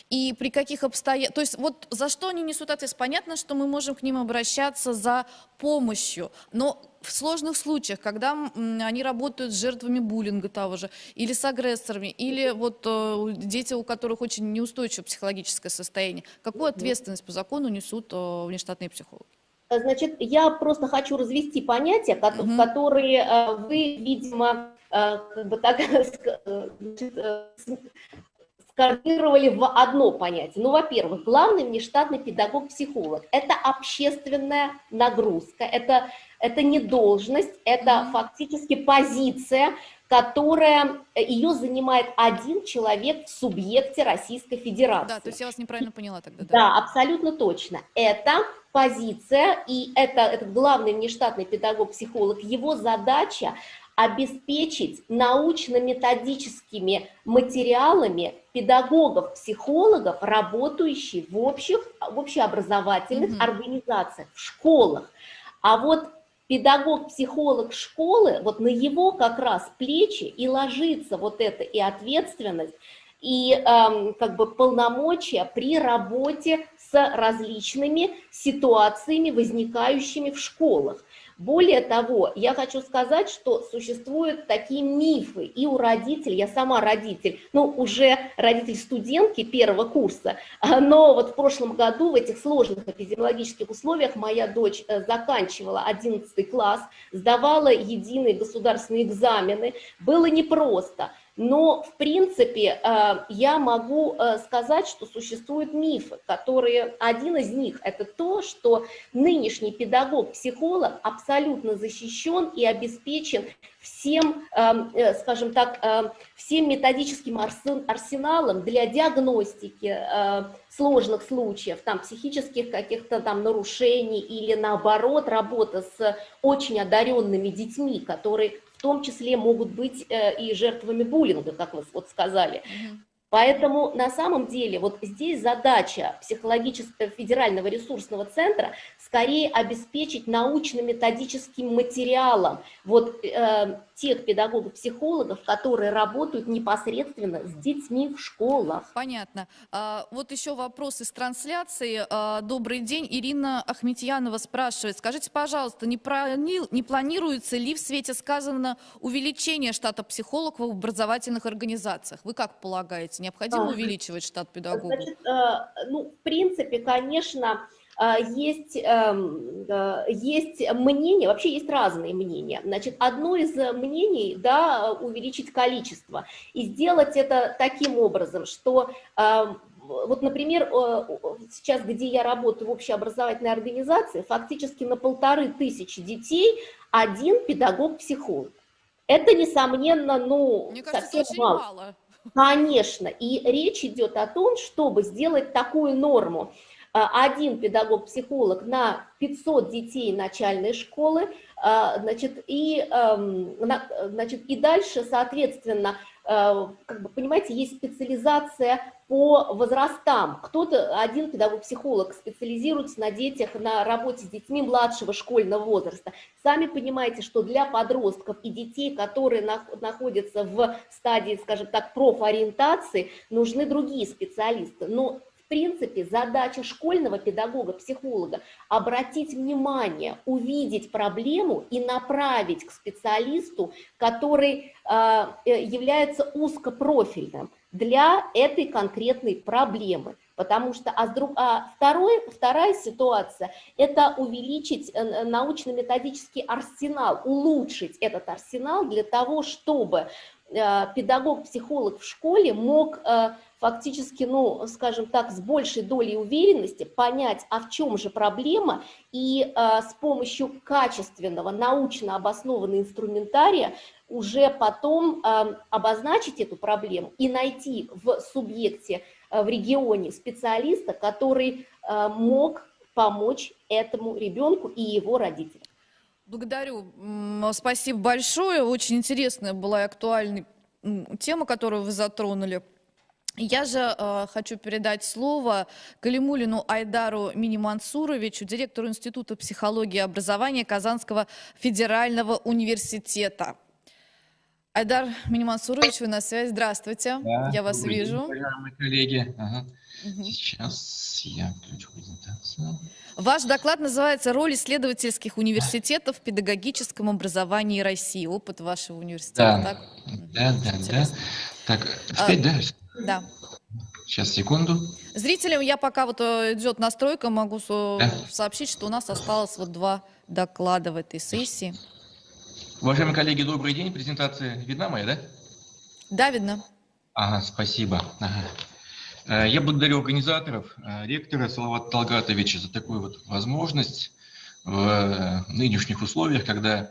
И при каких обстоятельствах? То есть вот за что они несут ответственность? Понятно, что мы можем к ним обращаться за помощью, но в сложных случаях, когда они работают с жертвами буллинга того же, или с агрессорами, или вот дети, у которых очень неустойчивое психологическое состояние, какую ответственность по закону несут внештатные психологи? Значит, я просто хочу развести понятия, которые вы, видимо, как бы так скоординировали в одно понятие. Ну, во-первых, главный внештатный педагог-психолог – это общественная нагрузка, это не должность, это фактически позиция, которая ее занимает один человек в субъекте Российской Федерации. Да, то есть я вас неправильно поняла тогда. Да, абсолютно точно. Это позиция, и этот главный внештатный педагог-психолог, его задача обеспечить научно-методическими материалами педагогов-психологов, работающих в общеобразовательных организациях, в школах. А вот педагог-психолог школы, вот на его как раз плечи и ложится вот это и ответственность, и как бы полномочия при работе с различными ситуациями, возникающими в школах. Более того, я хочу сказать, что существуют такие мифы и у родителей, я сама родитель, ну уже родитель студентки первого курса, но вот в прошлом году в этих сложных эпидемиологических условиях моя дочь заканчивала 11 класс, сдавала единые государственные экзамены, было непросто. Но, в принципе, я могу сказать, что существуют мифы, которые, один из них, это то, что нынешний педагог-психолог абсолютно защищен и обеспечен всем, скажем так, всем методическим арсеналом для диагностики сложных случаев, там, психических каких-то там нарушений или, наоборот, работа с очень одаренными детьми, которые в том числе могут быть и жертвами буллинга, как вы вот сказали. Поэтому на самом деле вот здесь задача психологического федерального ресурсного центра скорее обеспечить научно-методическим материалом вот тех педагогов-психологов, которые работают непосредственно с детьми в школах. Понятно. Вот еще вопрос из трансляции. Добрый день. Ирина Ахметьянова спрашивает. Скажите, пожалуйста, не планируется ли в свете сказанного увеличение штата психологов в образовательных организациях? Вы как полагаете, необходимо увеличивать штат педагогов? Значит, ну, в принципе, конечно, есть мнения, вообще есть разные мнения. Значит, одно из мнений, да, увеличить количество и сделать это таким образом, что вот, например, сейчас, где я работаю в общеобразовательной организации, фактически на 1500 детей один педагог-психолог. Это, несомненно, ну, мне кажется, совсем очень мало. Конечно, и речь идет о том, чтобы сделать такую норму. Один педагог-психолог на 500 детей начальной школы, значит, и дальше, соответственно, как бы, понимаете, есть специализация по возрастам. Кто-то, один педагог-психолог специализируется на детях, на работе с детьми младшего школьного возраста. Сами понимаете, что для подростков и детей, которые находятся в стадии, скажем так, профориентации, нужны другие специалисты. Но в принципе, задача школьного педагога-психолога – обратить внимание, увидеть проблему и направить к специалисту, который является узкопрофильным для этой конкретной проблемы. Потому что вторая ситуация – это увеличить научно-методический арсенал, улучшить этот арсенал для того, чтобы педагог-психолог в школе мог фактически, ну, скажем так, с большей долей уверенности понять, а в чем же проблема, и с помощью качественного, научно обоснованного инструментария уже потом обозначить эту проблему и найти в субъекте, в регионе специалиста, который мог помочь этому ребенку и его родителям. Благодарю. Спасибо большое. Очень интересная была и актуальная тема, которую вы затронули. Я же хочу передать слово Калимуллину Айдару Минимансуровичу, директору Института психологии и образования Казанского федерального университета. Айдар Минимансурович, вы на связи. Здравствуйте. Да, Я вас добрый день, вижу. уважаемые коллеги. Ага. Мгм. Сейчас я включу презентацию. Ваш доклад называется «Роль исследовательских университетов в педагогическом образовании России». Опыт вашего университета, Да, так? Мгм. да. Интересно. Так, А, встать, да? Да. Сейчас, секунду. Зрителям я пока вот идет настройка, могу Да. сообщить, что у нас осталось вот 2 доклада в этой сессии. Уважаемые коллеги, добрый день. Презентация видна моя, да? Да, видно. Ага, спасибо. Ага. Я благодарю организаторов, ректора Салавата Талгатовича за такую вот возможность в нынешних условиях, когда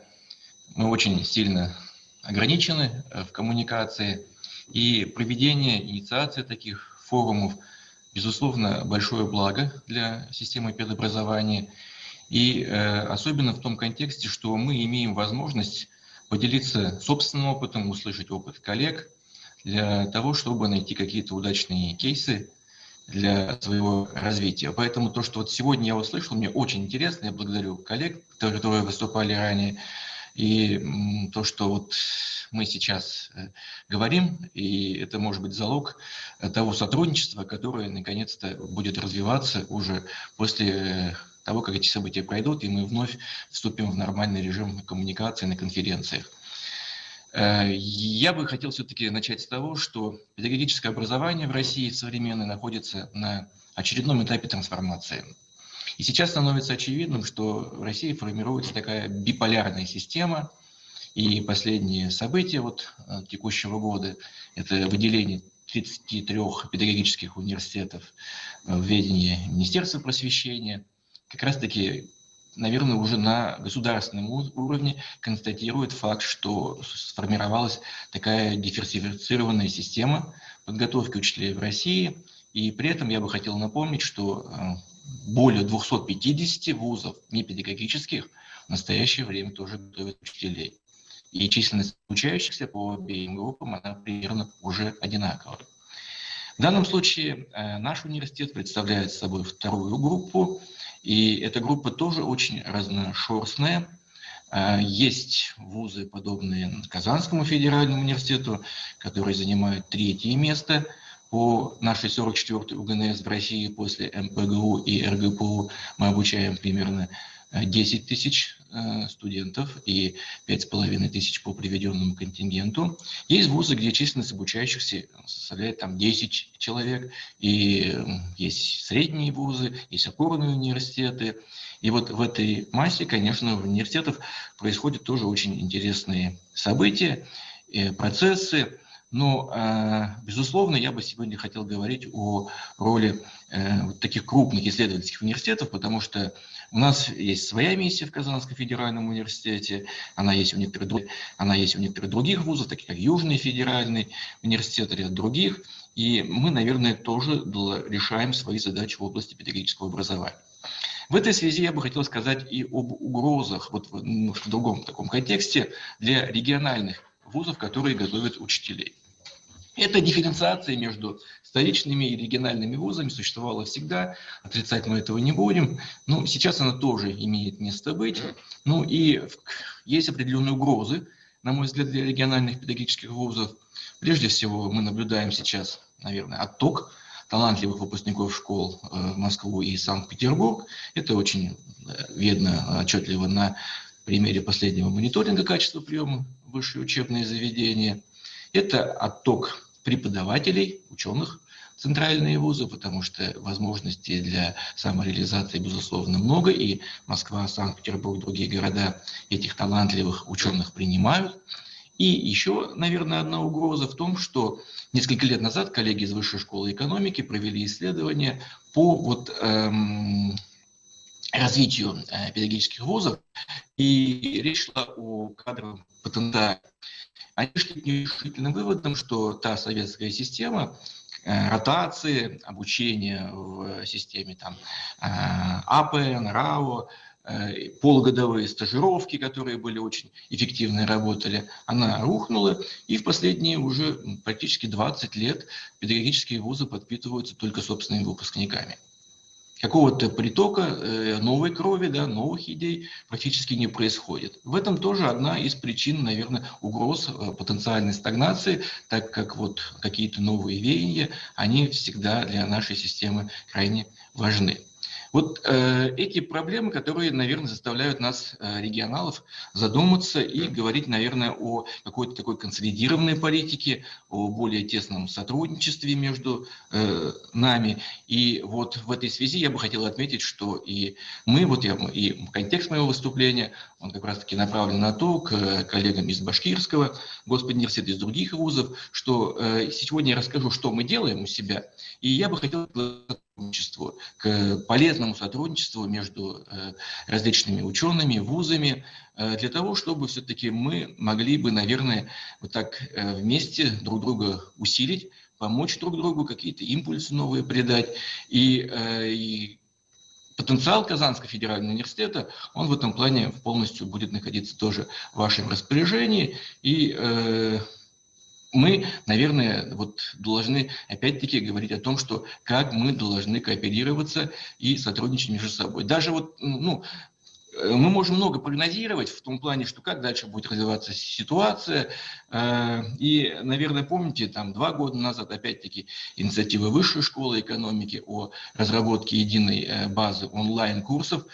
мы очень сильно ограничены в коммуникации. И проведение, инициация таких форумов, безусловно, большое благо для системы педобразования. И особенно в том контексте, что мы имеем возможность поделиться собственным опытом, услышать опыт коллег, для того, чтобы найти какие-то удачные кейсы для своего развития. Поэтому то, что вот сегодня я услышал, мне очень интересно. Я благодарю коллег, которые выступали ранее. И то, что вот мы сейчас говорим, и это может быть залог того сотрудничества, которое наконец-то будет развиваться уже после того, как эти события пройдут, и мы вновь вступим в нормальный режим коммуникации на конференциях. Я бы хотел все-таки начать с того, что педагогическое образование в России современное находится на очередном этапе трансформации. И сейчас становится очевидным, что в России формируется такая биполярная система, и последние события вот текущего года – это выделение 33 педагогических университетов в ведение Министерства просвещения, как раз-таки, наверное, уже на государственном уровне констатирует факт, что сформировалась такая диверсифицированная система подготовки учителей в России. И при этом я бы хотел напомнить, что более 250 вузов непедагогических в настоящее время тоже готовят учителей. И численность обучающихся по обеим группам, она примерно уже одинаковая. В данном случае наш университет представляет собой вторую группу, и эта группа тоже очень разношерстная. Есть вузы, подобные Казанскому федеральному университету, которые занимают 3-е место по нашей 44-й УГНС в России. После МПГУ и РГПУ мы обучаем примерно 10 тысяч студентов и 5500 по приведенному контингенту. Есть вузы, где численность обучающихся составляет там 10 человек, и есть средние вузы, есть опорные университеты. И вот в этой массе, конечно, в университетах происходят тоже очень интересные события, процессы. Но, безусловно, я бы сегодня хотел говорить о роли вот таких крупных исследовательских университетов, потому что у нас есть своя миссия в Казанском федеральном университете, она есть у некоторых других вузов, таких как Южный федеральный университет, ряд других, и мы, наверное, тоже решаем свои задачи в области педагогического образования. В этой связи я бы хотел сказать и об угрозах, вот в другом таком контексте, для региональных вузов, которые готовят учителей. Эта дифференциация между столичными и региональными вузами существовала всегда, отрицать мы этого не будем, но сейчас она тоже имеет место быть. Ну и есть определенные угрозы, на мой взгляд, для региональных педагогических вузов. Прежде всего мы наблюдаем сейчас, наверное, отток талантливых выпускников школ в Москву и Санкт-Петербург. Это очень видно отчетливо на примере последнего мониторинга качества приема в высшие учебные заведения. Это отток преподавателей, ученых в центральные вузы, потому что возможностей для самореализации, безусловно, много, и Москва, Санкт-Петербург, другие города этих талантливых ученых принимают. И еще, наверное, одна угроза в том, что несколько лет назад коллеги из Высшей школы экономики провели исследование по развитию педагогических вузов, и речь шла о кадровом потенциале. Они шли к нерешительным выводам, что та советская система ротации, обучения в системе АПН, РАО, полугодовые стажировки, которые были очень эффективно работали, она рухнула, и в последние уже практически 20 лет педагогические вузы подпитываются только собственными выпускниками. какого-то притока новой крови, да, новых идей практически не происходит. В этом тоже одна из причин, наверное, угроз потенциальной стагнации, так как вот какие-то новые веяния, они всегда для нашей системы крайне важны. Вот эти проблемы, которые, наверное, заставляют нас, регионалов, задуматься и говорить, наверное, о какой-то такой консолидированной политике, о более тесном сотрудничестве между нами. И вот в этой связи я бы хотел отметить, что и мы, и контекст моего выступления, он как раз-таки направлен на то, к коллегам из Башкирского госпуниверситета, из других вузов, что сегодня я расскажу, что мы делаем у себя, и я бы хотел к полезному сотрудничеству между различными учеными, вузами, для того, чтобы все-таки мы могли бы, наверное, вот так вместе друг друга усилить, помочь друг другу, какие-то импульсы новые придать. И потенциал Казанского федерального университета, он в этом плане полностью будет находиться тоже в вашем распоряжении. И мы, наверное, вот должны опять-таки говорить о том, что как мы должны кооперироваться и сотрудничать между собой. Даже вот, мы можем много прогнозировать в том плане, что как дальше будет развиваться ситуация. И, наверное, помните, там 2 года назад, опять-таки, инициатива Высшей школы экономики о разработке единой базы онлайн-курсов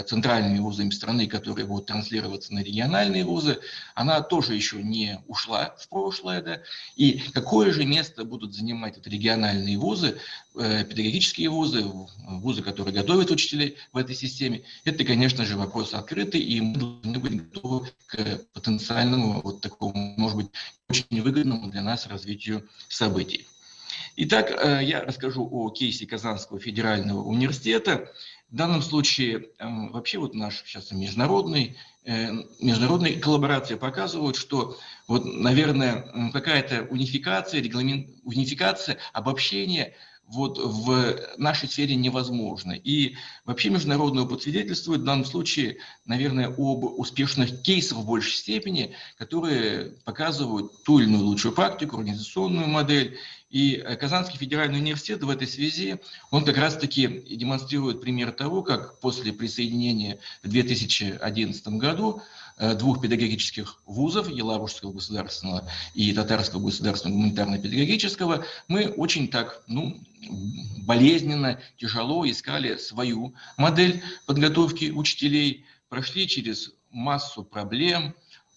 центральными вузами страны, которые будут транслироваться на региональные вузы, она тоже еще не ушла в прошлое. Да? И какое же место будут занимать это региональные вузы, педагогические вузы, вузы, которые готовят учителей в этой системе, это, конечно же, вопрос открытый, и мы должны быть готовы к потенциальному, вот такому, может быть, очень выгодному для нас развитию событий. Итак, я расскажу о кейсе Казанского федерального университета. В данном случае вообще вот наш сейчас международные коллаборации показывают, что вот, наверное, какая-то унификация, обобщение вот в нашей сфере невозможно. И вообще международный опыт свидетельствует в данном случае, наверное, об успешных кейсах в большей степени, которые показывают ту или иную лучшую практику, организационную модель. И Казанский федеральный университет в этой связи, он как раз-таки демонстрирует пример того, как после присоединения в 2011 году 2 педагогических вузов, Елабужского государственного и Татарского государственного гуманитарно-педагогического, мы очень так, болезненно, тяжело искали свою модель подготовки учителей, прошли через массу проблем,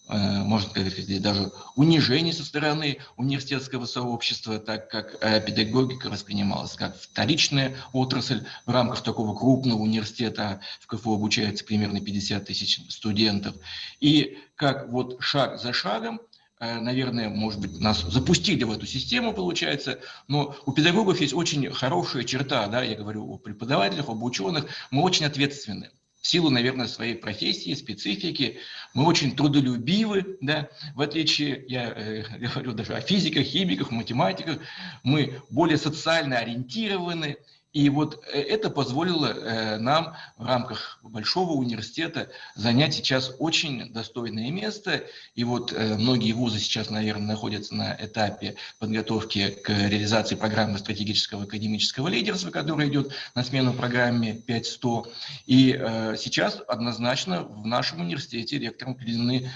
можно сказать, даже унижений со стороны университетского сообщества, так как педагогика воспринималась как вторичная отрасль в рамках такого крупного университета. В КФУ обучается примерно 50 тысяч студентов. И как вот шаг за шагом, наверное, может быть, нас запустили в эту систему, получается, но у педагогов есть очень хорошая черта, да, я говорю о преподавателях, об ученых, мы очень ответственны. В силу, наверное, своей профессии, специфики, мы очень трудолюбивы, да, в отличие, я говорю даже о физиках, химиках, математиках, мы более социально ориентированы. И вот это позволило нам в рамках большого университета занять сейчас очень достойное место. И вот многие вузы сейчас, наверное, находятся на этапе подготовки к реализации программы стратегического академического лидерства, которая идет на смену программе 5.100. И сейчас однозначно в нашем университете ректором определены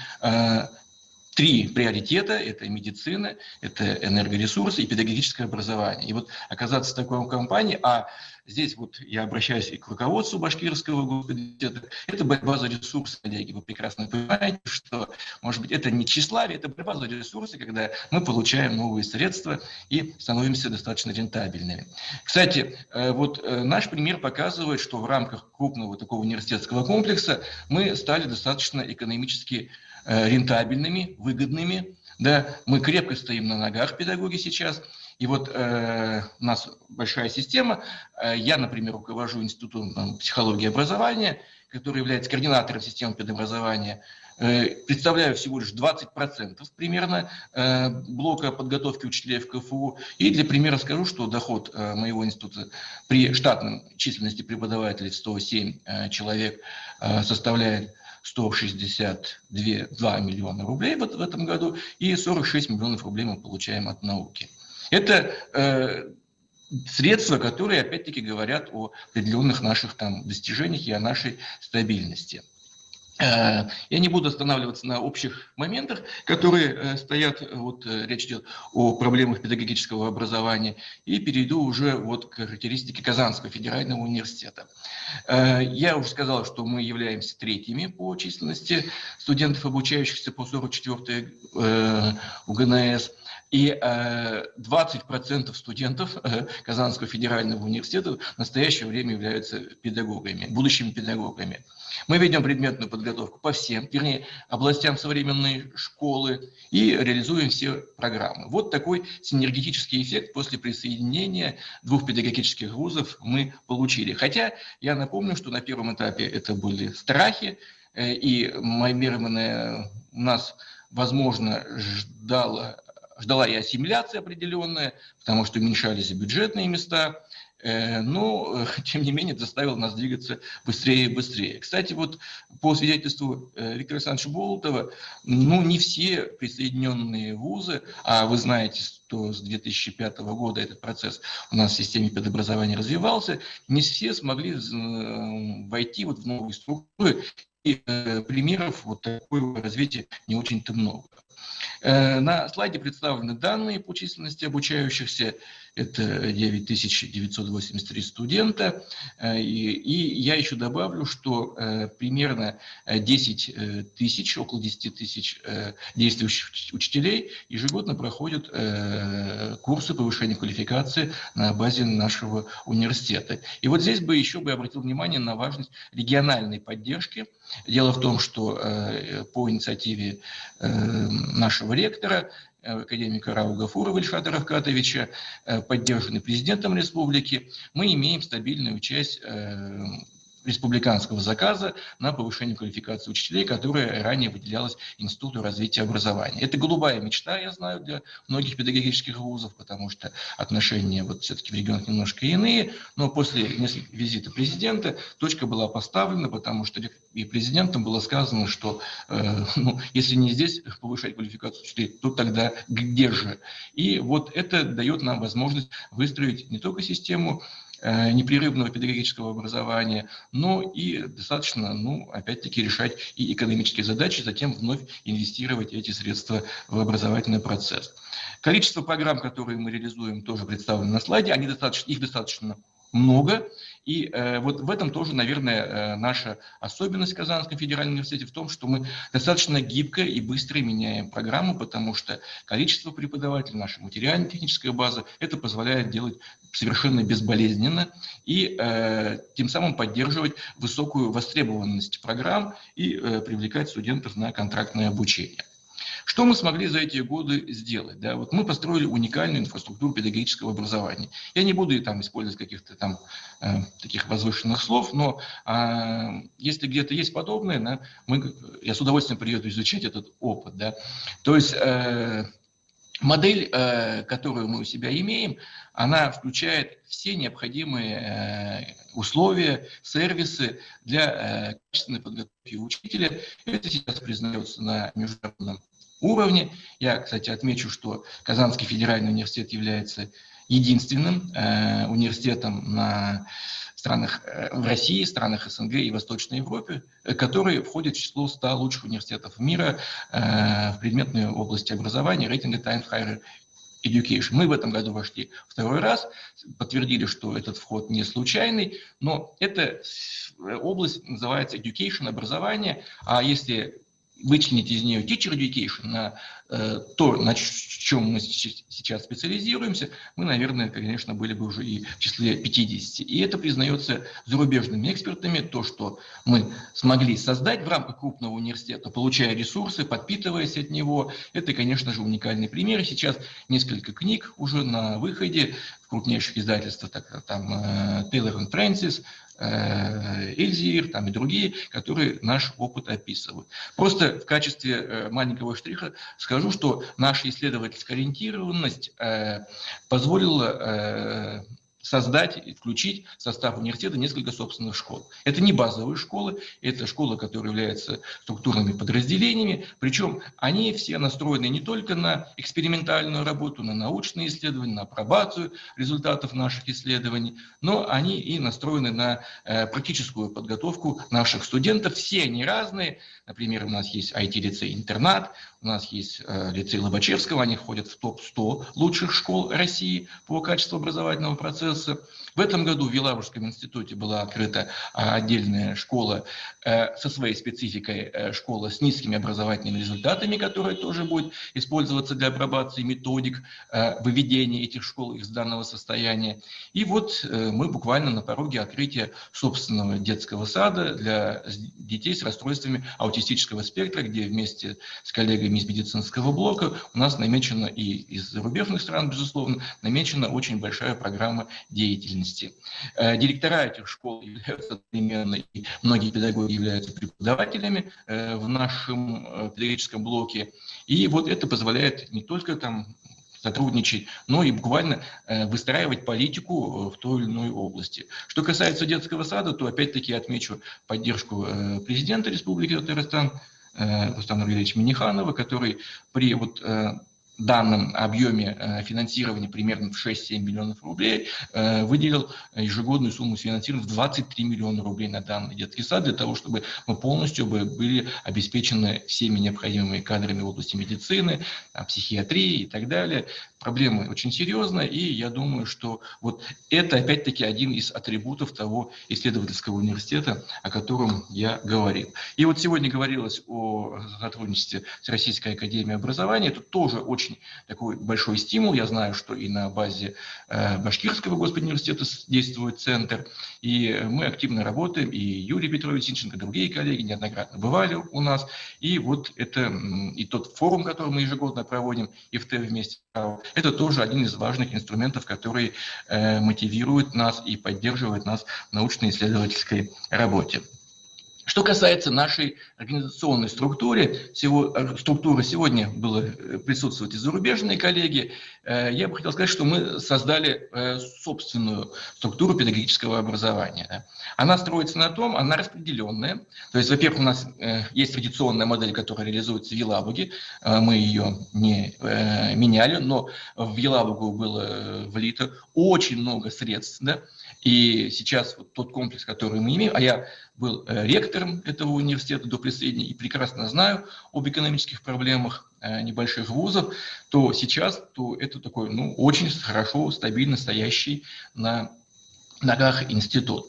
3 приоритета – это медицина, это энергоресурсы и педагогическое образование. И вот оказаться в такой компании, а здесь вот я обращаюсь и к руководству Башкирского университета, это борьба за ресурсы, коллеги. Вы прекрасно понимаете, что, может быть, это не тщеславие, это борьба за ресурсы, когда мы получаем новые средства и становимся достаточно рентабельными. Кстати, вот наш пример показывает, что в рамках крупного такого университетского комплекса мы стали достаточно экономически рентабельными, выгодными. Да, мы крепко стоим на ногах, педагоги, сейчас. И вот у нас большая система. Я, например, руковожу Институтом психологии и образования, который является координатором системы педобразования. Представляю всего лишь 20% примерно блока подготовки учителей в КФУ. И для примера скажу, что доход моего института при штатной численности преподавателей 107 человек составляет 162 миллиона рублей в этом году, и 46 миллионов рублей мы получаем от науки. Это средства, которые, опять-таки, говорят о определенных наших там достижениях и о нашей стабильности. Я не буду останавливаться на общих моментах, которые стоят, вот речь идет о проблемах педагогического образования, и перейду уже вот к характеристике Казанского федерального университета. Я уже сказал, что мы являемся третьими по численности студентов, обучающихся по 44-й УГНС. И 20% студентов Казанского федерального университета в настоящее время являются педагогами, будущими педагогами. Мы ведем предметную подготовку по всем, вернее, областям современной школы и реализуем все программы. Вот такой синергетический эффект после присоединения двух педагогических вузов мы получили. Хотя я напомню, что на первом этапе это были страхи, и у нас, возможно, ждала и ассимиляция определенная, потому что уменьшались бюджетные места, но, тем не менее, заставил нас двигаться быстрее и быстрее. Кстати, вот по свидетельству Виктора Александровича Болотова, не все присоединенные вузы, а вы знаете, что с 2005 года этот процесс у нас в системе педобразования развивался, не все смогли войти вот в новые структуры, и примеров вот такого развития не очень-то много. На слайде представлены данные по численности обучающихся. Это 9983 студента. И я еще добавлю, что примерно 10 тысяч, около 10 тысяч действующих учителей ежегодно проходят курсы повышения квалификации на базе нашего университета. И вот здесь бы еще обратил внимание на важность региональной поддержки. Дело в том, что по инициативе нашего ректора, академика Рау Гафурова Ильшата Равкатовича, поддержанный президентом республики, мы имеем стабильную часть республиканского заказа на повышение квалификации учителей, которая ранее выделялась Институту развития образования. Это голубая мечта, я знаю, для многих педагогических вузов, потому что отношения вот все-таки в регионах немножко иные, но после нескольких визитов президента точка была поставлена, потому что и президентом было сказано, что если не здесь повышать квалификацию учителей, то тогда где же? И вот это дает нам возможность выстроить не только систему непрерывного педагогического образования, но и достаточно, опять-таки, решать и экономические задачи, затем вновь инвестировать эти средства в образовательный процесс. Количество программ, которые мы реализуем, тоже представлено на слайде, их достаточно много. И вот в этом тоже, наверное, наша особенность в Казанском федеральном университете в том, что мы достаточно гибко и быстро меняем программу, потому что количество преподавателей, наша материально-техническая база, это позволяет делать совершенно безболезненно и тем самым поддерживать высокую востребованность программ и привлекать студентов на контрактное обучение. Что мы смогли за эти годы сделать? Да? Вот мы построили уникальную инфраструктуру педагогического образования. Я не буду там использовать каких-то там таких возвышенных слов, но если где-то есть подобное, я с удовольствием приеду изучать этот опыт. Да? То есть модель, которую мы у себя имеем, она включает все необходимые условия, сервисы для качественной подготовки учителя. Это сейчас признается на международном уровне. Я, кстати, отмечу, что Казанский федеральный университет является единственным университетом в России, странах СНГ и Восточной Европе, который входит в число 100 лучших университетов мира в предметной области образования рейтинга Times Higher Education. Мы в этом году вошли второй раз, подтвердили, что этот вход не случайный, но эта область называется Education, образование, а если вычленить из нее Teacher Education, то, на чем мы сейчас специализируемся, мы, наверное, конечно, были бы уже и в числе 50. И это признается зарубежными экспертами, то, что мы смогли создать в рамках крупного университета, получая ресурсы, подпитываясь от него. Это, конечно же, уникальный пример. Сейчас несколько книг уже на выходе в крупнейших издательствах, там Тейлор и Фрэнсис, Эльзиир, там и другие, которые наш опыт описывают. Просто в качестве маленького штриха скажу, что наша исследовательская ориентированность позволила создать, включить в состав университета несколько собственных школ. Это не базовые школы, это школы, которые являются структурными подразделениями, причем они все настроены не только на экспериментальную работу, на научные исследования, на апробацию результатов наших исследований, но они и настроены на практическую подготовку наших студентов. Все они разные. Например, у нас есть IT-лицей-интернат, у нас есть лицей Лобачевского, они входят в топ-100 лучших школ России по качеству образовательного процесса. В этом году в Елабужском институте была открыта отдельная школа со своей спецификой, школа с низкими образовательными результатами, которая тоже будет использоваться для апробации методик выведения этих школ из данного состояния. И вот мы буквально на пороге открытия собственного детского сада для детей с расстройствами аутистического спектра, где вместе с коллегами из медицинского блока у нас намечена и из зарубежных стран, безусловно, намечена очень большая программа деятельности. Директора этих школ являются одновременно, и многие педагоги являются преподавателями в нашем педагогическом блоке. И вот это позволяет не только там сотрудничать, но и буквально выстраивать политику в той или иной области. Что касается детского сада, то опять-таки отмечу поддержку президента Республики Татарстан Рустама Нургалиевича Минниханова, который при данном объеме финансирования примерно в 6-7 миллионов рублей выделил ежегодную сумму финансирования в 23 миллиона рублей на данный детский сад, для того, чтобы мы полностью были обеспечены всеми необходимыми кадрами в области медицины, психиатрии и так далее. Проблема очень серьезная, и я думаю, что вот это опять-таки один из атрибутов того исследовательского университета, о котором я говорил. И вот сегодня говорилось о сотрудничестве с Российской академией образования. Это тоже очень такой большой стимул. Я знаю, что и на базе Башкирского госпуниверситета действует центр, и мы активно работаем, и Юрий Петрович Синченко, другие коллеги неоднократно бывали у нас. И вот это и тот форум, который мы ежегодно проводим, ИФТ вместе, это тоже один из важных инструментов, который мотивирует нас и поддерживает нас в научно-исследовательской работе. Что касается нашей организационной структуры, сегодня присутствуют и зарубежные коллеги, я бы хотел сказать, что мы создали собственную структуру педагогического образования. Она строится на том, она распределенная. То есть, во-первых, у нас есть традиционная модель, которая реализуется в Елабуге, мы ее не меняли, но в Елабугу было влито очень много средств, да? И сейчас вот тот комплекс, который мы имеем, а я был ректором этого университета до последней и прекрасно знаю об экономических проблемах небольших вузов, то сейчас это такой очень хорошо, стабильно стоящий на ногах институт.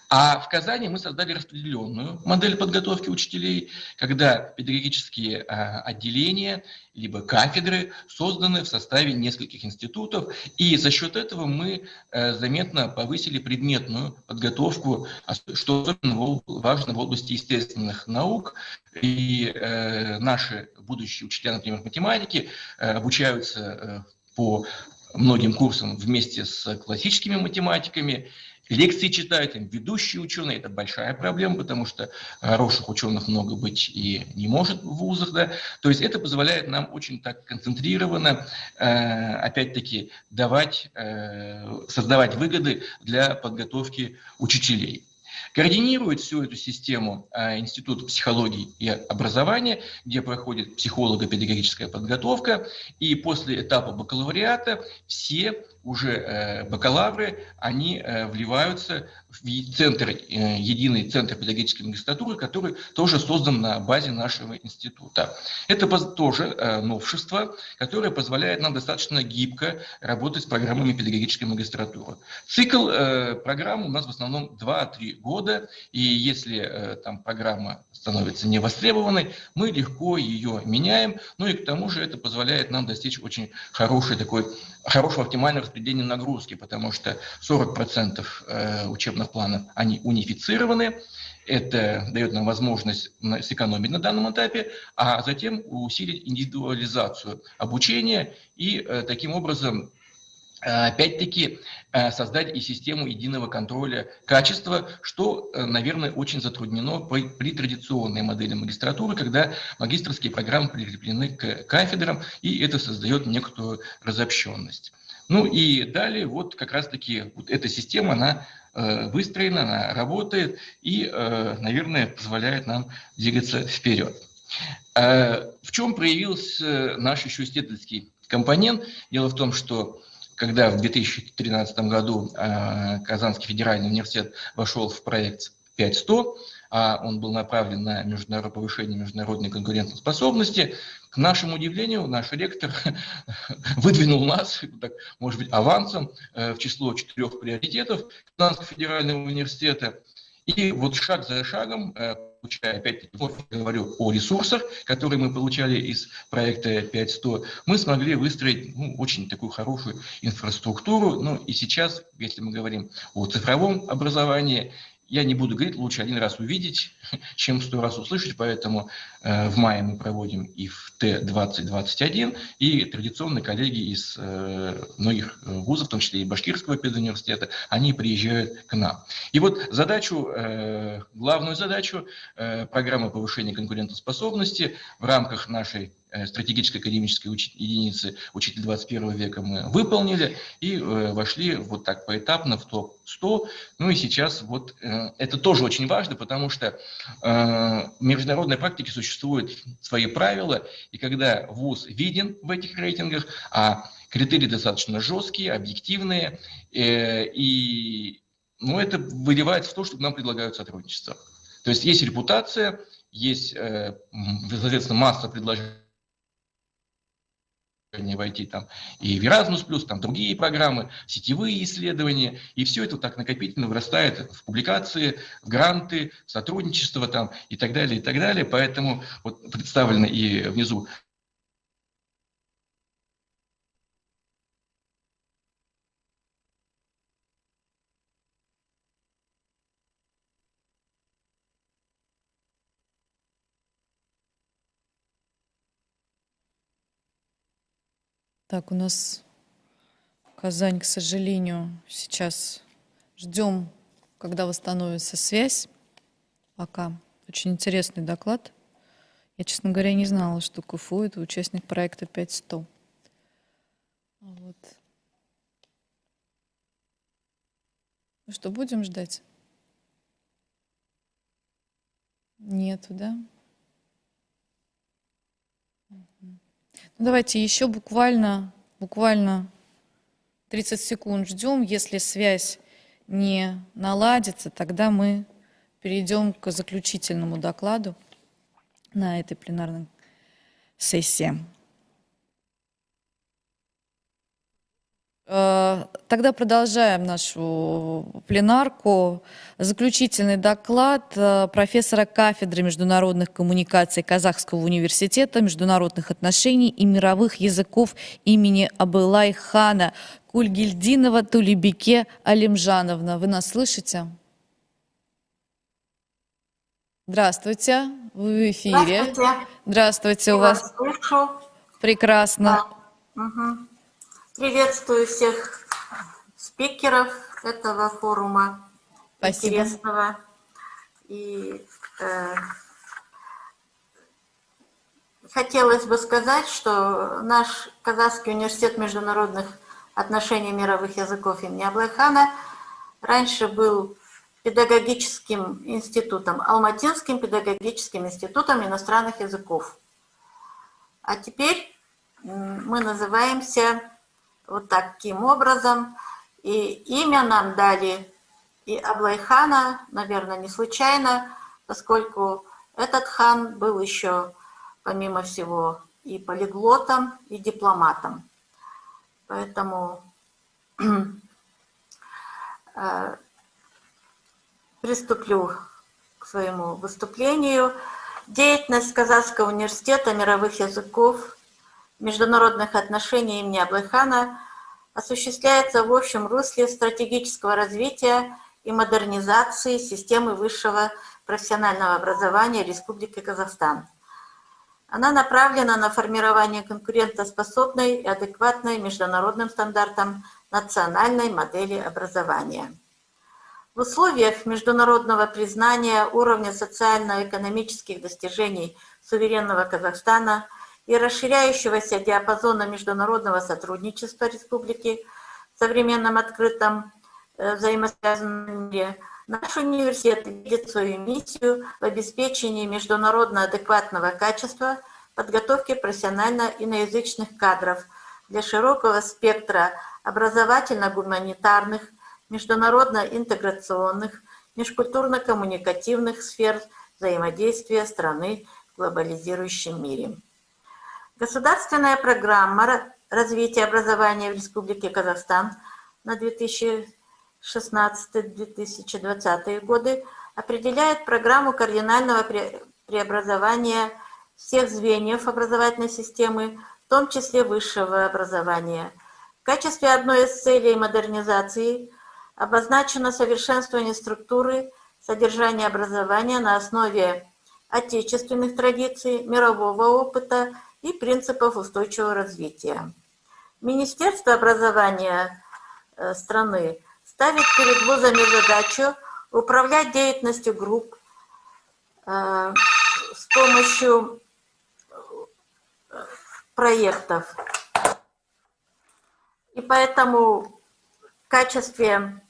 А в Казани мы создали распределенную модель подготовки учителей, когда педагогические отделения либо кафедры созданы в составе нескольких институтов, и за счет этого мы заметно повысили предметную подготовку, что особенно важно в области естественных наук. И наши будущие учителя, например, математики, обучаются по многим курсам вместе с классическими математиками, лекции читают им ведущие ученые. Это большая проблема, потому что хороших ученых много быть и не может в вузах. Да? То есть это позволяет нам очень так концентрированно, опять-таки, создавать выгоды для подготовки учителей. Координирует всю эту систему Институт психологии и образования, где проходит психолого-педагогическая подготовка, и после этапа бакалавриата все уже бакалавры, они вливаются в единый центр педагогической магистратуры, который тоже создан на базе нашего института. Это тоже новшество, которое позволяет нам достаточно гибко работать с программами педагогической магистратуры. Цикл программы у нас в основном 2-3 года, и если там программа становится невостребованной, мы легко ее меняем, ну и к тому же это позволяет нам достичь очень хорошего оптимального распределения нагрузки, потому что 40% учебных планов, они унифицированы, это дает нам возможность сэкономить на данном этапе, а затем усилить индивидуализацию обучения и таким образом опять-таки создать и систему единого контроля качества, что, наверное, очень затруднено при традиционной модели магистратуры, когда магистерские программы прикреплены к кафедрам, и это создает некоторую разобщенность. Ну и далее вот как раз-таки вот эта система, она выстроена, она работает и, наверное, позволяет нам двигаться вперед. В чем проявился наш еще исследовательский компонент? Дело в том, что когда в 2013 году Казанский федеральный университет вошел в проект 5.100, а он был направлен на повышение международной конкурентоспособности, к нашему удивлению, наш ректор выдвинул нас, так, может быть, авансом в число 4 приоритетов Казанского федерального университета. И вот шаг за шагом, получая, опять-таки, я говорю о ресурсах, которые мы получали из проекта 5.100, мы смогли выстроить очень такую хорошую инфраструктуру. Ну и сейчас, если мы говорим о цифровом образовании, я не буду говорить, лучше один раз увидеть, чем 100 раз услышать, поэтому в мае мы проводим ИФТ 2021, и традиционно коллеги из многих вузов, в том числе и Башкирского педуниверситета, они приезжают к нам. И вот задачу, главную задачу программы повышения конкурентоспособности в рамках нашей стратегической академической единицы «Учитель 21 века» мы выполнили и вошли вот так поэтапно в топ-100. Ну и сейчас вот это тоже очень важно, потому что в международной практике существуют свои правила, и когда вуз виден в этих рейтингах, а критерии достаточно жесткие, объективные, и это выливается в то, что нам предлагают сотрудничество. То есть есть репутация, есть, соответственно, масса предложений войти там и в Erasmus+, там другие программы, сетевые исследования, и все это так накопительно вырастает в публикации, в гранты, в сотрудничество там и так далее, и так далее. Поэтому вот представлено и внизу Так, у нас Казань, к сожалению, сейчас ждем, когда восстановится связь. Пока. Очень интересный доклад. Я, честно говоря, не знала, что КФУ — это участник проекта 5.100. Вот. Ну что, будем ждать? Нету, да? Ну, давайте еще буквально 30 секунд ждем. Если связь не наладится, тогда мы перейдем к заключительному докладу на этой пленарной сессии. Тогда продолжаем нашу пленарку. Заключительный доклад профессора кафедры международных коммуникаций Казахского университета международных отношений и мировых языков имени Абылай хана Кульгильдинова Тулебике Алимжановна. Вы нас слышите? Здравствуйте, вы в эфире. Здравствуйте. Здравствуйте, Я у вас вас слышу. прекрасно. Угу. Приветствую всех спикеров этого форума. Спасибо. Интересного. И хотелось бы сказать, что наш Казахский университет международных отношений мировых языков имени Абылай хана раньше был педагогическим институтом, Алматинским педагогическим институтом иностранных языков. А теперь мы называемся вот таким образом, и имя нам дали и Абылай хана, наверное, не случайно, поскольку этот хан был еще, помимо всего, и полиглотом, и дипломатом. Поэтому приступлю к своему выступлению. Деятельность Казахского университета мировых языков, международных отношений имени Абылай хана осуществляется в общем русле стратегического развития и модернизации системы высшего профессионального образования Республики Казахстан. Она направлена на формирование конкурентоспособной и адекватной международным стандартам национальной модели образования. В условиях международного признания уровня социально-экономических достижений суверенного Казахстана и расширяющегося диапазона международного сотрудничества республики в современном открытом взаимосвязанном мире, наш университет видит свою миссию в обеспечении международно адекватного качества подготовки профессионально-иноязычных кадров для широкого спектра образовательно-гуманитарных, международно-интеграционных, межкультурно-коммуникативных сфер взаимодействия страны в глобализирующем мире. Государственная программа развития образования в Республике Казахстан на 2016-2020 годы определяет программу кардинального преобразования всех звеньев образовательной системы, в том числе высшего образования. В качестве одной из целей модернизации обозначено совершенствование структуры содержания образования на основе отечественных традиций, мирового опыта и принципов устойчивого развития. Министерство образования страны ставит перед вузами задачу управлять деятельностью групп с помощью проектов. И поэтому в качестве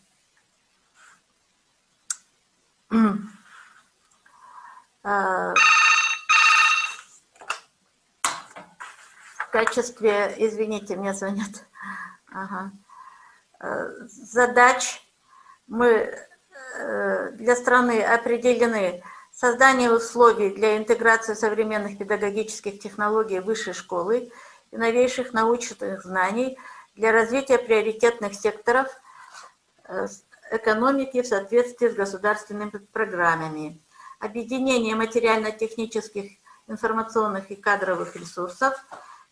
извините, мне звонят, задач для страны определены создание условий для интеграции современных педагогических технологий в высшей школы и новейших научных знаний для развития приоритетных секторов экономики в соответствии с государственными программами, объединение материально-технических, информационных и кадровых ресурсов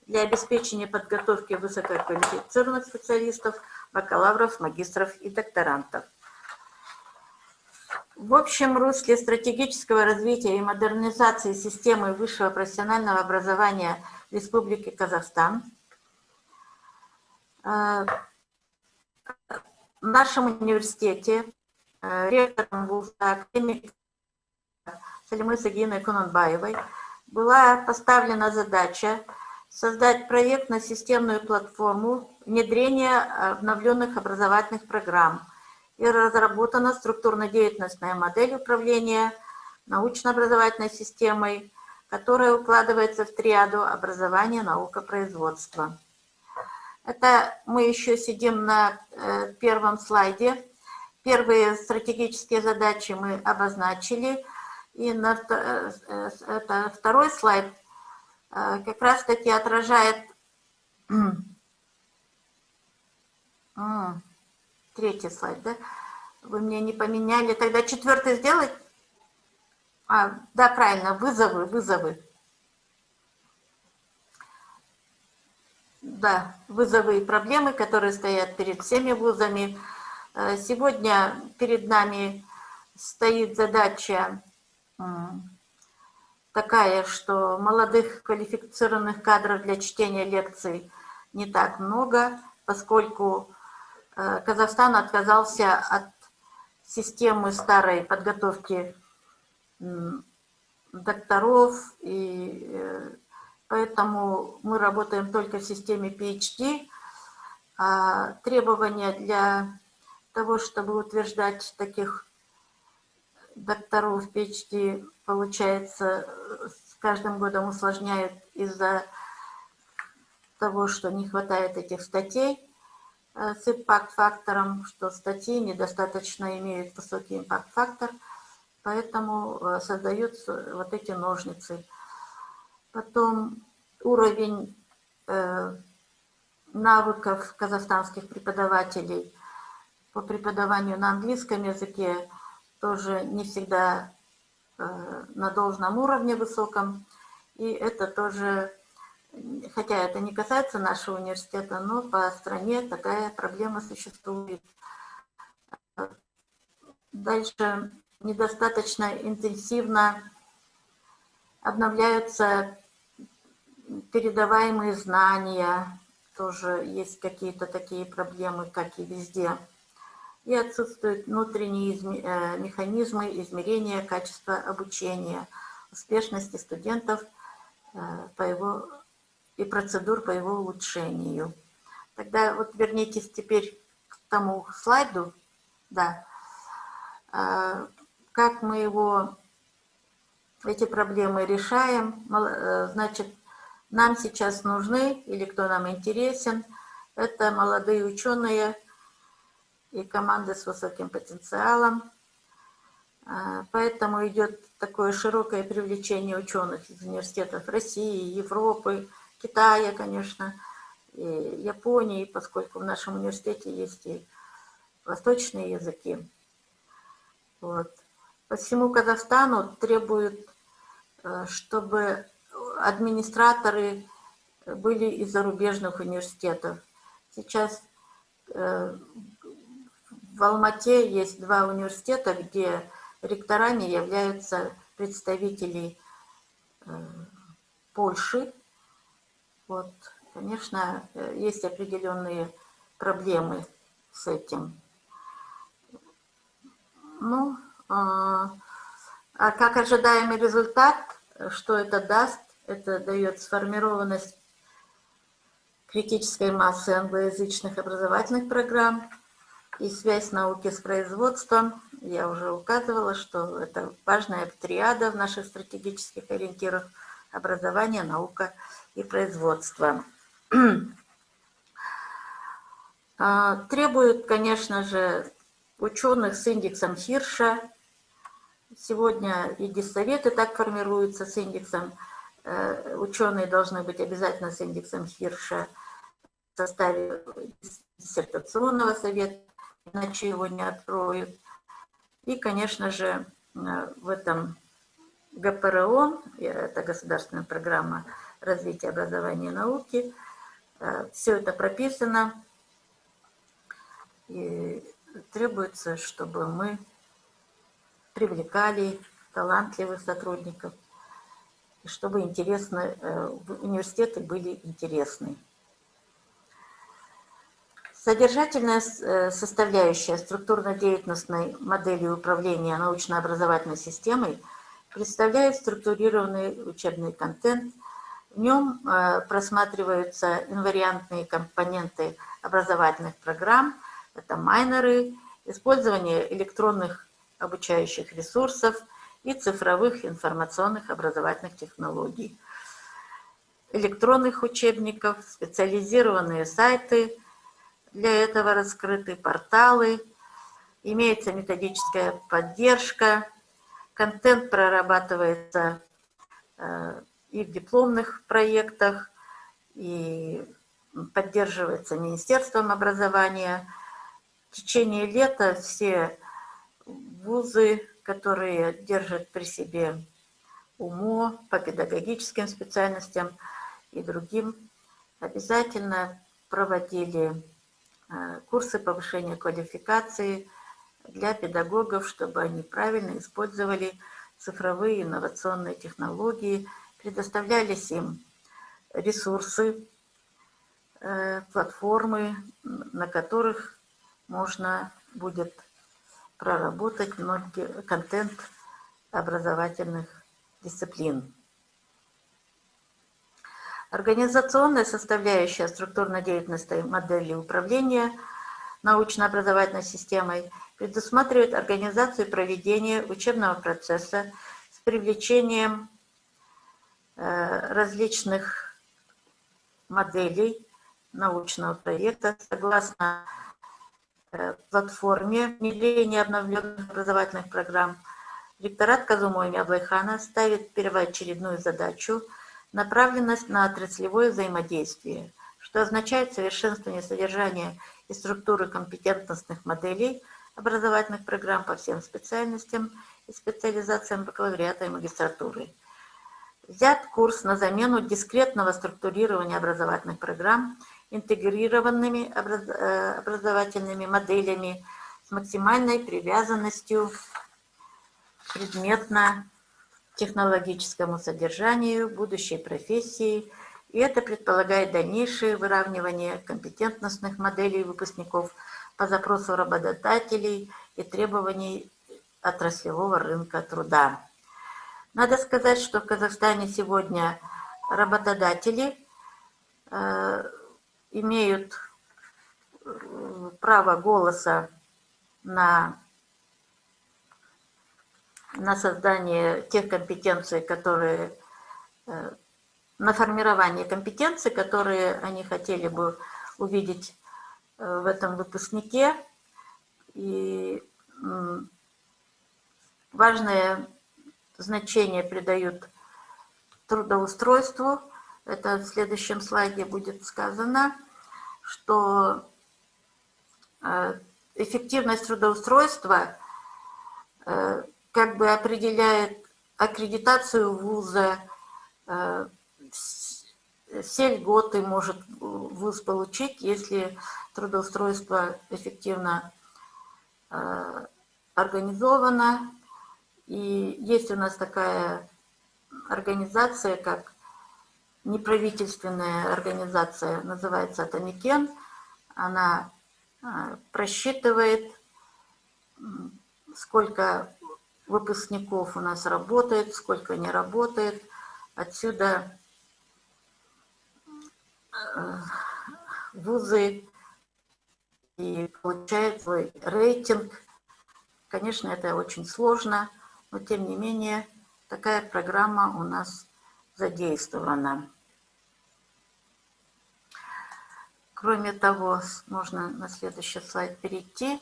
для обеспечения подготовки высококвалифицированных специалистов, бакалавров, магистров и докторантов. В общем русле стратегического развития и модернизации системы высшего профессионального образования Республики Казахстан в нашем университете ректором вуза академик Салимы Сагиной Кунанбаевой была поставлена задача создать проектно-системную платформу внедрения обновленных образовательных программ и разработана структурно-деятельностная модель управления научно-образовательной системой, которая укладывается в триаду образования, наука, производство. Это мы еще сидим на первом слайде. Первые стратегические задачи мы обозначили. И это второй слайд как раз-таки отражает третий слайд, да? Вы мне не поменяли. Тогда четвертый сделать? Да, правильно, вызовы. Да, вызовы и проблемы, которые стоят перед всеми вузами. Сегодня перед нами стоит задача такая, что молодых квалифицированных кадров для чтения лекций не так много, поскольку Казахстан отказался от системы старой подготовки докторов, и поэтому мы работаем только в системе PhD. А требования для того, чтобы утверждать таких докторов PhD, получается, с каждым годом усложняют из-за того, что не хватает этих статей с импакт-фактором, что статьи недостаточно имеют высокий импакт-фактор, поэтому создаются вот эти ножницы. Потом уровень навыков казахстанских преподавателей по преподаванию на английском языке тоже не всегда на должном уровне высоком. И это тоже, хотя это не касается нашего университета, но по стране такая проблема существует. Дальше недостаточно интенсивно обновляются передаваемые знания, тоже есть какие-то такие проблемы, как и везде. И отсутствуют внутренние механизмы измерения качества обучения, успешности студентов и процедур по его улучшению. Тогда вот вернитесь теперь тому слайду, да, как мы эти проблемы решаем. Значит, нам сейчас нужны, или кто нам интересен, это молодые ученые и команды с высоким потенциалом. Поэтому идет такое широкое привлечение ученых из университетов России, Европы, Китая, конечно, и Японии, поскольку в нашем университете есть и восточные языки. Вот. По всему Казахстану требуют, чтобы администраторы были из зарубежных университетов. Сейчас в Алмате есть 2 университета, где ректорами являются представители Польши. Вот, конечно, есть определенные проблемы с этим. Ну, а как ожидаемый результат, что это даст? Это дает сформированность критической массы англоязычных образовательных программ и связь науки с производством. Я уже указывала, что это важная триада в наших стратегических ориентирах: образование, наука и производство. Требуют, конечно же, ученых с индексом Хирша. Сегодня и диссоветы так формируются с индексом. Ученые должны быть обязательно с индексом Хирша в составе диссертационного совета, иначе его не откроют. И, конечно же, в этом ГПРО, это государственная программа развития образования и науки, все это прописано. И требуется, чтобы мы привлекали талантливых сотрудников, и чтобы университеты были интересны. Содержательная составляющая структурно-деятельностной модели управления научно-образовательной системой представляет структурированный учебный контент. В нем просматриваются инвариантные компоненты образовательных программ, это майнеры, использование электронных обучающих ресурсов и цифровых информационных образовательных технологий, электронных учебников, специализированные сайты, для этого раскрыты порталы, имеется методическая поддержка, контент прорабатывается и в дипломных проектах, и поддерживается Министерством образования. В течение лета все вузы, которые держат при себе УМО по педагогическим специальностям и другим, обязательно проводили курсы повышения квалификации для педагогов, чтобы они правильно использовали цифровые инновационные технологии, предоставлялись им ресурсы, платформы, на которых можно будет проработать контент образовательных дисциплин. Организационная составляющая структурно-деятельностной модели управления научно-образовательной системой предусматривает организацию проведения учебного процесса с привлечением различных моделей научного проекта согласно платформе внедрения обновленных образовательных программ. Ректорат Казуму имя Аблайхана ставит первоочередную задачу направленность на отраслевое взаимодействие, что означает совершенствование содержания и структуры компетентностных моделей образовательных программ по всем специальностям и специализациям бакалавриата и магистратуры. Взят курс на замену дискретного структурирования образовательных программ интегрированными образовательными моделями с максимальной привязанностью к предметно-технологическому содержанию будущей профессии, и это предполагает дальнейшее выравнивание компетентностных моделей выпускников по запросу работодателей и требований отраслевого рынка труда. Надо сказать, что в Казахстане сегодня работодатели имеют право голоса на создание тех компетенций, которые, на формирование компетенций, которые они хотели бы увидеть в этом выпускнике. И важное значение придают трудоустройству. Это в следующем слайде будет сказано, что эффективность трудоустройства как бы определяет аккредитацию вуза, все льготы может вуз получить, если трудоустройство эффективно организовано. И есть у нас такая организация, как неправительственная организация, называется Атамикен. Она просчитывает, сколько выпускников у нас работает, сколько не работает. Отсюда вузы и получают свой рейтинг. Конечно, это очень сложно, но тем не менее такая программа у нас задействована. Кроме того, можно на следующий слайд перейти.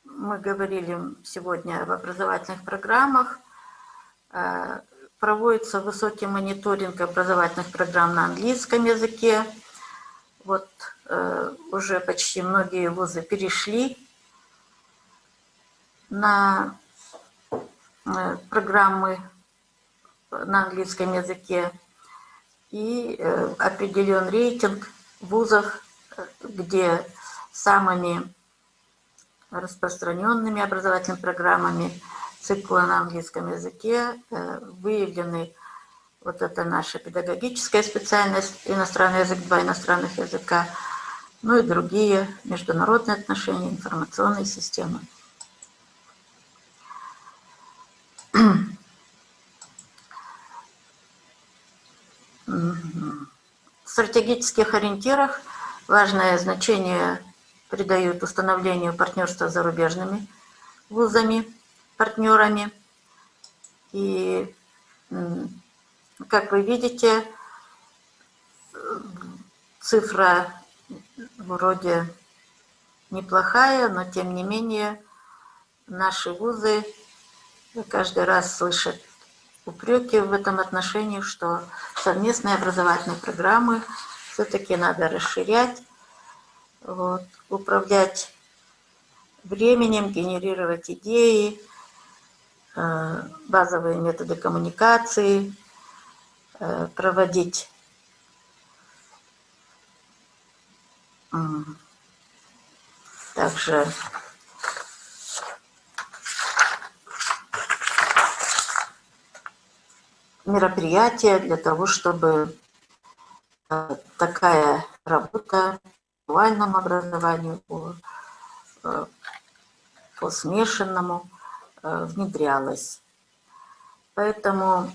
Мы говорили сегодня об образовательных программах. Проводится высокий мониторинг образовательных программ на английском языке. Вот уже почти многие вузы перешли на программы на английском языке. И определен рейтинг вузов, где самыми распространенными образовательными программами цикла на английском языке выявлены вот это наша педагогическая специальность, иностранный язык, 2 иностранных языка, ну и другие международные отношения, информационные системы. В стратегических ориентирах важное значение придают установлению партнерства с зарубежными вузами, партнерами. И, как вы видите, цифра вроде неплохая, но тем не менее наши вузы каждый раз слышат упреки в этом отношении, что совместные образовательные программы все-таки надо расширять, вот, управлять временем, генерировать идеи, базовые методы коммуникации, проводить также мероприятия для того, чтобы такая работа по дуальному образованию, по смешанному внедрялась. Поэтому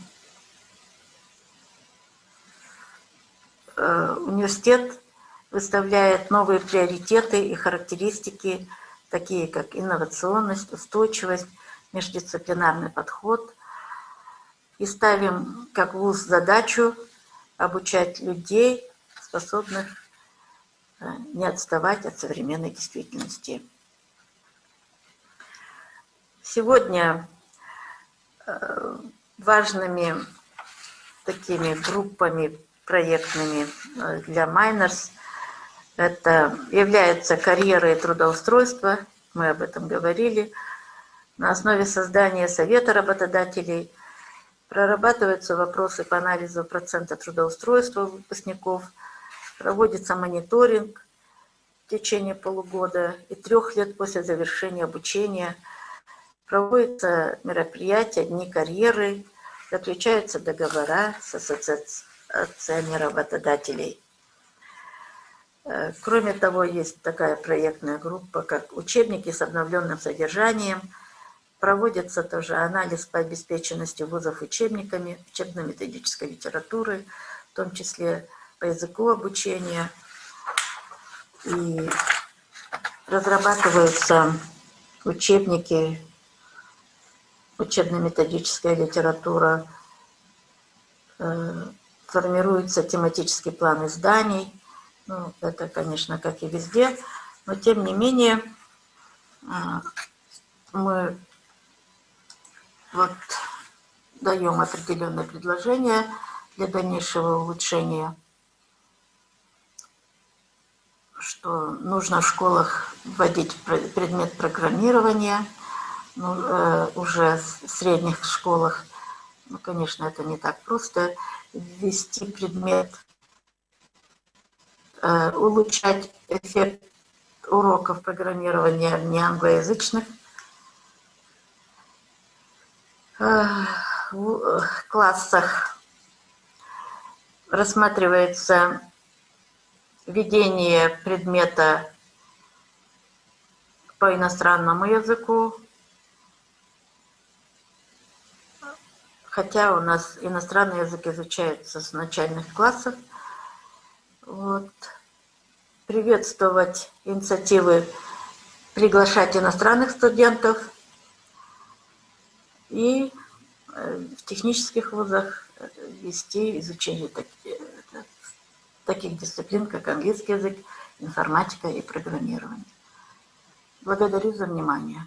университет выставляет новые приоритеты и характеристики, такие как инновационность, устойчивость, междисциплинарный подход. И ставим как вуз задачу обучать людей, способных не отставать от современной действительности. Сегодня важными такими группами проектными для Майнерс это являются карьеры и трудоустройство, мы об этом говорили. На основе создания Совета работодателей прорабатываются вопросы по анализу процента трудоустройства выпускников, проводится мониторинг в течение полугода и 3 лет после завершения обучения, проводятся мероприятия, дни карьеры, заключаются договора с ассоциациями работодателей. Кроме того, есть такая проектная группа, как учебники с обновленным содержанием. Проводится тоже анализ по обеспеченности вузов учебниками, учебно-методической литературы, в том числе по языку обучения. и разрабатываются учебники, учебно-методическая литература, формируется тематический план изданий. Ну, это, конечно, как и везде, но тем не менее мы вот даем определенные предложения для дальнейшего улучшения, что нужно в школах вводить предмет программирования, уже в средних школах. Ну, конечно, это не так просто. Ввести предмет, улучшать эффект уроков программирования в неанглоязычных классах. Рассматривается введение предмета по иностранному языку, хотя у нас иностранный язык изучается с начальных классов. Вот. Приветствовать инициативы приглашать иностранных студентов и в технических вузах вести изучение таких дисциплин, как английский язык, информатика и программирование. Благодарю за внимание.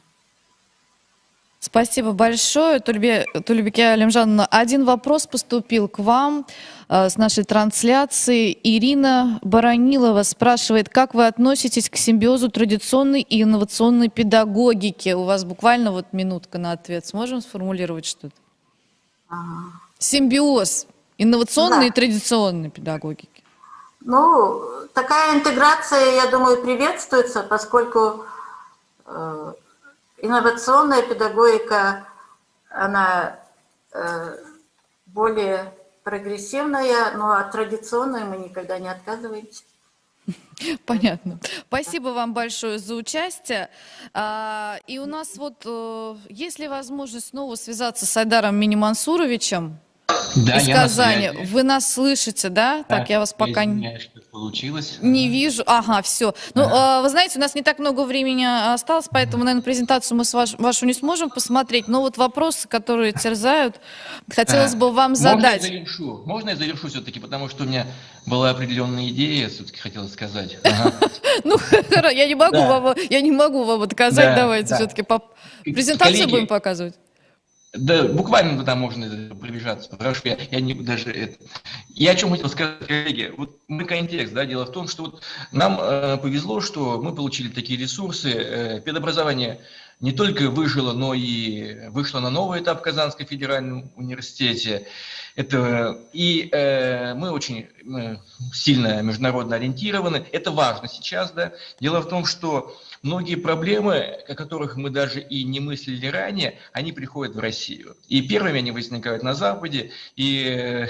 Спасибо большое, Тулебекия Алимжановна. Один вопрос поступил к вам с нашей трансляции. Ирина Баранилова спрашивает, как вы относитесь к симбиозу традиционной и инновационной педагогики? У вас буквально вот минутка на ответ. Сможем сформулировать что-то? Симбиоз инновационной и традиционной педагогики. Ну, такая интеграция, я думаю, приветствуется, поскольку инновационная педагогика, она более прогрессивная, но от традиционной мы никогда не отказываемся. Понятно. Спасибо вам большое за участие. И у нас вот, есть ли возможность снова связаться с Айдаром Минимансуровичем из Казани? Вы нас слышите, да? Так, я вас пока получилось. Не вижу. Ага, все. Ну, вы знаете, у нас не так много времени осталось, поэтому, наверное, презентацию мы вашу не сможем посмотреть. Но вот вопросы, которые терзают, хотелось бы вам задать. Можно я завершу все-таки, потому что у меня была определенная идея, все-таки хотелось сказать. Ну, я не могу вам отказать. Давайте все-таки презентацию будем показывать. Да, буквально там можно пробежаться. Хорошо, я о чем хотел сказать, коллеги. Вот мы контекст, да, дело в том, что вот нам повезло, что мы получили такие ресурсы. Педобразование не только выжило, но и вышло на новый этап в Казанском федеральном университете. Мы очень сильно международно ориентированы. Это важно сейчас, да. Дело в том, что многие проблемы, о которых мы даже и не мыслили ранее, они приходят в Россию. И первыми они возникают на Западе, и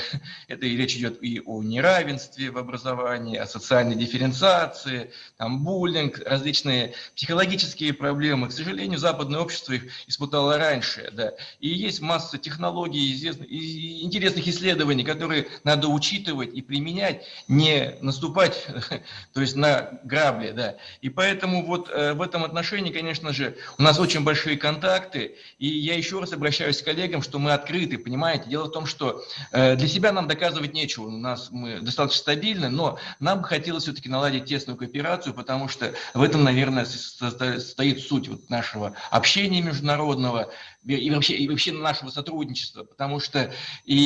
речь идет и о неравенстве в образовании, о социальной дифференциации, там, буллинг, различные психологические проблемы. К сожалению, западное общество их испытало раньше. Да. И есть масса технологий, интересных исследований, которые надо учитывать и применять, не наступать, то есть на грабли. Да. И поэтому вот в этом отношении, конечно же, у нас очень большие контакты, и я еще раз обращаюсь к коллегам, что мы открыты, понимаете. Дело в том, что для себя нам доказывать нечего, мы достаточно стабильны, но нам бы хотелось все-таки наладить тесную кооперацию, потому что в этом, наверное, стоит суть вот нашего общения международного и вообще нашего сотрудничества, потому что и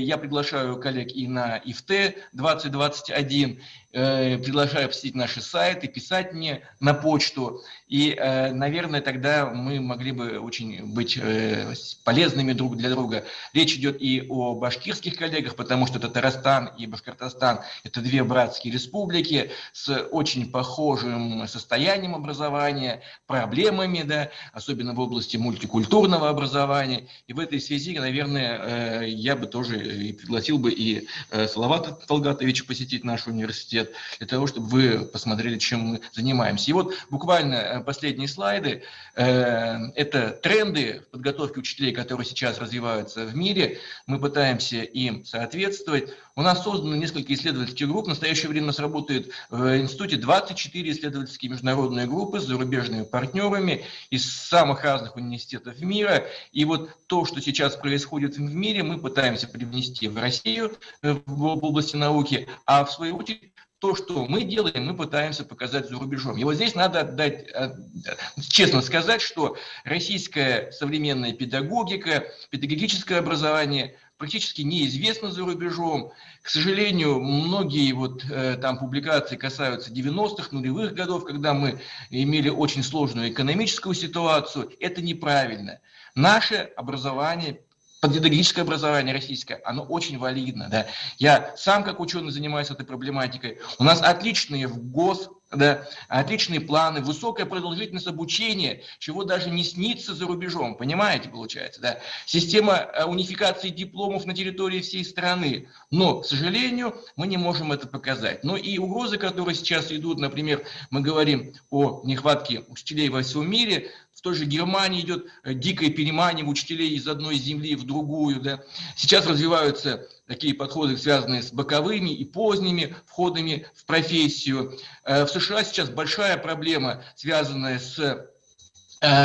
я приглашаю коллег и на ИФТ 2021, приглашаю посетить наши сайты, писать мне на почту, и, наверное, тогда мы могли бы очень быть полезными друг для друга. Речь идет и о башкирских коллегах, потому что Татарстан и Башкортостан – это две братские республики с очень похожим состоянием образования, проблемами, да, особенно в области мультикультурного образования. И в этой связи, наверное, я бы тоже тоже и пригласил бы и Салавата Талгатовича посетить наш университет, для того, чтобы вы посмотрели, чем мы занимаемся. И вот буквально последние слайды. Это тренды в подготовке учителей, которые сейчас развиваются в мире. Мы пытаемся им соответствовать. У нас создано несколько исследовательских групп. В настоящее время у нас работает в институте 24 исследовательские международные группы с зарубежными партнерами из самых разных университетов мира. И вот то, что сейчас происходит в мире, мы пытаемся привнести в Россию в области науки, а в свою очередь то, что мы делаем, мы пытаемся показать за рубежом. И вот здесь надо отдать, честно сказать, что российская современная педагогика, педагогическое образование практически неизвестно за рубежом. К сожалению, многие там публикации касаются 90-х, нулевых годов, когда мы имели очень сложную экономическую ситуацию. Это неправильно. Наше образование, педагогическое образование российское, оно очень валидно. Да. Я сам как ученый занимаюсь этой проблематикой. У нас отличные в ГОС, да, отличные планы, высокая продолжительность обучения, чего даже не снится за рубежом, понимаете, получается, да? Система унификации дипломов на территории всей страны, но, к сожалению, мы не можем это показать. Но и угрозы, которые сейчас идут, например, мы говорим о нехватке учителей во всем мире, в той же Германии идет дикое переманивание учителей из одной земли в другую, да? Сейчас развиваются такие подходы, связанные с боковыми и поздними входами в профессию. В США сейчас большая проблема, связанная с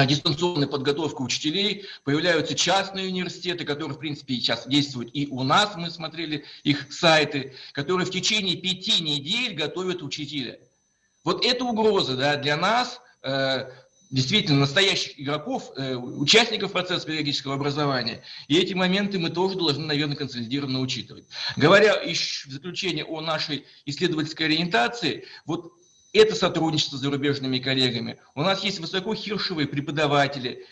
дистанционной подготовкой учителей. Появляются частные университеты, которые, в принципе, сейчас действуют и у нас, мы смотрели их сайты, которые в течение 5 недель готовят учителя. Вот это угроза, да, для нас, действительно настоящих игроков, участников процесса педагогического образования. И эти моменты мы тоже должны, наверное, консолидированно учитывать. Говоря еще в заключение о нашей исследовательской ориентации, вот это сотрудничество с зарубежными коллегами. У нас есть высокохиршевые преподаватели,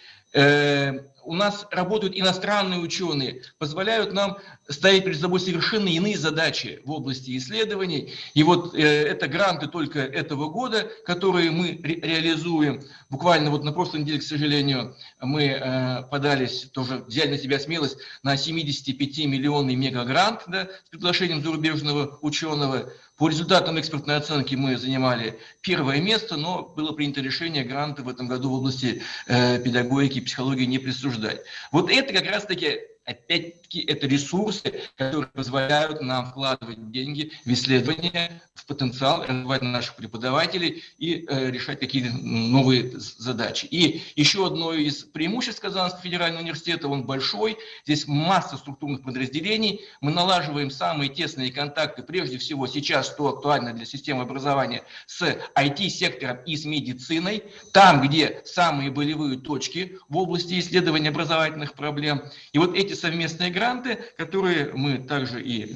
у нас работают иностранные ученые, позволяют нам ставить перед собой совершенно иные задачи в области исследований. И вот это гранты только этого года, которые мы реализуем. Буквально вот на прошлой неделе, к сожалению, мы подались, тоже взяли на себя смелость на 75-миллионный мегагрант, да, с приглашением зарубежного ученого. По результатам экспертной оценки мы занимали 1-е место, но было принято решение гранты в этом году в области педагогики и психологии не присуждать. Вот это как раз-таки, опять-таки, это ресурсы, которые позволяют нам вкладывать деньги в исследования, в потенциал, развивать наших преподавателей и решать какие-то новые задачи. И еще одно из преимуществ Казанского федерального университета, он большой, здесь масса структурных подразделений, мы налаживаем самые тесные контакты, прежде всего сейчас, что актуально для системы образования, с IT-сектором и с медициной, там, где самые болевые точки в области исследования образовательных проблем. И вот эти совместные гранты, которые мы также и,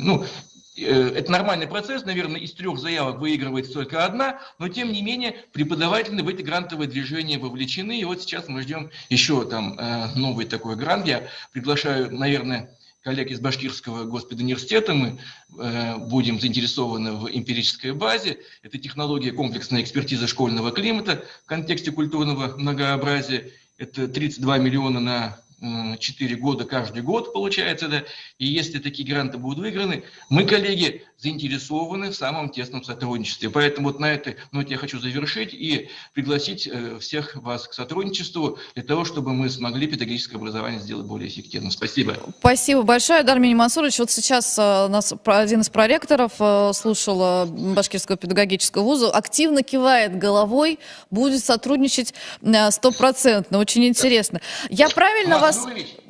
это нормальный процесс, наверное, из 3 заявок выигрывается только 1, но тем не менее преподаватели в эти грантовые движения вовлечены, и вот сейчас мы ждем еще там новый такой грант. Я приглашаю, наверное, коллег из Башкирского госпедуниверситета, мы будем заинтересованы в эмпирической базе. Это технология комплексной экспертизы школьного климата в контексте культурного многообразия. Это 32 миллиона на 4 года каждый год получается, да, и если такие гранты будут выиграны, мы, коллеги, заинтересованы в самом тесном сотрудничестве. Поэтому вот на этой ноте я хочу завершить и пригласить всех вас к сотрудничеству для того, чтобы мы смогли педагогическое образование сделать более эффективным. Спасибо. Спасибо большое, Дармин Мансурович. Вот сейчас нас один из проректоров слушал Башкирского педагогического вуза, активно кивает головой, будет сотрудничать 100%. Очень интересно. Я правильно вас...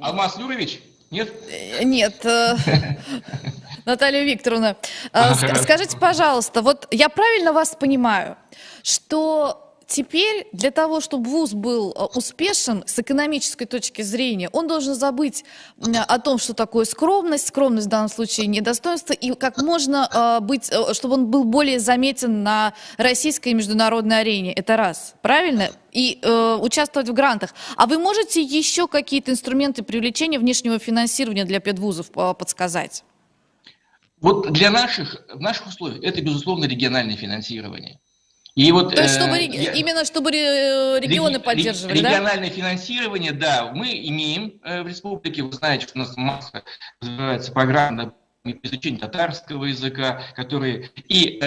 Алмаз Нурович? Нет? Нет. Наталья Викторовна, скажите, пожалуйста, вот я правильно вас понимаю, что теперь для того, чтобы вуз был успешен с экономической точки зрения, он должен забыть о том, что такое скромность, скромность в данном случае недостоинство, и как можно быть, чтобы он был более заметен на российской и международной арене. Это раз, правильно? И участвовать в грантах. А вы можете еще какие-то инструменты привлечения внешнего финансирования для педвузов подсказать? Вот в наших условиях это, безусловно, региональное финансирование. И вот, То есть, именно чтобы регионы поддерживали, региональное финансирование, да, мы имеем в республике. Вы знаете, что у нас масса называется программа изучения татарского языка, и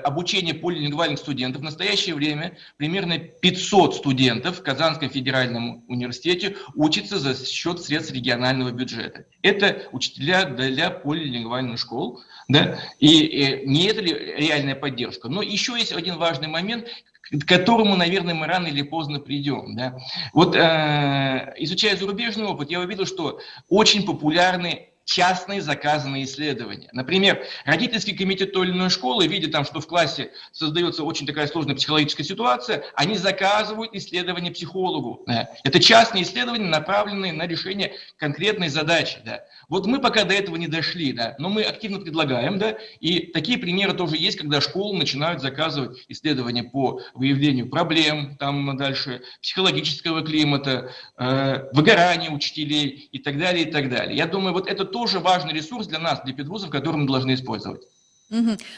обучение полилингвальных студентов. В настоящее время примерно 500 студентов в Казанском федеральном университете учатся за счет средств регионального бюджета. Это учителя для полилингвальных школ, да, и не это ли реальная поддержка? Но еще есть один важный момент, к которому, наверное, мы рано или поздно придем. Да? Вот изучая зарубежный опыт, я увидел, что очень популярны частные заказанные исследования. Например, родительский комитет той или иной школы, видя там, что в классе создается очень такая сложная психологическая ситуация, они заказывают исследования психологу. Да. Это частные исследования, направленные на решение конкретной задачи. Да. Вот мы пока до этого не дошли, да, но мы активно предлагаем, да, и такие примеры тоже есть, когда школы начинают заказывать исследования по выявлению проблем, там дальше психологического климата, выгорания учителей и так далее, и так далее. Я думаю, вот это тоже важный ресурс для нас, для педвузов, который мы должны использовать.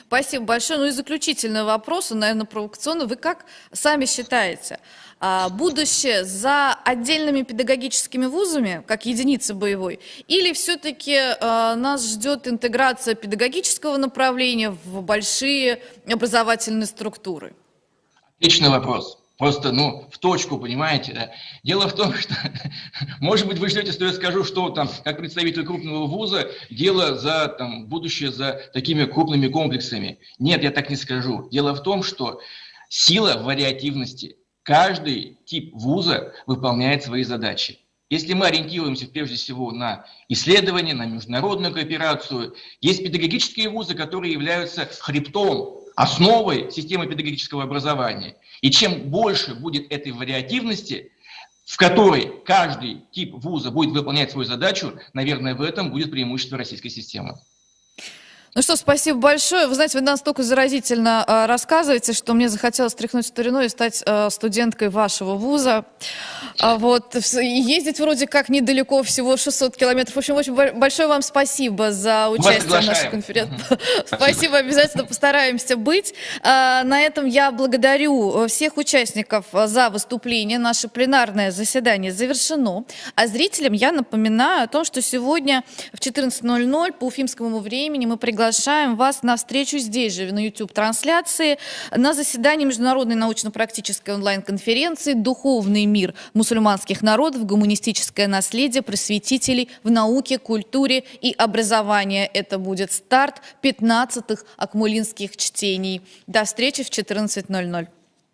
Спасибо большое. Ну и заключительный вопрос, он, наверное, провокационный. Вы как сами считаете, будущее за отдельными педагогическими вузами, как единица боевой, или все-таки нас ждет интеграция педагогического направления в большие образовательные структуры? Отличный вопрос. Просто, в точку, понимаете, да. Дело в том, что, может быть, вы ждете, что я скажу, что там, как представитель крупного вуза, дело за будущее за такими крупными комплексами. Нет, я так не скажу. Дело в том, что сила в вариативности. Каждый тип вуза выполняет свои задачи. Если мы ориентируемся прежде всего на исследования, на международную кооперацию, есть педагогические вузы, которые являются хребтом, основой системы педагогического образования. И чем больше будет этой вариативности, в которой каждый тип вуза будет выполнять свою задачу, наверное, в этом будет преимущество российской системы. Ну что, спасибо большое. Вы знаете, вы настолько заразительно рассказываете, что мне захотелось стряхнуть стариной и стать студенткой вашего вуза. И ездить вроде как недалеко, всего 600 километров. В общем, очень большое вам спасибо за участие в нашей конференции. Спасибо, обязательно постараемся быть. На этом я благодарю всех участников за выступление. Наше пленарное заседание завершено. А зрителям я напоминаю о том, что сегодня в 14:00 по уфимскому времени мы приглашаем вас на встречу здесь же, на YouTube-трансляции, на заседании Международной научно-практической онлайн-конференции «Духовный мир мусульманских народов, гуманистическое наследие просветителей в науке, культуре и образовании». Это будет старт 15-х акмулинских чтений. До встречи в 14:00.